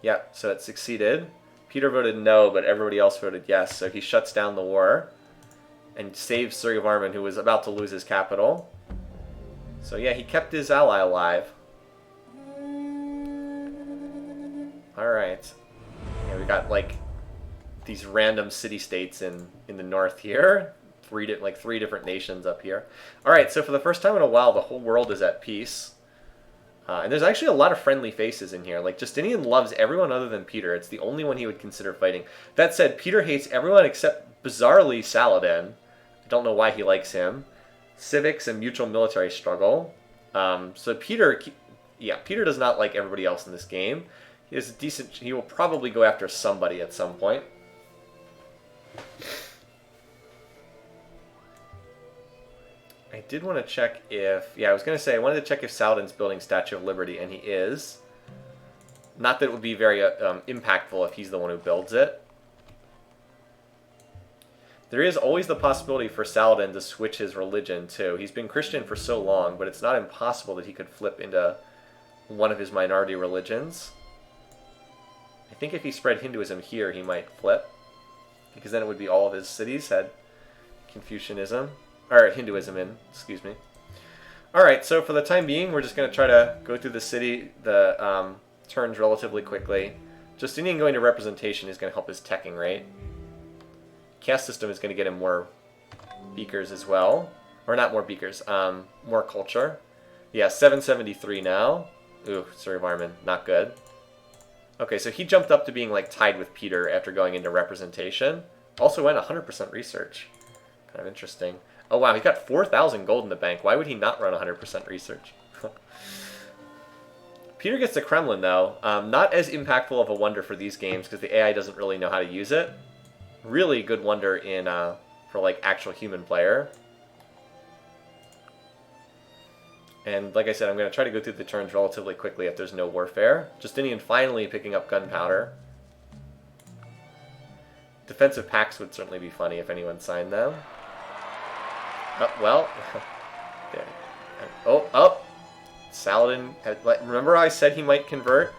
Yep, so it succeeded. Peter voted no, but everybody else voted yes, so he shuts down the war and saves Suryavarman, who was about to lose his capital. So yeah, he kept his ally alive. Alright. Yeah, we got, like, these random city-states in the north here. three different nations up here. All right, so for the first time in a while, the whole world is at peace. And there's actually a lot of friendly faces in here. Like, Justinian loves everyone other than Peter. It's the only one he would consider fighting. That said, Peter hates everyone except, bizarrely, Saladin. I don't know why he likes him. Civics and mutual military struggle. So Peter does not like everybody else in this game. He will probably go after somebody at some point. I did want to check if... Yeah, I was going to say, I wanted to check if Saladin's building Statue of Liberty, and he is. Not that it would be very impactful if he's the one who builds it. There is always the possibility for Saladin to switch his religion, too. He's been Christian for so long, but it's not impossible that he could flip into one of his minority religions. I think if he spread Hinduism here, he might flip. Because then it would be all of his cities had Confucianism. Or Hinduism in, excuse me. Alright, so for the time being, we're just going to try to go through the turns relatively quickly. Justinian going to representation is going to help his teching rate. Caste system is going to get him more beakers as well. Or not more beakers, more culture. Yeah, 773 now. Ooh, sorry, Varman, not good. Okay, so he jumped up to being like tied with Peter after going into representation. Also went 100% research. Kind of interesting. Oh wow, he got 4,000 gold in the bank. Why would he not run 100% research? Peter gets the Kremlin though. Not as impactful of a wonder for these games because the AI doesn't really know how to use it. Really good wonder in for like actual human player. And like I said, I'm going to try to go through the turns relatively quickly if there's no warfare. Justinian finally picking up gunpowder. Defensive pacts would certainly be funny if anyone signed them. Oh, well. Saladin. Remember I said he might convert?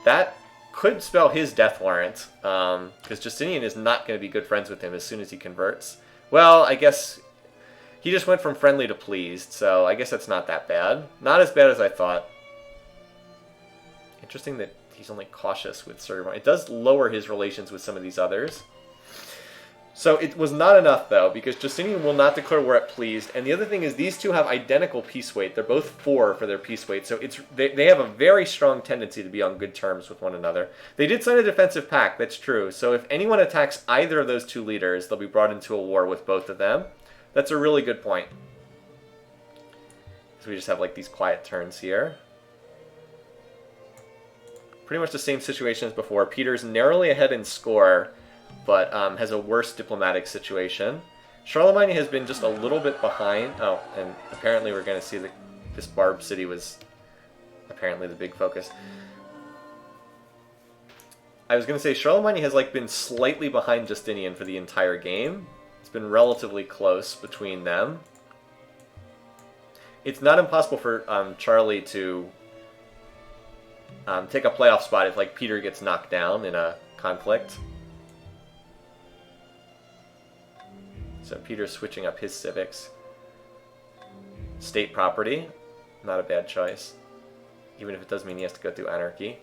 That could spell his death warrant. Because Justinian is not going to be good friends with him as soon as he converts. Well, I guess he just went from friendly to pleased, so I guess that's not that bad. Not as bad as I thought. Interesting that he's only cautious with Server. It does lower his relations with some of these others. So it was not enough, though, because Justinian will not declare war at pleased. And the other thing is these two have identical peace weight. They're both 4 for their peace weight, so they have a very strong tendency to be on good terms with one another. They did sign a defensive pact, that's true. So if anyone attacks either of those two leaders, they'll be brought into a war with both of them. That's a really good point. So we just have like these quiet turns here. Pretty much the same situation as before. Peter's narrowly ahead in score, but has a worse diplomatic situation. Charlemagne has been just a little bit behind. Oh, and apparently we're going to see that this Barb city was apparently the big focus. I was going to say Charlemagne has like been slightly behind Justinian for the entire game. It's been relatively close between them. It's not impossible for Charlie to take a playoff spot if like Peter gets knocked down in a conflict. So Peter's switching up his civics. State property, not a bad choice. Even if it does mean he has to go through anarchy.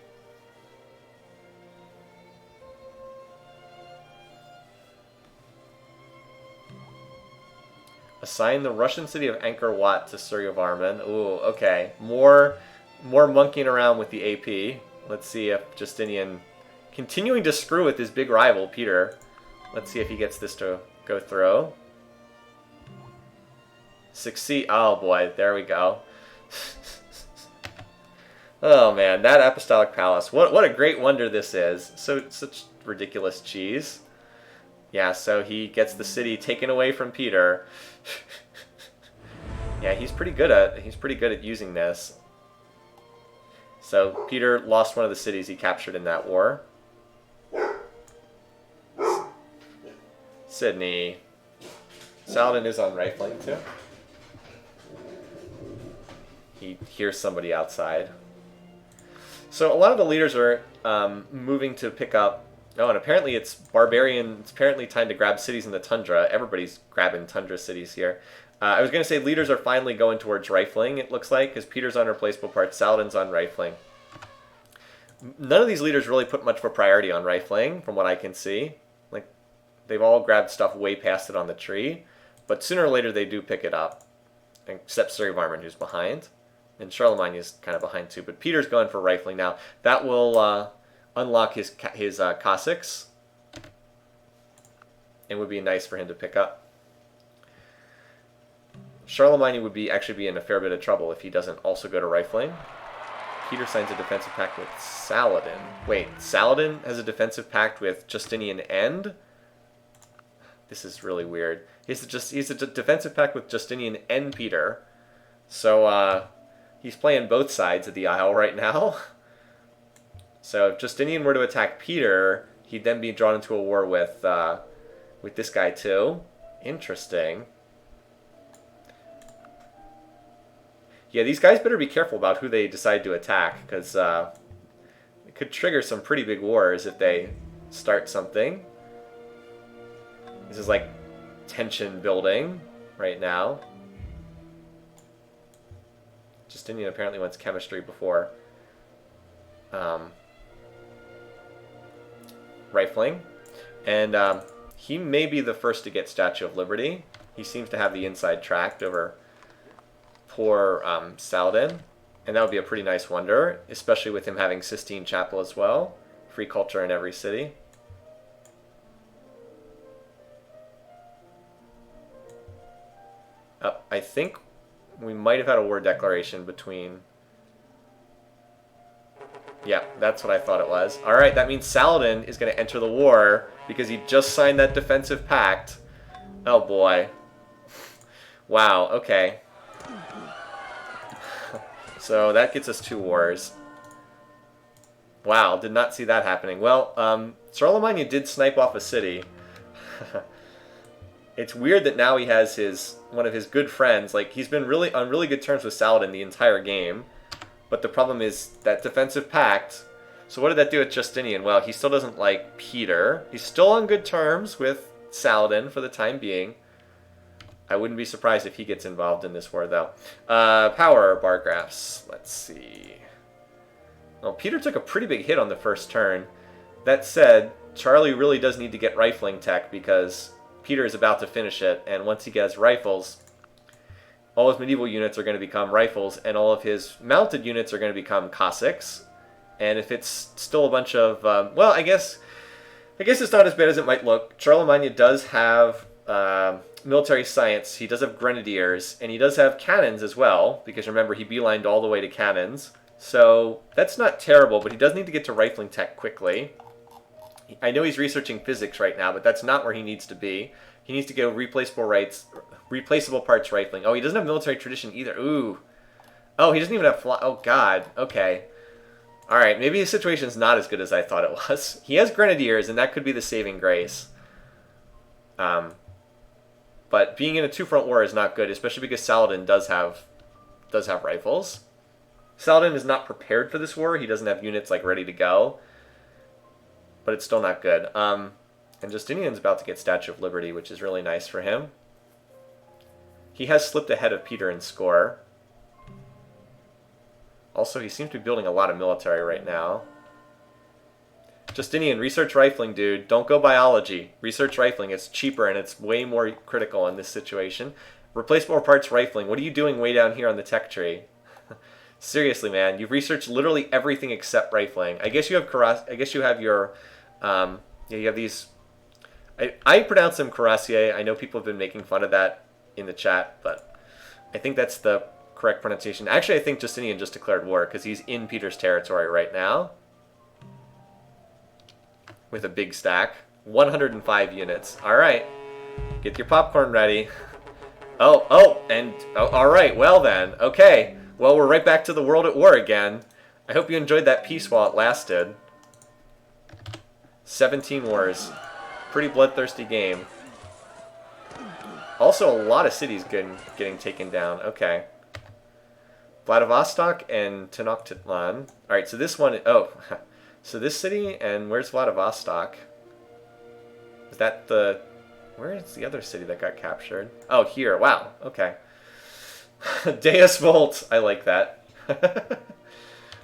Assign the Russian city of Angkor Wat to Suryavarman. Ooh, okay. More monkeying around with the AP. Let's see if Justinian, continuing to screw with his big rival, Peter. Let's see if he gets this to go through. Succeed. Oh boy, there we go. Oh man, that Apostolic Palace. What a great wonder this is. Such ridiculous cheese. Yeah, so he gets the city taken away from Peter. Yeah, he's pretty good at using this. So Peter lost one of the cities he captured in that war. Sydney. Saladin is on rifling too. He hears somebody outside. So a lot of the leaders are moving to pick up. Oh, and apparently it's barbarian. It's apparently time to grab cities in the tundra. Everybody's grabbing tundra cities here. I was going to say leaders are finally going towards rifling, it looks like, because Peter's on replaceable parts, Saladin's on rifling. None of these leaders really put much of a priority on rifling, from what I can see. Like, they've all grabbed stuff way past it on the tree. But sooner or later they do pick it up, except Sturryvarman, who's behind. And Charlemagne is kind of behind too. But Peter's going for rifling now. That will unlock his Cossacks. And would be nice for him to pick up. Charlemagne would actually be in a fair bit of trouble if he doesn't also go to rifling. Peter signs a defensive pact with Saladin. Wait, Saladin has a defensive pact with Justinian and? This is really weird. He's a defensive pact with Justinian and Peter. So he's playing both sides of the aisle right now. So if Justinian were to attack Peter, he'd then be drawn into a war with this guy too. Interesting. Yeah, these guys better be careful about who they decide to attack, because it could trigger some pretty big wars if they start something. This is like tension building right now. Justinian apparently wants chemistry before rifling. And he may be the first to get Statue of Liberty. He seems to have the inside tracked over poor Saladin, and that would be a pretty nice wonder, especially with him having Sistine Chapel as well. Free culture in every city. I think we might have had a war declaration between... Yeah, that's what I thought it was. Alright, that means Saladin is going to enter the war because he just signed that defensive pact. Oh boy. Wow, okay. So that gets us 2 wars. Wow, did not see that happening. Well, Charlemagne did snipe off a city. It's weird that now he has one of his good friends. Like, he's been really on really good terms with Saladin the entire game. But the problem is that defensive pact. So what did that do with Justinian? Well, he still doesn't like Peter. He's still on good terms with Saladin for the time being. I wouldn't be surprised if he gets involved in this war, though. Power bar graphs. Let's see. Well, Peter took a pretty big hit on the first turn. That said, Charlie really does need to get rifling tech because Peter is about to finish it, and once he gets rifles, all his medieval units are going to become rifles, and all of his mounted units are going to become Cossacks. And if it's still a bunch of... well, I guess it's not as bad as it might look. Charlemagne does have... military science. He does have grenadiers, and he does have cannons as well, because remember, he beelined all the way to cannons. So that's not terrible, but he does need to get to rifling tech quickly. I know he's researching physics right now, but that's not where he needs to be. He needs to go replaceable parts rifling. Oh, he doesn't have military tradition either. Ooh. Oh, he doesn't even have oh god. Okay. Alright, maybe his situation's not as good as I thought it was. He has grenadiers, and that could be the saving grace. But being in a 2-front war is not good, especially because Saladin does have rifles. Saladin is not prepared for this war. He doesn't have units like ready to go. But it's still not good. And Justinian's about to get Statue of Liberty, which is really nice for him. He has slipped ahead of Peter in score. Also, he seems to be building a lot of military right now. Justinian, research rifling, dude. Don't go biology. Research rifling. It's cheaper and it's way more critical in this situation. Replaceable parts rifling. What are you doing way down here on the tech tree? Seriously, man. You've researched literally everything except rifling. I guess you have your... yeah, you have these... I pronounce them cuirassiers. I know people have been making fun of that in the chat, but I think that's the correct pronunciation. Actually, I think Justinian just declared war because he's in Peter's territory right now. With a big stack. 105 units. Alright. Get your popcorn ready. Alright, well then. Okay. Well, we're right back to the world at war again. I hope you enjoyed that peace while it lasted. 17 wars. Pretty bloodthirsty game. Also, a lot of cities getting taken down. Okay. Vladivostok and Tenochtitlan. Alright, so this one... Oh, so this city, and where's Vladivostok? Is that the... Where is the other city that got captured? Oh, here. Wow. Okay. Deus Volt. I like that.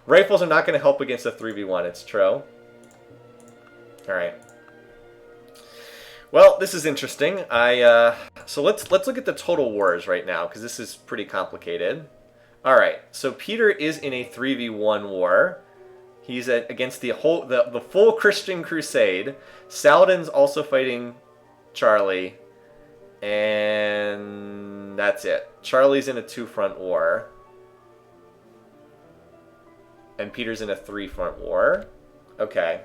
Rifles are not going to help against a 3v1. It's true. Alright. Well, this is interesting. So let's look at the total wars right now, because this is pretty complicated. All right, so Peter is in a 3v1 war. He's against the full Christian Crusade. Saladin's also fighting Charlie, and that's it. Charlie's in a 2-front war, and Peter's in a 3-front war. Okay.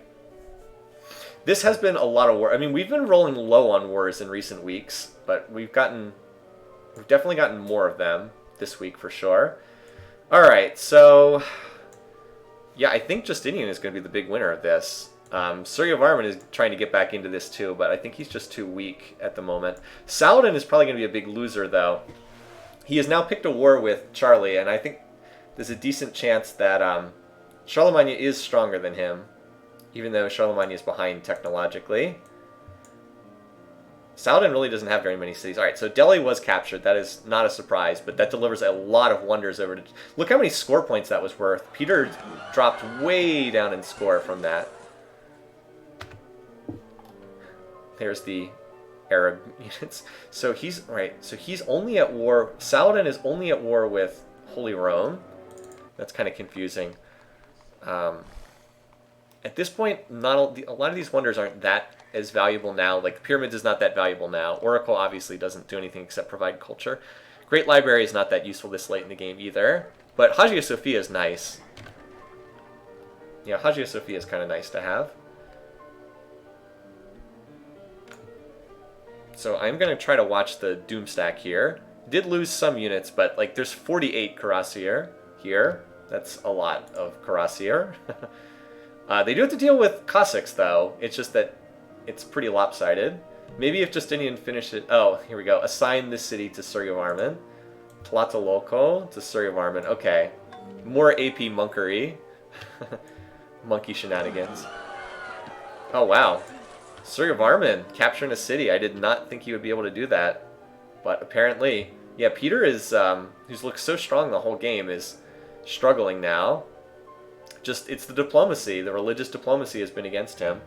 This has been a lot of war. I mean, we've been rolling low on wars in recent weeks, but we've definitely gotten more of them this week for sure. All right, so yeah, I think Justinian is going to be the big winner of this. Suryavarman is trying to get back into this too, but I think he's just too weak at the moment. Saladin is probably going to be a big loser, though. He has now picked a war with Charlie, and I think there's a decent chance that Charlemagne is stronger than him, even though Charlemagne is behind technologically. Saladin really doesn't have very many cities. All right, so Delhi was captured. That is not a surprise, but that delivers a lot of wonders over to... Look how many score points that was worth. Peter dropped way down in score from that. There's the Arab units. So he's... Right, so he's only at war... Saladin is only at war with Holy Rome. That's kind of confusing. At this point, a lot of these wonders aren't that as valuable now. Like, the Pyramids is not that valuable now. Oracle obviously doesn't do anything except provide culture. Great Library is not that useful this late in the game either. But Hagia Sophia is nice. Yeah, Hagia Sophia is kind of nice to have. So I'm going to try to watch the Doom stack here. Did lose some units, but like there's 48 Cuirassier here. That's a lot of Cuirassier. They do have to deal with Cossacks, though. It's just that it's pretty lopsided. Maybe if Justinian finished it... Oh, here we go. Assign this city to Suryavarman. Tlatelolco to Suryavarman. Okay. More AP monkery. Monkey shenanigans. Oh, wow. Suryavarman capturing a city. I did not think he would be able to do that. But apparently... Yeah, Peter is... who's looked so strong the whole game, is struggling now. Just, it's the diplomacy. The religious diplomacy has been against him.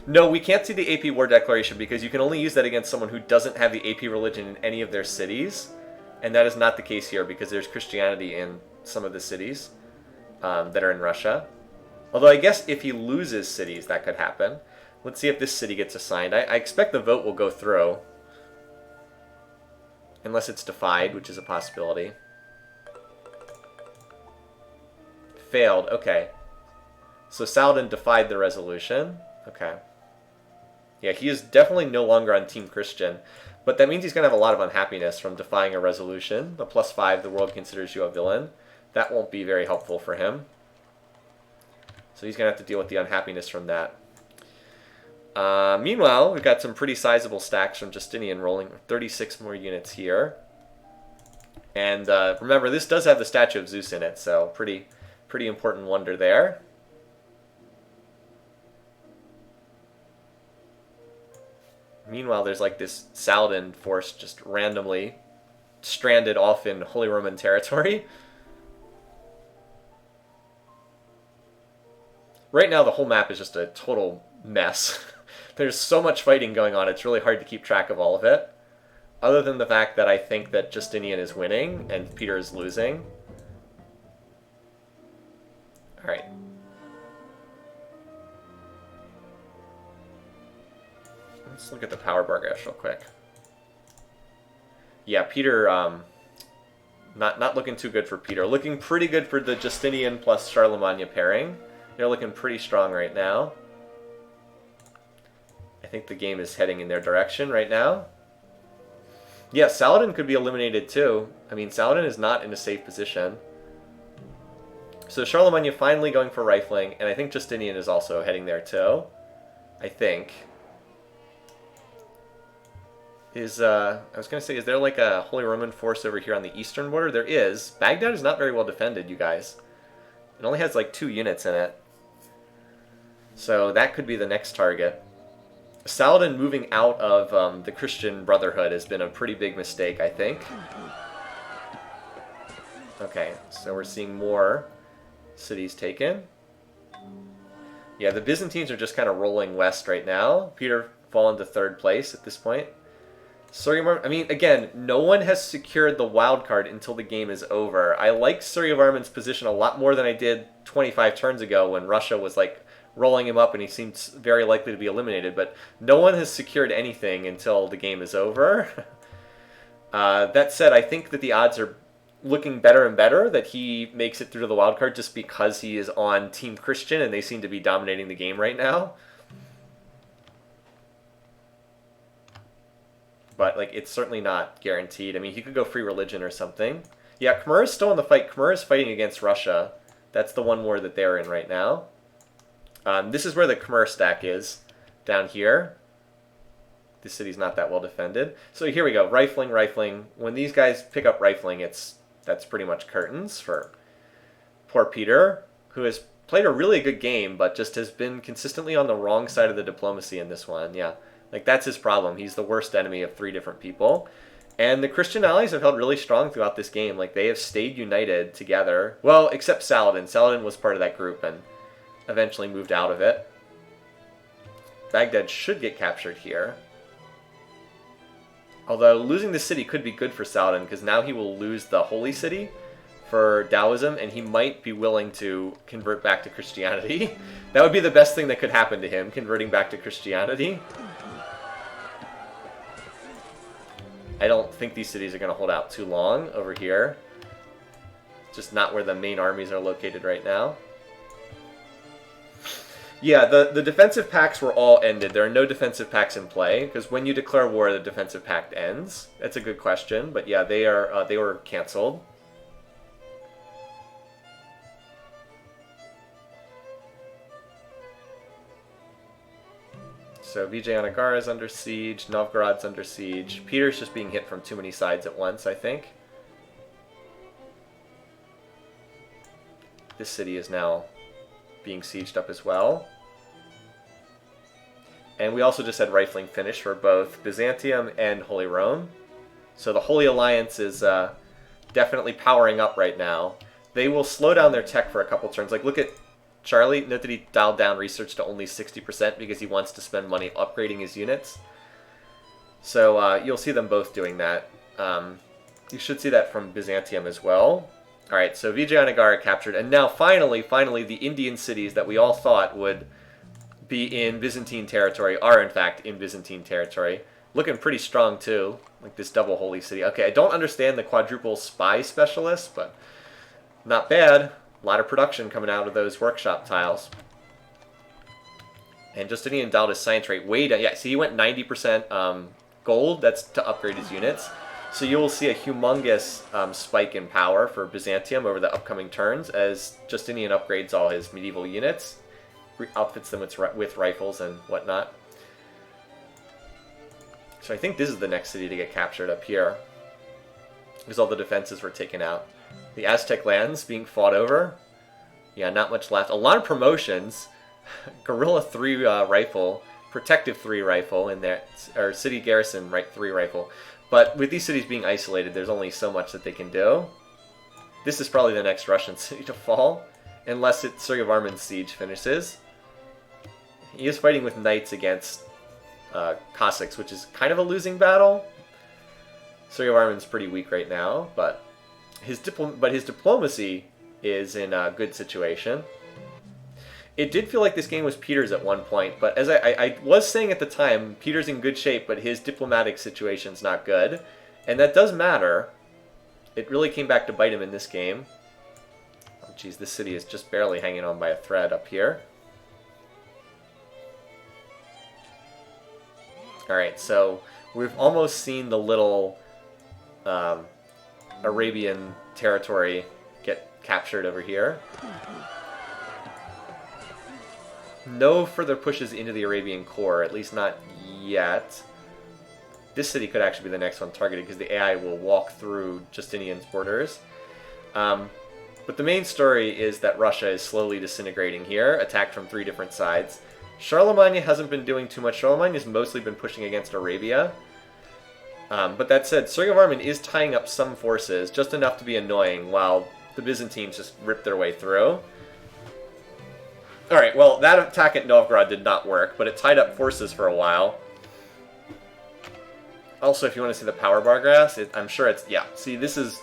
No, we can't see the AP War Declaration because you can only use that against someone who doesn't have the AP religion in any of their cities. And that is not the case here because there's Christianity in some of the cities that are in Russia. Although I guess if he loses cities, that could happen. Let's see if this city gets assigned. I expect the vote will go through. Unless it's defied, which is a possibility. Failed, okay. So Saladin defied the resolution. Okay. Yeah, he is definitely no longer on Team Christian. But that means he's going to have a lot of unhappiness from defying a resolution. The +5, the world considers you a villain. That won't be very helpful for him. So he's going to have to deal with the unhappiness from that. Meanwhile, we've got some pretty sizable stacks from Justinian rolling 36 more units here. And remember, this does have the statue of Zeus in it, so pretty important wonder there. Meanwhile, there's like this Saladin force just randomly stranded off in Holy Roman territory. Right now, the whole map is just a total mess. There's so much fighting going on, it's really hard to keep track of all of it. Other than the fact that I think that Justinian is winning and Peter is losing. Alright. Let's look at the power bar graphs real quick. Yeah, Peter, not looking too good for Peter. Looking pretty good for the Justinian plus Charlemagne pairing. They're looking pretty strong right now. I think the game is heading in their direction right now. Yeah, Saladin could be eliminated too. I mean, Saladin is not in a safe position. So Charlemagne finally going for rifling, and I think Justinian is also heading there too. I think. I was going to say, is there like a Holy Roman force over here on the eastern border? There is. Baghdad is not very well defended, you guys. It only has like 2 units in it. So that could be the next target. Saladin moving out of the Christian Brotherhood has been a pretty big mistake, I think. Okay, so we're seeing more cities taken. Yeah, the Byzantines are just kind of rolling west right now. Peter fallen to 3rd place at this point. Suryavarman, I mean, again, no one has secured the wild card until the game is over. I like Suryavarman's position a lot more than I did 25 turns ago when Russia was like rolling him up and he seems very likely to be eliminated, but no one has secured anything until the game is over. That said, I think that the odds are looking better and better that he makes it through to the wild card just because he is on Team Christian and they seem to be dominating the game right now. But like, it's certainly not guaranteed. I mean, he could go free religion or something. Yeah, Khmer is still in the fight. Khmer is fighting against Russia. That's the one war that they're in right now. This is where the Khmer stack is, down here. This city's not that well defended. So here we go, rifling, rifling. When these guys pick up rifling, that's pretty much curtains for poor Peter, who has played a really good game, but just has been consistently on the wrong side of the diplomacy in this one. Yeah. Like, that's his problem. He's the worst enemy of 3 different people. And the Christian allies have held really strong throughout this game. Like, they have stayed united together. Well, except Saladin. Saladin was part of that group and eventually moved out of it. Baghdad should get captured here. Although, losing the city could be good for Saladin, because now he will lose the holy city for Taoism, and he might be willing to convert back to Christianity. That would be the best thing that could happen to him, converting back to Christianity. I don't think these cities are going to hold out too long over here. Just not where the main armies are located right now. Yeah, the defensive pacts were all ended. There are no defensive pacts in play, because when you declare war, the defensive pact ends. That's a good question, but yeah, they were canceled. So Vijayanagara is under siege, Novgorod's under siege. Peter's just being hit from too many sides at once, I think. This city is now being sieged up as well. And we also just had rifling finish for both Byzantium and Holy Rome. So the Holy Alliance is definitely powering up right now. They will slow down their tech for a couple turns. Like, look at Charlie. Note that he dialed down research to only 60% because he wants to spend money upgrading his units. So you'll see them both doing that. You should see that from Byzantium as well. Alright, so Vijayanagara captured. And now finally, the Indian cities that we all thought would be in Byzantine territory are in fact in Byzantine territory. Looking pretty strong too, like this double holy city. Okay, I don't understand the quadruple spy specialist, but not bad. A lot of production coming out of those workshop tiles. And Justinian dialed his science rate way down. Yeah, see, he went 90% gold. That's to upgrade his units. So you will see a humongous spike in power for Byzantium over the upcoming turns as Justinian upgrades all his medieval units, outfits them with rifles and whatnot. So I think this is the next city to get captured up here, because all the defenses were taken out. The Aztec lands being fought over. Yeah, not much left. A lot of promotions. Guerrilla 3 rifle, Protective 3 rifle in there, or City Garrison 3 rifle. But with these cities being isolated, there's only so much that they can do. This is probably the next Russian city to fall, unless Suryavarman's siege finishes. He is fighting with knights against Cossacks, which is kind of a losing battle. Suryavarman's pretty weak right now, but his diplomacy is in a good situation. It did feel like this game was Peter's at one point, but as I was saying at the time, Peter's in good shape, but his diplomatic situation's not good. And that does matter. It really came back to bite him in this game. Oh, geez, this city is just barely hanging on by a thread up here. Alright, so we've almost seen the little Arabian territory get captured over here. No further pushes into the Arabian core, at least not yet. This city could actually be the next one targeted because the AI will walk through Justinian's borders. But the main story is that Russia is slowly disintegrating here, attacked from 3 different sides. Charlemagne hasn't been doing too much. Charlemagne has mostly been pushing against Arabia. But that said, Suryavarman is tying up some forces, just enough to be annoying, while the Byzantines just rip their way through. Alright, well, that attack at Novgorod did not work, but it tied up forces for a while. Also, if you want to see the power bar graphs, I'm sure it's... Yeah, see, this is...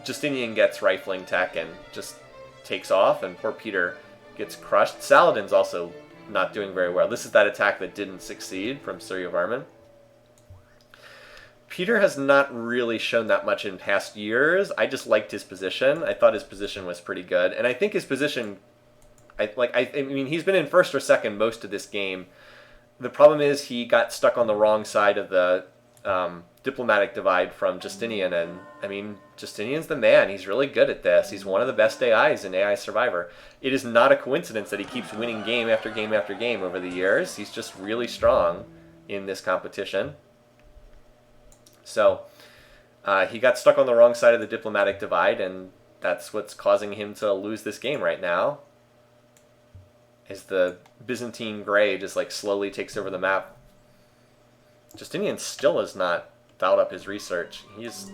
Justinian gets rifling tech and just takes off, and poor Peter gets crushed. Saladin's also not doing very well. This is that attack that didn't succeed from Surya Varman. Peter has not really shown that much in past years. I just liked his position. I thought his position was pretty good. And I think his position... I mean, he's been in first or second most of this game. The problem is he got stuck on the wrong side of the diplomatic divide from Justinian. And, I mean, Justinian's the man. He's really good at this. He's one of the best AIs in AI Survivor. It is not a coincidence that he keeps winning game after game after game over the years. He's just really strong in this competition. So he got stuck on the wrong side of the diplomatic divide, and that's what's causing him to lose this game right now. As the Byzantine gray just like slowly takes over the map. Justinian still has not dialed up his research. He's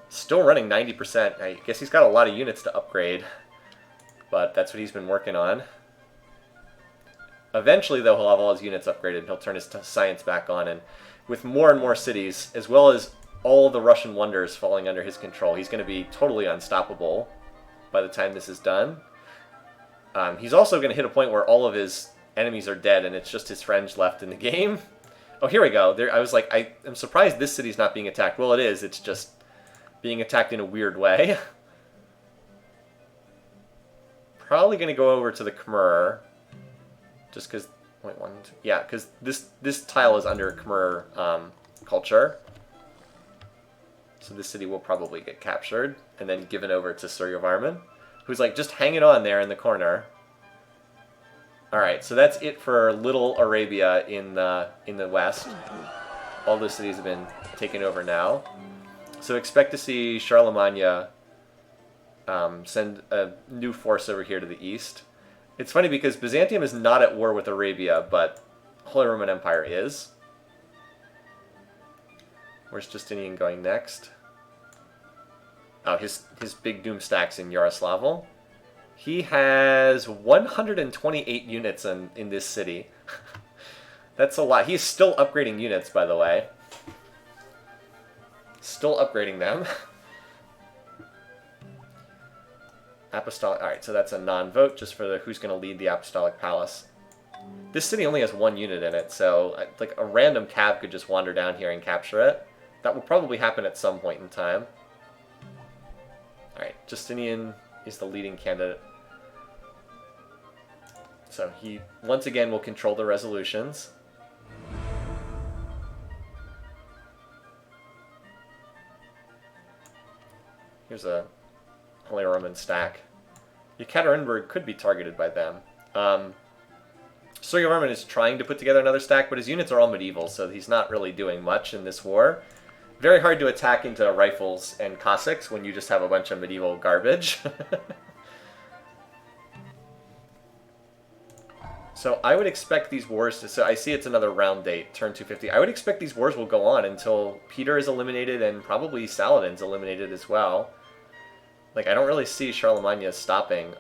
still running 90%. I guess he's got a lot of units to upgrade, but that's what he's been working on. Eventually, though, he'll have all his units upgraded, and he'll turn his science back on, and with more and more cities, as well as all the Russian wonders falling under his control, he's going to be totally unstoppable by the time this is done. He's also going to hit a point where all of his enemies are dead, and it's just his friends left in the game. Oh, here we go. I was like, I'm surprised this city's not being attacked. Well, it is. It's just being attacked in a weird way. Probably going to go over to the Khmer, just because... Wait, one, two, yeah, because this tile is under Khmer culture. So this city will probably get captured and then given over to Surya Varman, who's like just hanging on there in the corner. Alright, so that's it for Little Arabia in the west. All those cities have been taken over now. So expect to see Charlemagne send a new force over here to the east. It's funny because Byzantium is not at war with Arabia, but Holy Roman Empire is. Where's Justinian going next? Oh, his big doom stacks in Yaroslavl. He has 128 units in this city. That's a lot. He's still upgrading units, by the way. Still upgrading them. Apostolic. Alright, so that's a non-vote just for who's going to lead the Apostolic Palace. This city only has one unit in it, so like a random cav could just wander down here and capture it. That will probably happen at some point in time. Alright, Justinian is the leading candidate. So he, once again, will control the resolutions. Here's a Holy Roman stack. Yekaterinburg could be targeted by them. Surya Varman is trying to put together another stack, but his units are all medieval, so he's not really doing much in this war. Very hard to attack into rifles and Cossacks when you just have a bunch of medieval garbage. So I would expect these wars to... So I see it's another round date, turn 250. I would expect these wars will go on until Peter is eliminated and probably Saladin's eliminated as well. Like, I don't really see Charlemagne stopping.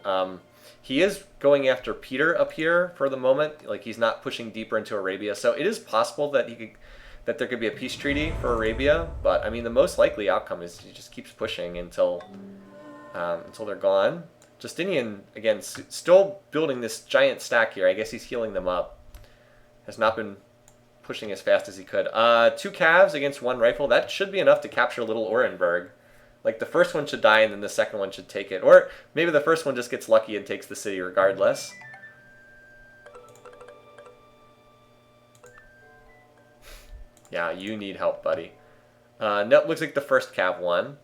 He is going after Peter up here for the moment. Like, he's not pushing deeper into Arabia. So it is possible that there could be a peace treaty for Arabia. But, I mean, the most likely outcome is he just keeps pushing until they're gone. Justinian, again, still building this giant stack here. I guess he's healing them up. Has not been pushing as fast as he could. 2 calves against 1 rifle. That should be enough to capture Little Orenburg. Like, the first one should die and then the second one should take it. Or maybe the first one just gets lucky and takes the city regardless. Yeah, you need help, buddy. No, looks like the first cav won.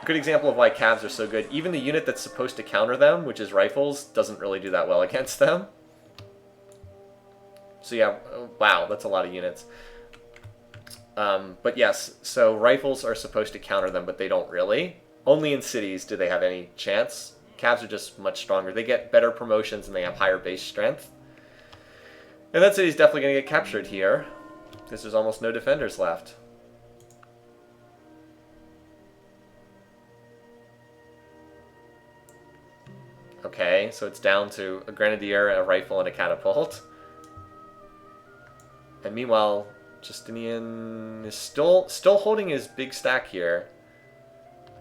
Good example of why calves are so good. Even the unit that's supposed to counter them, which is rifles, doesn't really do that well against them. So yeah, wow, that's a lot of units. But yes, so rifles are supposed to counter them, but they don't really. Only in cities do they have any chance. Calves are just much stronger. They get better promotions and they have higher base strength. And that city's definitely going to get captured here, because there's almost no defenders left. Okay, so it's down to a grenadier, a rifle, and a catapult. And meanwhile, Justinian is still holding his big stack here.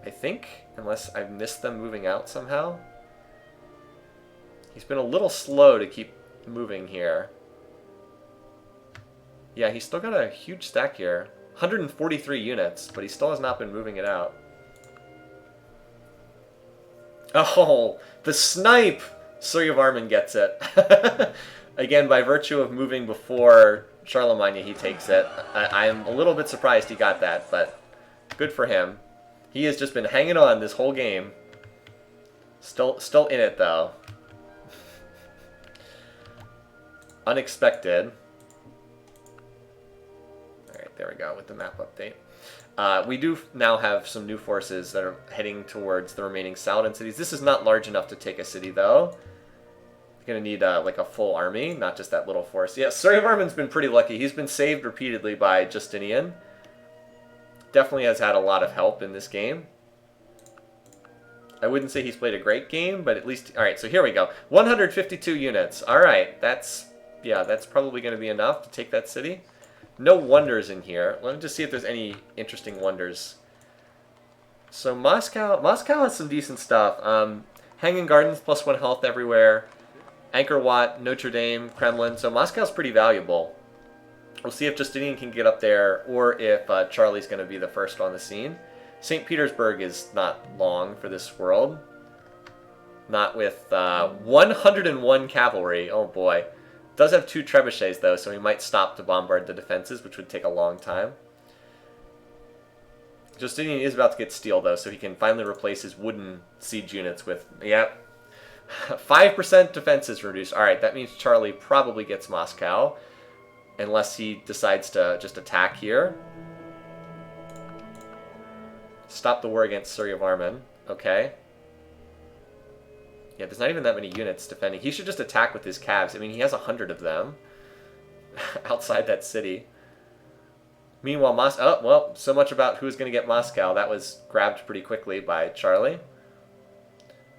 I think, unless I've missed them moving out somehow. He's been a little slow to keep moving here. Yeah, he's still got a huge stack here. 143 units, but he still has not been moving it out. Oh, the snipe! Surya Varman gets it. Again, by virtue of moving before Charlemagne, he takes it. I'm a little bit surprised he got that, but good for him. He has just been hanging on this whole game. Still in it, though. Unexpected. Alright, there we go with the map update. We do now have some new forces that are heading towards the remaining Saladin cities. This is not large enough to take a city, though. You're going to need like a full army, not just that little force. Yeah, Suryavarman's been pretty lucky. He's been saved repeatedly by Justinian. Definitely has had a lot of help in this game. I wouldn't say he's played a great game, but at least... Alright, so here we go. 152 units. Alright, that's probably going to be enough to take that city. No wonders in here. Let me just see if there's any interesting wonders. So Moscow has some decent stuff. Hanging Gardens, +1 health everywhere. Angkor Wat, Notre Dame, Kremlin. So Moscow's pretty valuable. We'll see if Justinian can get up there, or if Charlie's going to be the first on the scene. St. Petersburg is not long for this world. Not with 101 cavalry. Oh boy. Does have 2 trebuchets though, so he might stop to bombard the defenses, which would take a long time. Justinian is about to get steel though, so he can finally replace his wooden siege units with... Yep. 5% defenses reduced. Alright, that means Charlie probably gets Moscow. Unless he decides to just attack here. Stop the war against Suryavarman. Okay. Yeah, there's not even that many units defending. He should just attack with his calves. I mean, he has 100 of them. Outside that city. Meanwhile, oh, well, so much about who's going to get Moscow. That was grabbed pretty quickly by Charlie.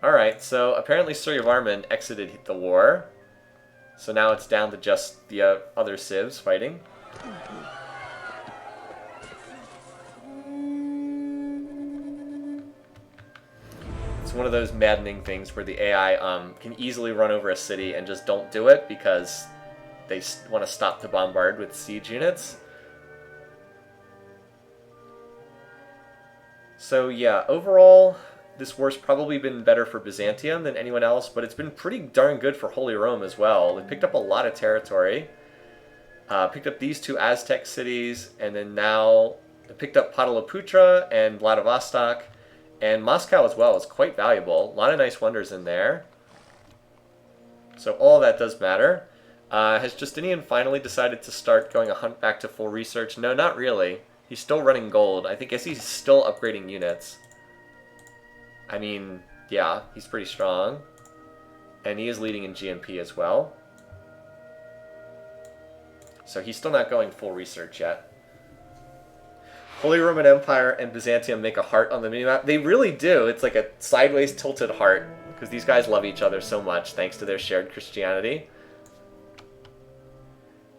Alright, so apparently Suryavarman exited the war. So now it's down to just the other civs fighting. It's one of those maddening things where the AI can easily run over a city and just don't do it because they want to stop to bombard with siege units. So yeah, overall, this war's probably been better for Byzantium than anyone else, but it's been pretty darn good for Holy Rome as well. They picked up a lot of territory. Picked up these 2 Aztec cities, and then now they picked up Pataliputra and Vladivostok, and Moscow as well is quite valuable. A lot of nice wonders in there. So all that does matter. Has Justinian finally decided to start going a hunt back to full research? No, not really. He's still running gold. I guess he's still upgrading units. I mean, yeah, he's pretty strong. And he is leading in GMP as well. So he's still not going full research yet. Holy Roman Empire and Byzantium make a heart on the minimap. They really do. It's like a sideways tilted heart. Because these guys love each other so much thanks to their shared Christianity.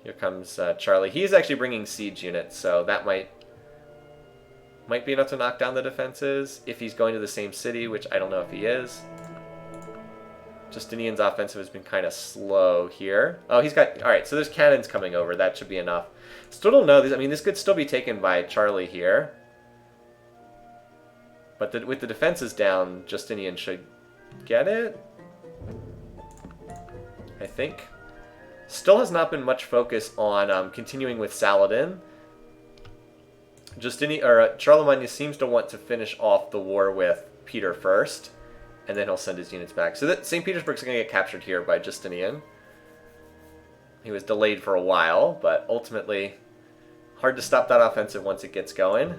Here comes Charlie. He's actually bringing siege units, so that might be enough to knock down the defenses if he's going to the same city, which I don't know if he is. Justinian's offensive has been kind of slow here. Oh, he's got... Alright, so there's cannons coming over. That should be enough. Still don't know. I mean, this could still be taken by Charlie here. But with the defenses down, Justinian should get it? I think. Still has not been much focus on continuing with Saladin. Charlemagne seems to want to finish off the war with Peter first, and then he'll send his units back. So that St. Petersburg's going to get captured here by Justinian. He was delayed for a while, but ultimately hard to stop that offensive once it gets going.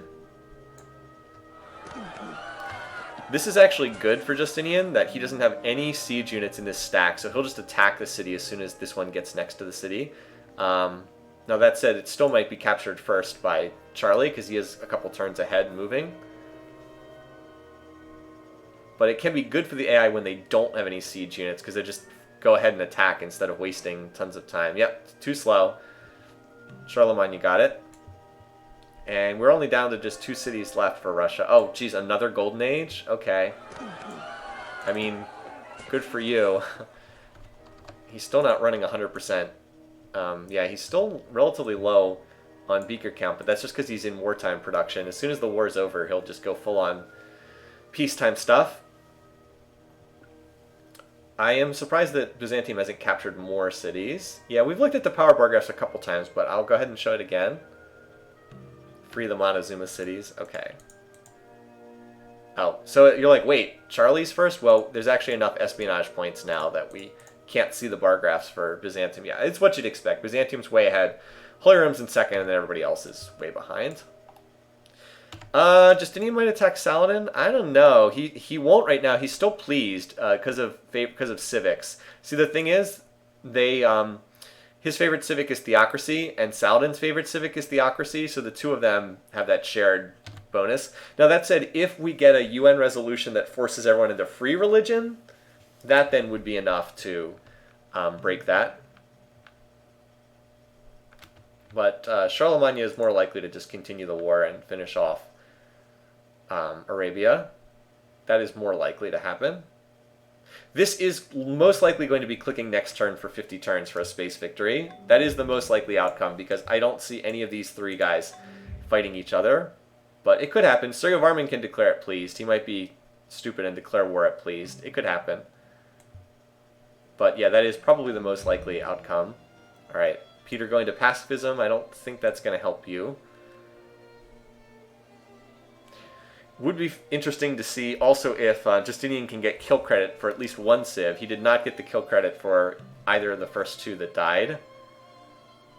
This is actually good for Justinian, that he doesn't have any siege units in this stack, so he'll just attack the city as soon as this one gets next to the city. Now that said, it still might be captured first by Charlie, because he is a couple turns ahead moving. But it can be good for the AI when they don't have any siege units, because they just go ahead and attack instead of wasting tons of time. Yep, too slow. Charlemagne, you got it. And we're only down to just 2 cities left for Russia. Oh, geez, another Golden Age? Okay. I mean, good for you. He's still not running 100%. Yeah, he's still relatively low on beaker count, but that's just because he's in wartime production. As soon as the war's over, he'll just go full on peacetime stuff. I am surprised that Byzantium hasn't captured more cities. Yeah, we've looked at the power bar graphs a couple times, but I'll go ahead and show it again. Free the Montezuma cities. Okay. Oh, so you're like, wait, Charlie's first? Well, there's actually enough espionage points now that we can't see the bar graphs for Byzantium. Yeah, it's what you'd expect. Byzantium's way ahead. Holy Rome's in second, and then everybody else is way behind. Justinian might attack Saladin. I don't know. He won't right now. He's still pleased because of civics. See, the thing is, his favorite civic is theocracy, and Saladin's favorite civic is theocracy. So the two of them have that shared bonus. Now that said, if we get a UN resolution that forces everyone into free religion, that then would be enough to break that. But Charlemagne is more likely to just continue the war and finish off Arabia. That is more likely to happen. This is most likely going to be clicking next turn for 50 turns for a space victory. That is the most likely outcome because I don't see any of these three guys fighting each other. But it could happen. Suryavarman can declare it pleased. He might be stupid and declare war at pleased. It could happen. But yeah, that is probably the most likely outcome. All right, Peter going to pacifism. I don't think that's going to help you. Would be interesting to see also if Justinian can get kill credit for at least one civ. He did not get the kill credit for either of the first two that died.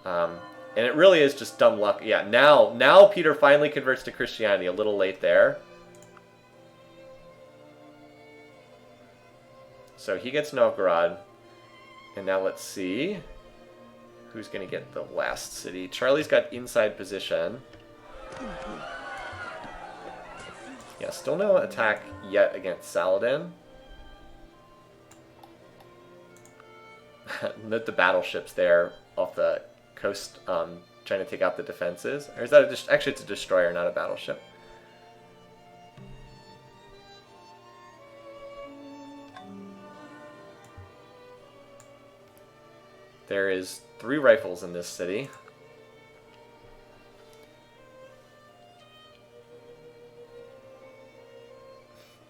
And it really is just dumb luck. Yeah, now Peter finally converts to Christianity. A little late there. So he gets Novgorod. And now let's see who's going to get the last city. Charlie's got inside position. Yeah, still no attack yet against Saladin. Note the battleships there off the coast trying to take out the defenses. Or is that actually it's a destroyer, not a battleship. There is 3 rifles in this city.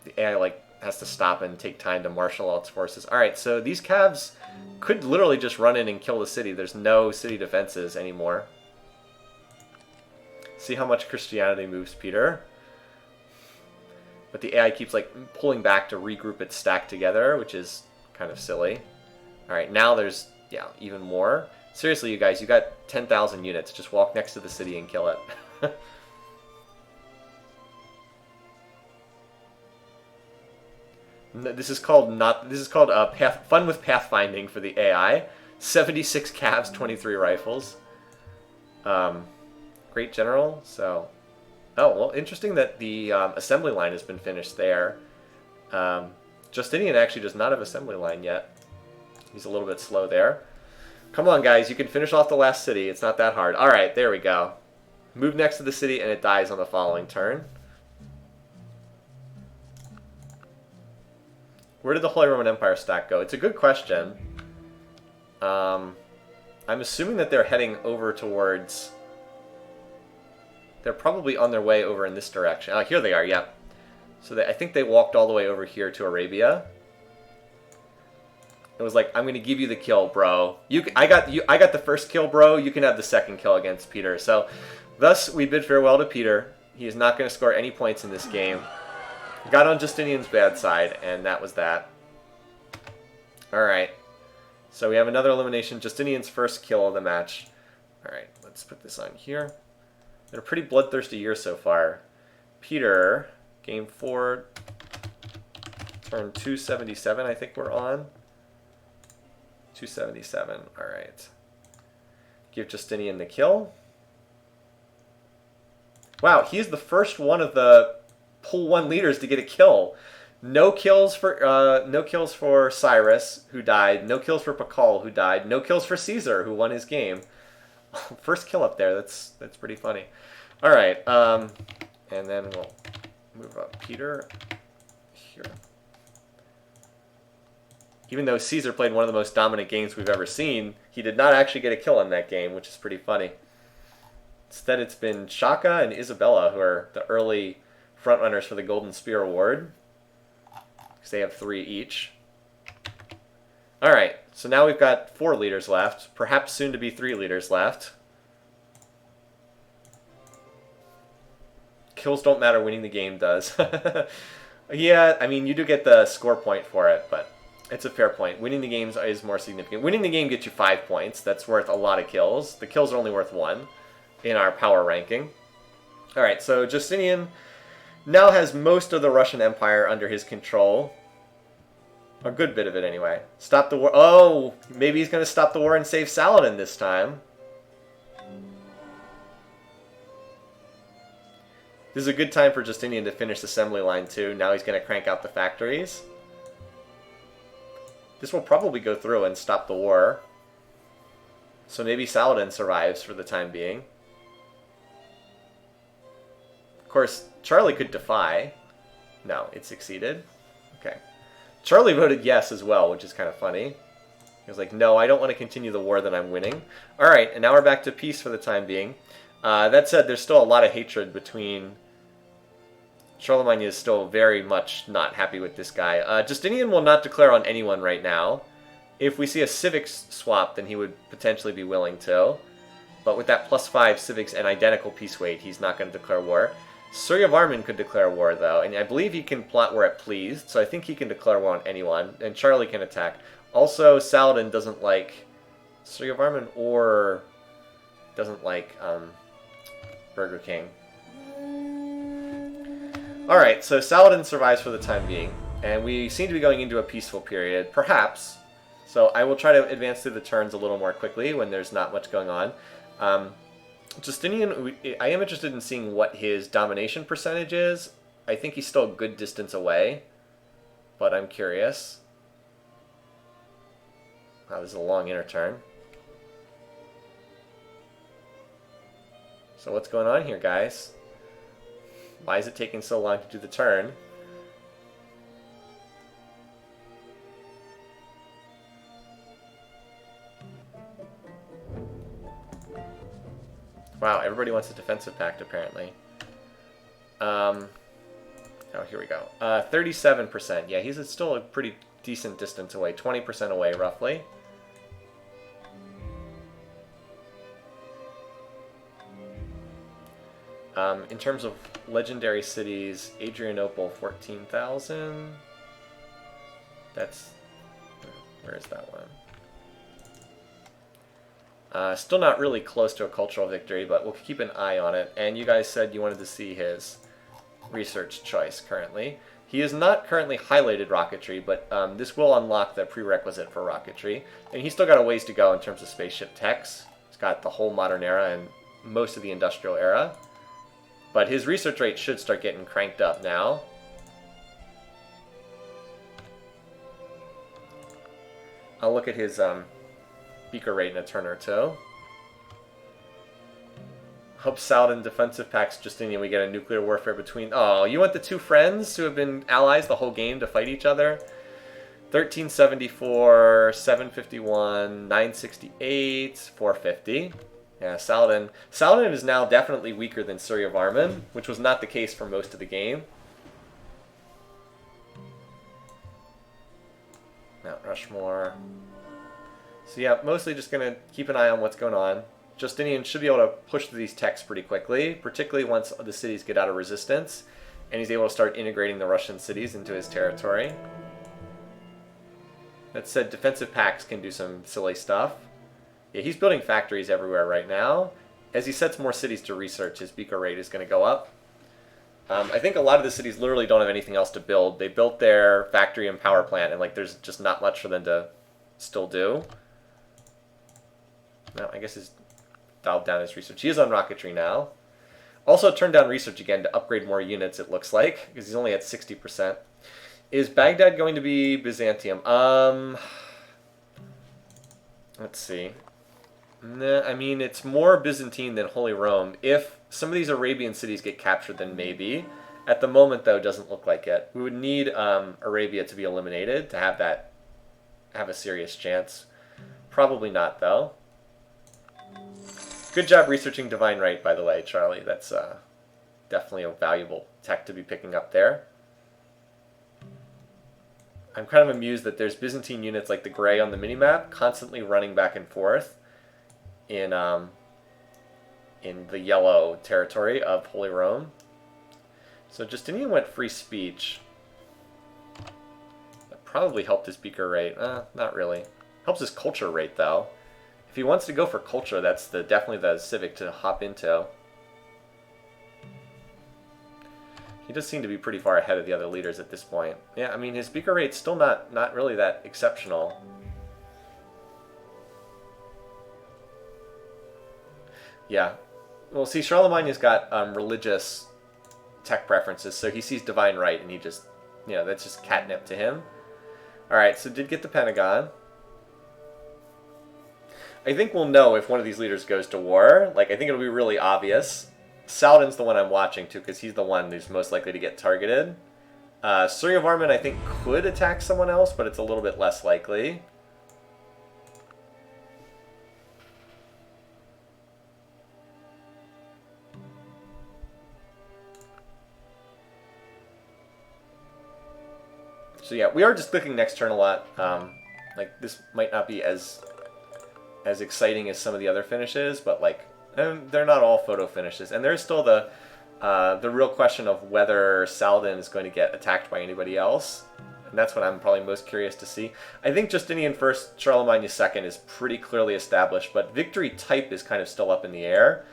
The AI has to stop and take time to marshal all its forces. Alright, so these Cavs could literally just run in and kill the city. There's no city defenses anymore. See how much Christianity moves Peter? But the AI keeps pulling back to regroup its stack together, which is kind of silly. Alright, now there's even more. Seriously, you guys, you got 10,000 units. Just walk next to the city and kill it. This is called fun with pathfinding for the AI. 76 Cavs, 23 rifles. Great general. So, oh well, interesting that the assembly line has been finished there. Justinian actually does not have assembly line yet. He's a little bit slow there. Come on, guys, you can finish off the last city. It's not that hard. All right, there we go. Move next to the city, and it dies on the following turn. Where did the Holy Roman Empire stack go? It's a good question. I'm assuming that they're heading over towards... They're probably on their way over in this direction. Oh, here they are, yep. So I think they walked all the way over here to Arabia. It was like, I'm going to give you the kill, bro. I got the first kill, bro. You can have the second kill against Peter. So, thus, we bid farewell to Peter. He is not going to score any points in this game. Got on Justinian's bad side, and that was that. Alright. So we have another elimination. Justinian's first kill of the match. Alright, let's put this on here. Been a pretty bloodthirsty year so far. Peter, game 4, turn 277, I think we're on. 277, alright. Give Justinian the kill. Wow, he's the first one of the Pool 1 leaders to get a kill. No kills for Cyrus, who died. No kills for Pakal, who died. No kills for Caesar, who won his game. First kill up there. That's pretty funny. All right, and then we'll move up Peter here. Even though Caesar played one of the most dominant games we've ever seen, he did not actually get a kill in that game, which is pretty funny. Instead, it's been Shaka and Isabella who are the early frontrunners for the Golden Spear Award, because they have 3 each. All right, so now we've got 4 leaders left, perhaps soon to be 3 leaders left. Kills don't matter, winning the game does. Yeah, I mean, you do get the score point for it, but it's a fair point. Winning the games is more significant. Winning the game gets you 5 points. That's worth a lot of kills. The kills are only worth 1 in our power ranking. All right, so Justinian now has most of the Russian Empire under his control. A good bit of it, anyway. Stop the war. Oh, maybe he's going to stop the war and save Saladin this time. This is a good time for Justinian to finish assembly line, too. Now he's going to crank out the factories. This will probably go through and stop the war. So maybe Saladin survives for the time being. Of course, Charlie could defy. No, it succeeded. Okay. Charlie voted yes as well, which is kind of funny. He was like, no, I don't want to continue the war that I'm winning. All right, and now we're back to peace for the time being. That said, there's still a lot of hatred between... Charlemagne is still very much not happy with this guy. Justinian will not declare on anyone right now. If we see a civics swap, then he would potentially be willing to. But with that +5 civics and identical peace weight, he's not going to declare war. Suryavarman could declare war, though, and I believe he can plot war at pleased, so I think he can declare war on anyone, and Charlie can attack. Also, Saladin doesn't like Suryavarman or doesn't like Burger King. Alright, so Saladin survives for the time being, and we seem to be going into a peaceful period, perhaps. So I will try to advance through the turns a little more quickly when there's not much going on. Justinian, I am interested in seeing what his domination percentage is. I think he's still a good distance away, but I'm curious. Wow, this is a long inner turn. So what's going on here, guys? Why is it taking so long to do the turn? Wow, everybody wants a defensive pact, apparently. Oh, here we go. 37%. Yeah, he's still a pretty decent distance away. 20% away, roughly. In terms of legendary cities, Adrianople, 14,000. That's... Where is that one? Still not really close to a cultural victory, but we'll keep an eye on it. And you guys said you wanted to see his research choice currently. He is not currently highlighted rocketry, but this will unlock the prerequisite for rocketry. And he's still got a ways to go in terms of spaceship techs. He's got the whole modern era and most of the industrial era. But his research rate should start getting cranked up now. I'll look at his beaker rate in a turn or two. Hope Saladin defensive pacts Justinian, we get a nuclear warfare between... Oh, you want the two friends who have been allies the whole game to fight each other? 1374, 751, 968, 450. Yeah, Saladin is now definitely weaker than Suryavarman, which was not the case for most of the game. Mount Rushmore. So yeah, mostly just going to keep an eye on what's going on. Justinian should be able to push through these techs pretty quickly, particularly once the cities get out of resistance, and he's able to start integrating the Russian cities into his territory. That said, defensive pacts can do some silly stuff. Yeah, he's building factories everywhere right now. As he sets more cities to research, his beaker rate is going to go up. I think a lot of the cities literally don't have anything else to build. They built their factory and power plant, and like there's just not much for them to still do. No, I guess he's dialed down his research. He is on rocketry now. Also turned down research again to upgrade more units, it looks like, because he's only at 60%. Is Baghdad going to be Byzantium? Let's see. Nah, I mean, it's more Byzantine than Holy Rome. If some of these Arabian cities get captured, then maybe. At the moment, though, it doesn't look like it. We would need Arabia to be eliminated to have that have a serious chance. Probably not, though. Good job researching Divine Right, by the way, Charlie. That's definitely a valuable tech to be picking up there. I'm kind of amused that there's Byzantine units like the gray on the minimap constantly running back and forth in the yellow territory of Holy Rome. So Justinian went free speech. That probably helped his beaker rate. Not really. Helps his culture rate, though. If he wants to go for culture, that's definitely the civic to hop into. He does seem to be pretty far ahead of the other leaders at this point. Yeah, I mean, his beaker rate's still not really that exceptional. Yeah. Well, see, Charlemagne's got religious tech preferences, so he sees Divine Right, and he just, that's just catnip to him. Alright, so did get the Pentagon. I think we'll know if one of these leaders goes to war. Like, I think it'll be really obvious. Saladin's the one I'm watching, too, because he's the one who's most likely to get targeted. Suryavarman, I think, could attack someone else, but it's a little bit less likely. So yeah, we are just clicking next turn a lot. Like, this might not be as exciting as some of the other finishes, but like, they're not all photo finishes. And there's still the real question of whether Saladin is going to get attacked by anybody else. And that's what I'm probably most curious to see. I think Justinian first, Charlemagne second is pretty clearly established, but victory type is kind of still up in the air.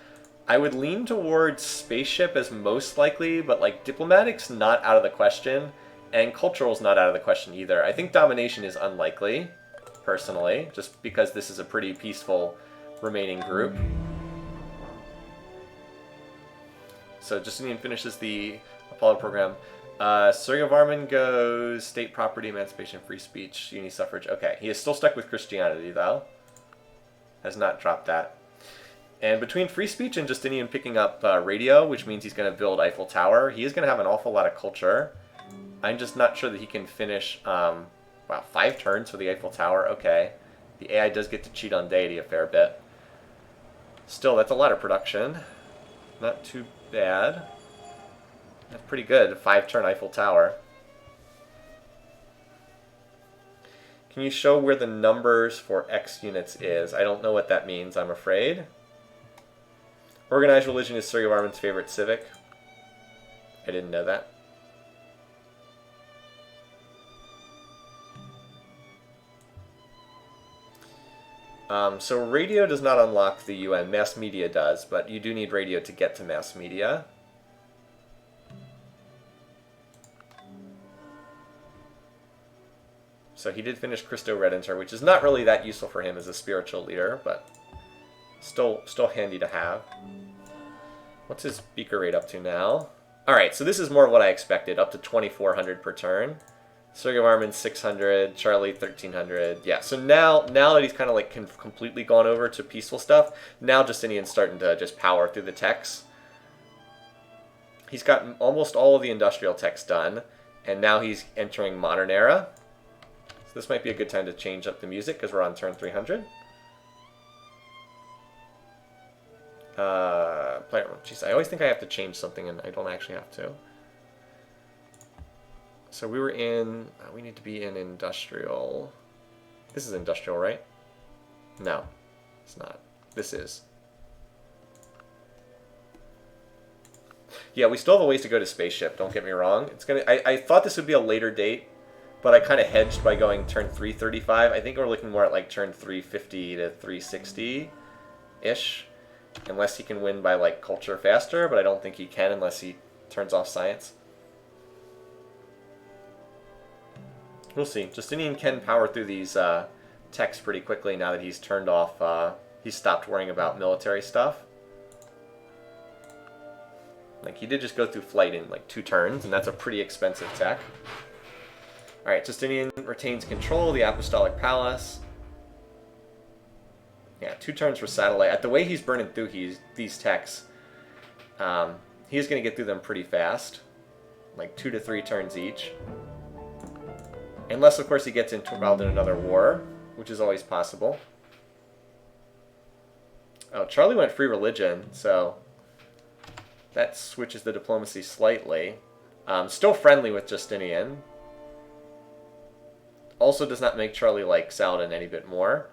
I would lean towards spaceship as most likely, but like diplomatic's not out of the question, and cultural's not out of the question either. I think domination is unlikely, personally, just because this is a pretty peaceful remaining group. So Justinian finishes the Apollo program. Suryavarman goes state property, emancipation, free speech, uni-suffrage. Okay, he is still stuck with Christianity, though. Has not dropped that. And between free speech and Justinian picking up radio, which means he's going to build Eiffel Tower, he is going to have an awful lot of culture. I'm just not sure that he can finish, wow, 5 turns for the Eiffel Tower. Okay. The AI does get to cheat on deity a fair bit. Still, that's a lot of production. Not too bad. That's pretty good, 5-turn Eiffel Tower. Can you show where the numbers for X units is? I don't know what that means, I'm afraid. Organized religion is Suryavarman's favorite civic. I didn't know that. So radio does not unlock the UN. Mass media does, but you do need radio to get to mass media. So he did finish Christo Redentor, which is not really that useful for him as a spiritual leader, but still handy to have. What's his beaker rate up to now? Alright, so this is more of what I expected, up to 2,400 per turn. Suryavarman 600, Charlie 1300. Yeah, so now that he's kind of like completely gone over to peaceful stuff, now Justinian's starting to just power through the techs. He's got almost all of the industrial techs done, and now he's entering modern era. So this might be a good time to change up the music because we're on turn 300. Player, jeez, I always think I have to change something and I don't actually have to. So we were in, we need to be in industrial. This is industrial, right? No, it's not. This is. Yeah, we still have a ways to go to spaceship, don't get me wrong. It's gonna. I thought this would be a later date, but I kind of hedged by going turn 335. I think we're looking more at like turn 350 to 360-ish. Unless he can win by like culture faster, but I don't think he can unless he turns off science. We'll see. Justinian can power through these techs pretty quickly now that he's turned off, he's stopped worrying about military stuff. Like, he did just go through flight in like 2 turns, and that's a pretty expensive tech. Alright, Justinian retains control of the Apostolic Palace. Yeah, 2 turns for satellite. At the way he's burning through these techs, he's going to get through them pretty fast. Like 2 to 3 turns each. Unless, of course, he gets involved in another war, which is always possible. Oh, Charlie went free religion, so that switches the diplomacy slightly. Still friendly with Justinian. Also does not make Charlie like Saladin any bit more.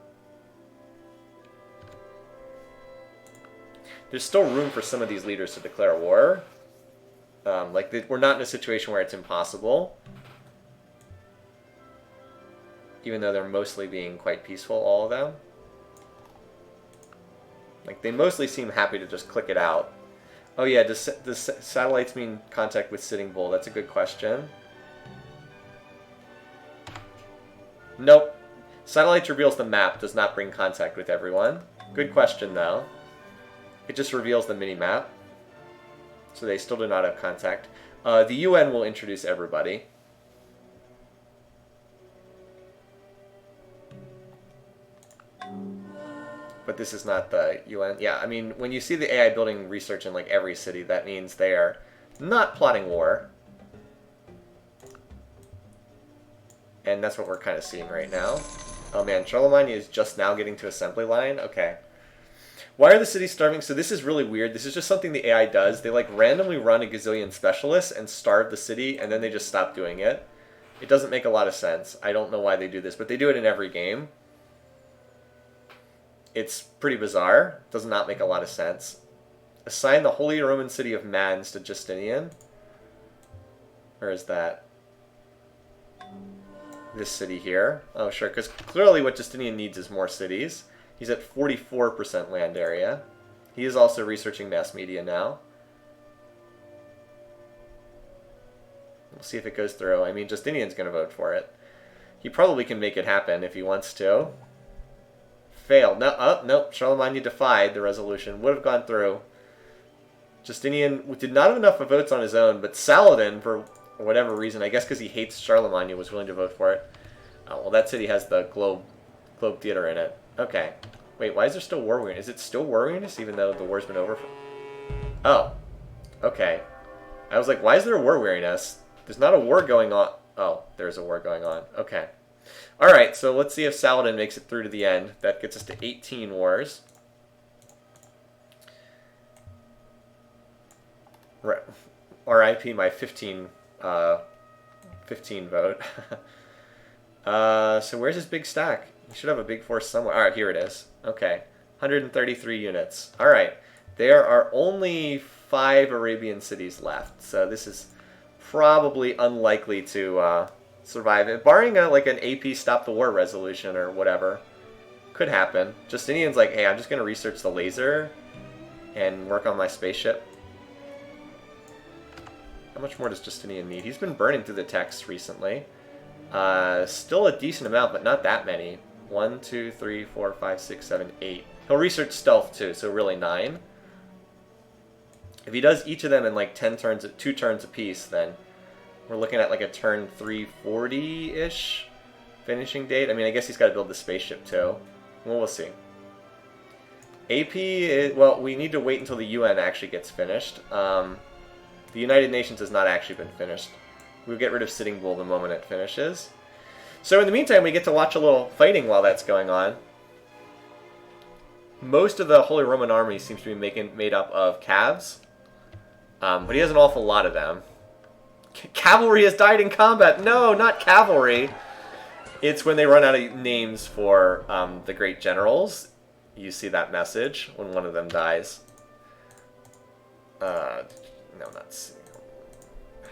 There's still room for some of these leaders to declare war. We're not in a situation where it's impossible. Even though they're mostly being quite peaceful, all of them. Like, they mostly seem happy to just click it out. Oh yeah, does satellites mean contact with Sitting Bull? That's a good question. Nope. Satellites reveals the map, does not bring contact with everyone. Good question, though. It just reveals the mini-map. So they still do not have contact. The UN will introduce everybody. But this is not the UN. Yeah, I mean, when you see the AI building research in like every city, that means they are not plotting war. And that's what we're kind of seeing right now. Oh man, Charlemagne is just now getting to assembly line? Okay. Why are the cities starving? So this is really weird. This is just something the AI does. They like randomly run a gazillion specialists and starve the city, and then they just stop doing it. It doesn't make a lot of sense. I don't know why they do this, but they do it in every game. It's pretty bizarre. Does not make a lot of sense. Assign the Holy Roman city of Mans to Justinian. Where is that? This city here. Oh, sure, because clearly what Justinian needs is more cities. He's at 44% land area. He is also researching mass media now. We'll see if it goes through. I mean, Justinian's going to vote for it. He probably can make it happen if he wants to. Failed. No, oh, nope. Charlemagne defied the resolution. Would have gone through. Justinian did not have enough votes on his own, but Saladin, for whatever reason, I guess because he hates Charlemagne, was willing to vote for it. Oh, well, that city has the Globe Theater in it. Okay. Wait, why is there still war weariness? Is it still war weariness even though the war's been over? Oh. Okay. I was like, why is there a war weariness? There's not a war going on. Oh, there's a war going on. Okay. Alright, so let's see if Saladin makes it through to the end. That gets us to 18 wars. RIP my 15 vote. So where's his big stack? He should have a big force somewhere. Alright, here it is. Okay. 133 units. Alright. There are only 5 Arabian cities left. So this is probably unlikely to survive it. Barring like an AP stop the war resolution or whatever. Could happen. Justinian's like, hey, I'm just going to research the laser and work on my spaceship. How much more does Justinian need? He's been burning through the text recently. Still a decent amount, but not that many. 1, 2, 3, 4, 5, 6, 7, 8. He'll research stealth too, so really 9. If he does each of them in like 2 turns apiece, then we're looking at like a turn 340-ish finishing date. I mean, I guess he's got to build the spaceship too. Well, we'll see. AP, well, we need to wait until the UN actually gets finished. The United Nations has not actually been finished. We'll get rid of Sitting Bull the moment it finishes. So in the meantime, we get to watch a little fighting while that's going on. Most of the Holy Roman Army seems to be made up of cavs. But he has an awful lot of them. Cavalry has died in combat! No, not cavalry! It's when they run out of names for the great generals. You see that message when one of them dies. No, not single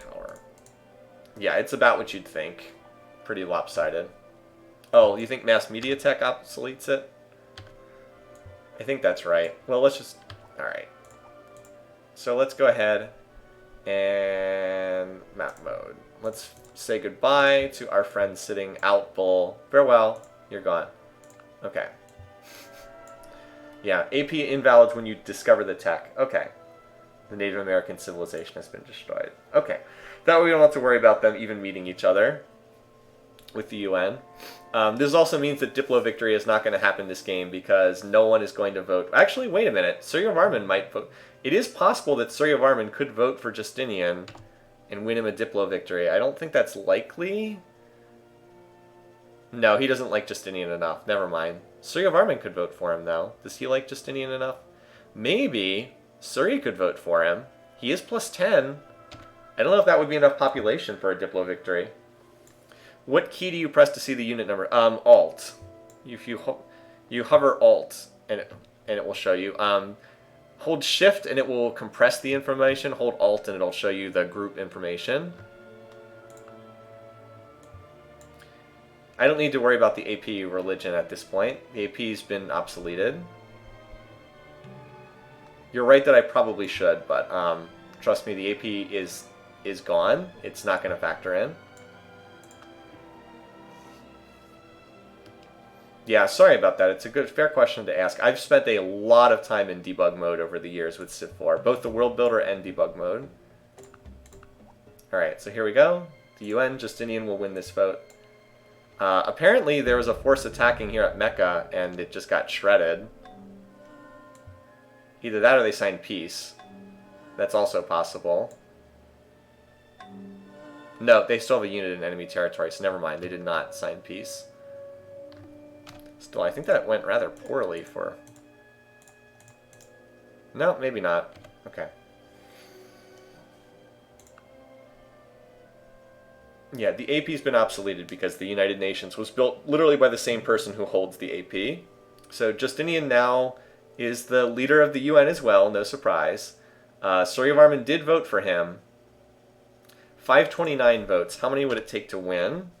power. Yeah, it's about what you'd think. Pretty lopsided. Oh, you think mass media tech obsoletes it? I think that's right. Well, let's just... Alright. So let's go ahead and map mode. Let's say goodbye to our friend sitting out bull. Farewell. You're gone. Okay. Yeah, AP invalids when you discover the tech. Okay. The Native American civilization has been destroyed. Okay. That way we don't have to worry about them even meeting each other. with the UN. This also means that Diplo victory is not going to happen this game because no one is going to vote. Actually, wait a minute. Suryavarman might vote. It is possible that Suryavarman could vote for Justinian and win him a Diplo victory. I don't think that's likely. No, he doesn't like Justinian enough. Never mind. Suryavarman could vote for him, though. Does he like Justinian enough? Maybe Surya could vote for him. He is plus 10. I don't know if that would be enough population for a Diplo victory. What key do you press to see the unit number? Alt. If you hover Alt, and it will show you. Hold Shift and it will compress the information. Hold Alt and it'll show you the group information. I don't need to worry about the AP religion at this point. The AP's been obsoleted. You're right that I probably should, but trust me, the AP is gone. It's not going to factor in. Yeah, sorry about that. It's a good, fair question to ask. I've spent a lot of time in debug mode over the years with Civ4, both the world builder and debug mode. Alright, so here we go. The UN, Justinian will win this vote. Apparently there was a force attacking here at Mecca, and it just got shredded. Either that or they signed peace. That's also possible. No, they still have a unit in enemy territory, so never mind. They did not sign peace. Still, I think that went rather poorly for... No, maybe not. Okay. Yeah, the AP's been obsoleted because the United Nations was built literally by the same person who holds the AP. So Justinian now is the leader of the UN as well, no surprise. Suryavarman did vote for him. 529 votes. How many would it take to win?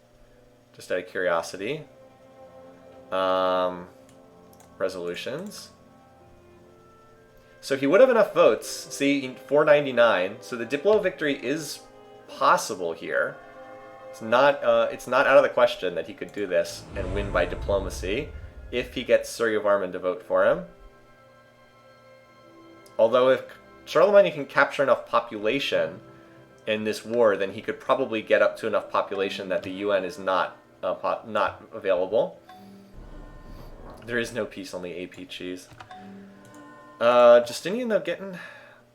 Just out of curiosity. Resolutions. So he would have enough votes. See, 499. So the Diplo victory is possible here. It's not out of the question that he could do this and win by diplomacy if he gets Suryavarman to vote for him. Although if Charlemagne can capture enough population in this war, then he could probably get up to enough population that the UN is not available. There is no peace, only AP cheese. Justinian, though, getting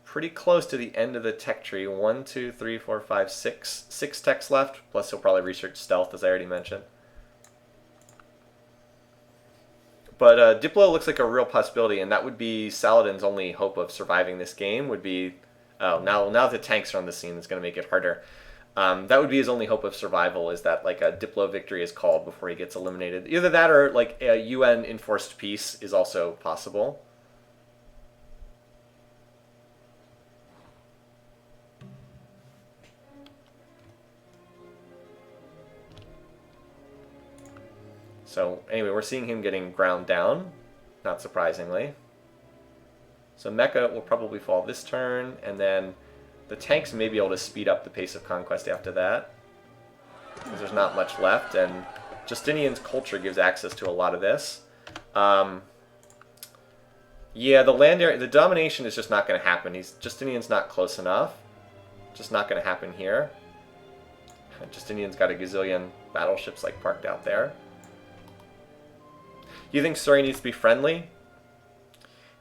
pretty close to the end of the tech tree. 1, 2, 3, 4, 5, 6. 6 techs left, plus he'll probably research stealth, as I already mentioned. But Diplo looks like a real possibility, and that would be Saladin's only hope of surviving this game, would be... Oh, now the tanks are on the scene, it's going to make it harder. That would be his only hope of survival, is that like a Diplo victory is called before he gets eliminated. Either that or like a UN enforced peace is also possible. So anyway, we're seeing him getting ground down, not surprisingly. So Mecca will probably fall this turn, and then the tanks may be able to speed up the pace of conquest after that, because there's not much left, and Justinian's culture gives access to a lot of this. Yeah, the land area, the domination is just not going to happen. Justinian's not close enough. Just not going to happen here. Justinian's got a gazillion battleships like parked out there. Do you think Surrey needs to be friendly?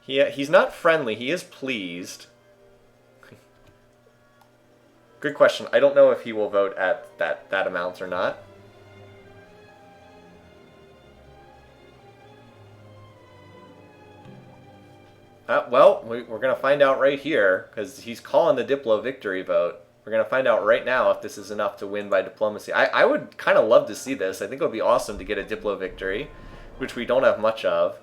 He's not friendly. He is pleased. Good question. I don't know if he will vote at that amount or not. Well, we're going to find out right here, because he's calling the Diplo victory vote. We're going to find out right now if this is enough to win by diplomacy. I would kind of love to see this. I think it would be awesome to get a Diplo victory, which we don't have much of.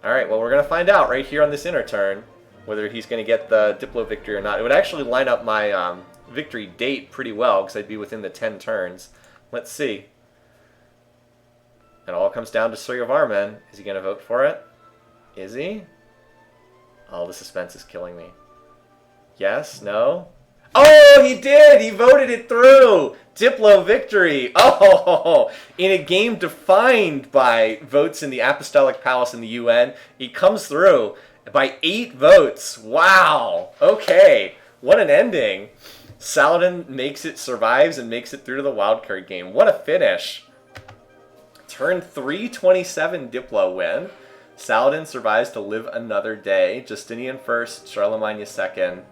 Alright, well, we're going to find out right here on this inner turn whether he's going to get the Diplo victory or not. It would actually line up my victory date pretty well, because I'd be within the 10 turns. Let's see. It all comes down to Suryavarman. Is he going to vote for it? Is he? Oh, the suspense is killing me. Yes? No? Oh, he did! He voted it through! Diplo victory! Oh, in a game defined by votes in the Apostolic Palace in the UN, he comes through by 8 votes. Wow! Okay, what an ending. Saladin survives and makes it through to the wildcard game. What a finish. Turn 327 Diplo win. Saladin survives to live another day. Justinian first, Charlemagne second.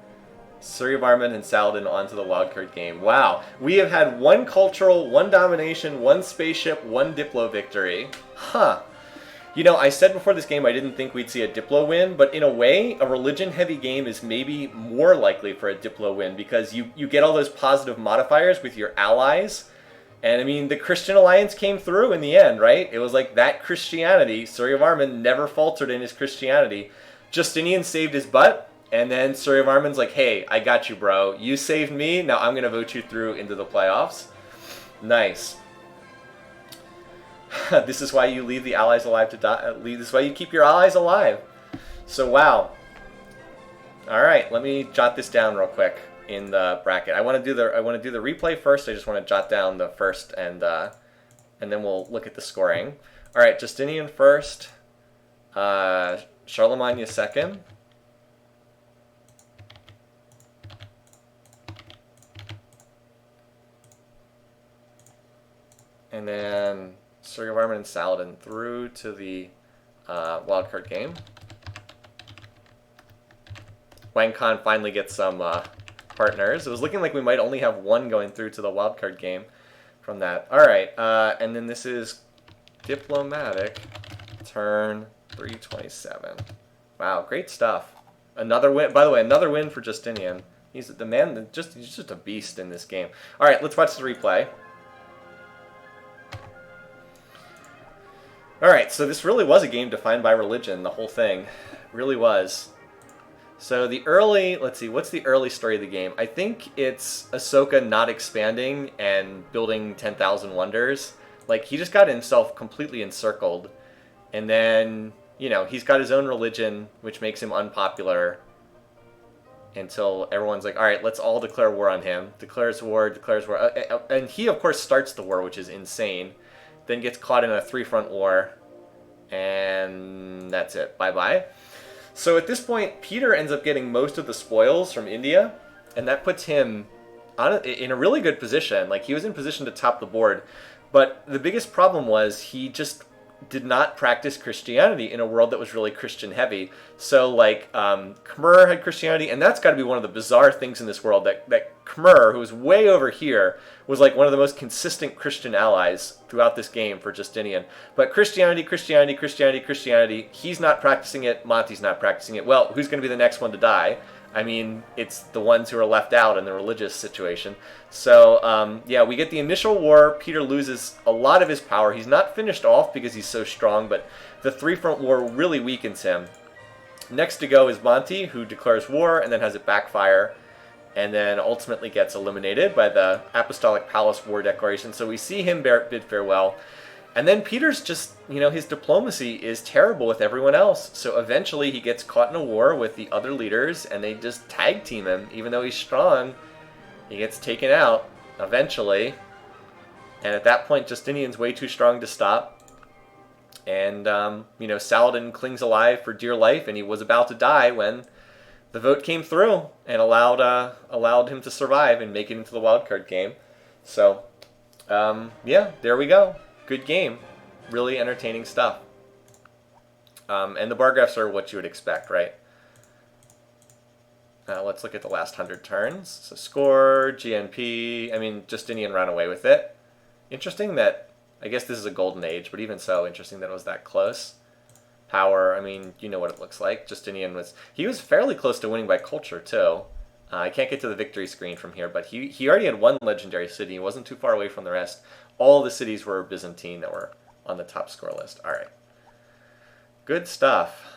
Suryavarman and Saladin onto the wildcard game. Wow. We have had one cultural, one domination, one spaceship, one Diplo victory. Huh. You know, I said before this game I didn't think we'd see a Diplo win, but in a way, a religion-heavy game is maybe more likely for a Diplo win because you get all those positive modifiers with your allies. And I mean, the Christian alliance came through in the end, right? It was like that Christianity. Suryavarman never faltered in his Christianity. Justinian saved his butt, and then Suryavarman's like, hey, I got you, bro. You saved me, now I'm going to vote you through into the playoffs. Nice. This is why you leave the allies alive to die. This is why you keep your allies alive. So, wow. All right, let me jot this down real quick in the bracket. I want to do the replay first. I just want to jot down the first, and then we'll look at the scoring. All right, Justinian first, Charlemagne second, and then Suryavarman and Saladin through to the wildcard game. Wang Khan finally gets some partners. It was looking like we might only have one going through to the wildcard game from that. All right, and then this is Diplomatic, turn 327. Wow, great stuff. Another win. By the way, another win for Justinian. He's the man. He's just a beast in this game. All right, let's watch the replay. All right, so this really was a game defined by religion. The whole thing really was. So the early, let's see, what's the early story of the game? I think it's Ahsoka not expanding and building 10,000 wonders. Like, he just got himself completely encircled. And then, you know, he's got his own religion, which makes him unpopular. Until everyone's like, all right, let's all declare war on him. Declares war. And he, of course, starts the war, which is insane. Then gets caught in a three-front war. And that's it. Bye-bye. So at this point, Peter ends up getting most of the spoils from India, and that puts him in a really good position. Like, he was in position to top the board, but the biggest problem was he just did not practice Christianity in a world that was really Christian heavy. So like Khmer had Christianity, and that's got to be one of the bizarre things in this world, that Khmer, who was way over here, was like one of the most consistent Christian allies throughout this game for Justinian. But Christianity, he's not practicing it, Monty's not practicing it. Well, who's going to be the next one to die? I mean, it's the ones who are left out in the religious situation. So, yeah, we get the initial war. Peter loses a lot of his power. He's not finished off because he's so strong, but the three-front war really weakens him. Next to go is Monty, who declares war and then has it backfire, and then ultimately gets eliminated by the Apostolic Palace War Declaration. So we see him bid farewell. And then Peter's just, you know, his diplomacy is terrible with everyone else. So eventually he gets caught in a war with the other leaders, and they just tag team him. Even though he's strong, he gets taken out eventually. And at that point, Justinian's way too strong to stop. And, you know, Saladin clings alive for dear life, and he was about to die when the vote came through and allowed him to survive and make it into the wildcard game. So, yeah, there we go. Good game. Really entertaining stuff. And the bar graphs are what you would expect, right? Let's look at the last 100 turns. So score, GNP, I mean, Justinian ran away with it. Interesting that, I guess this is a golden age, but even so, interesting that it was that close. Power, I mean, you know what it looks like. Justinian was fairly close to winning by culture, too. I can't get to the victory screen from here, but he already had one legendary city. He wasn't too far away from the rest. All the cities were Byzantine that were on the top score list. All right. Good stuff.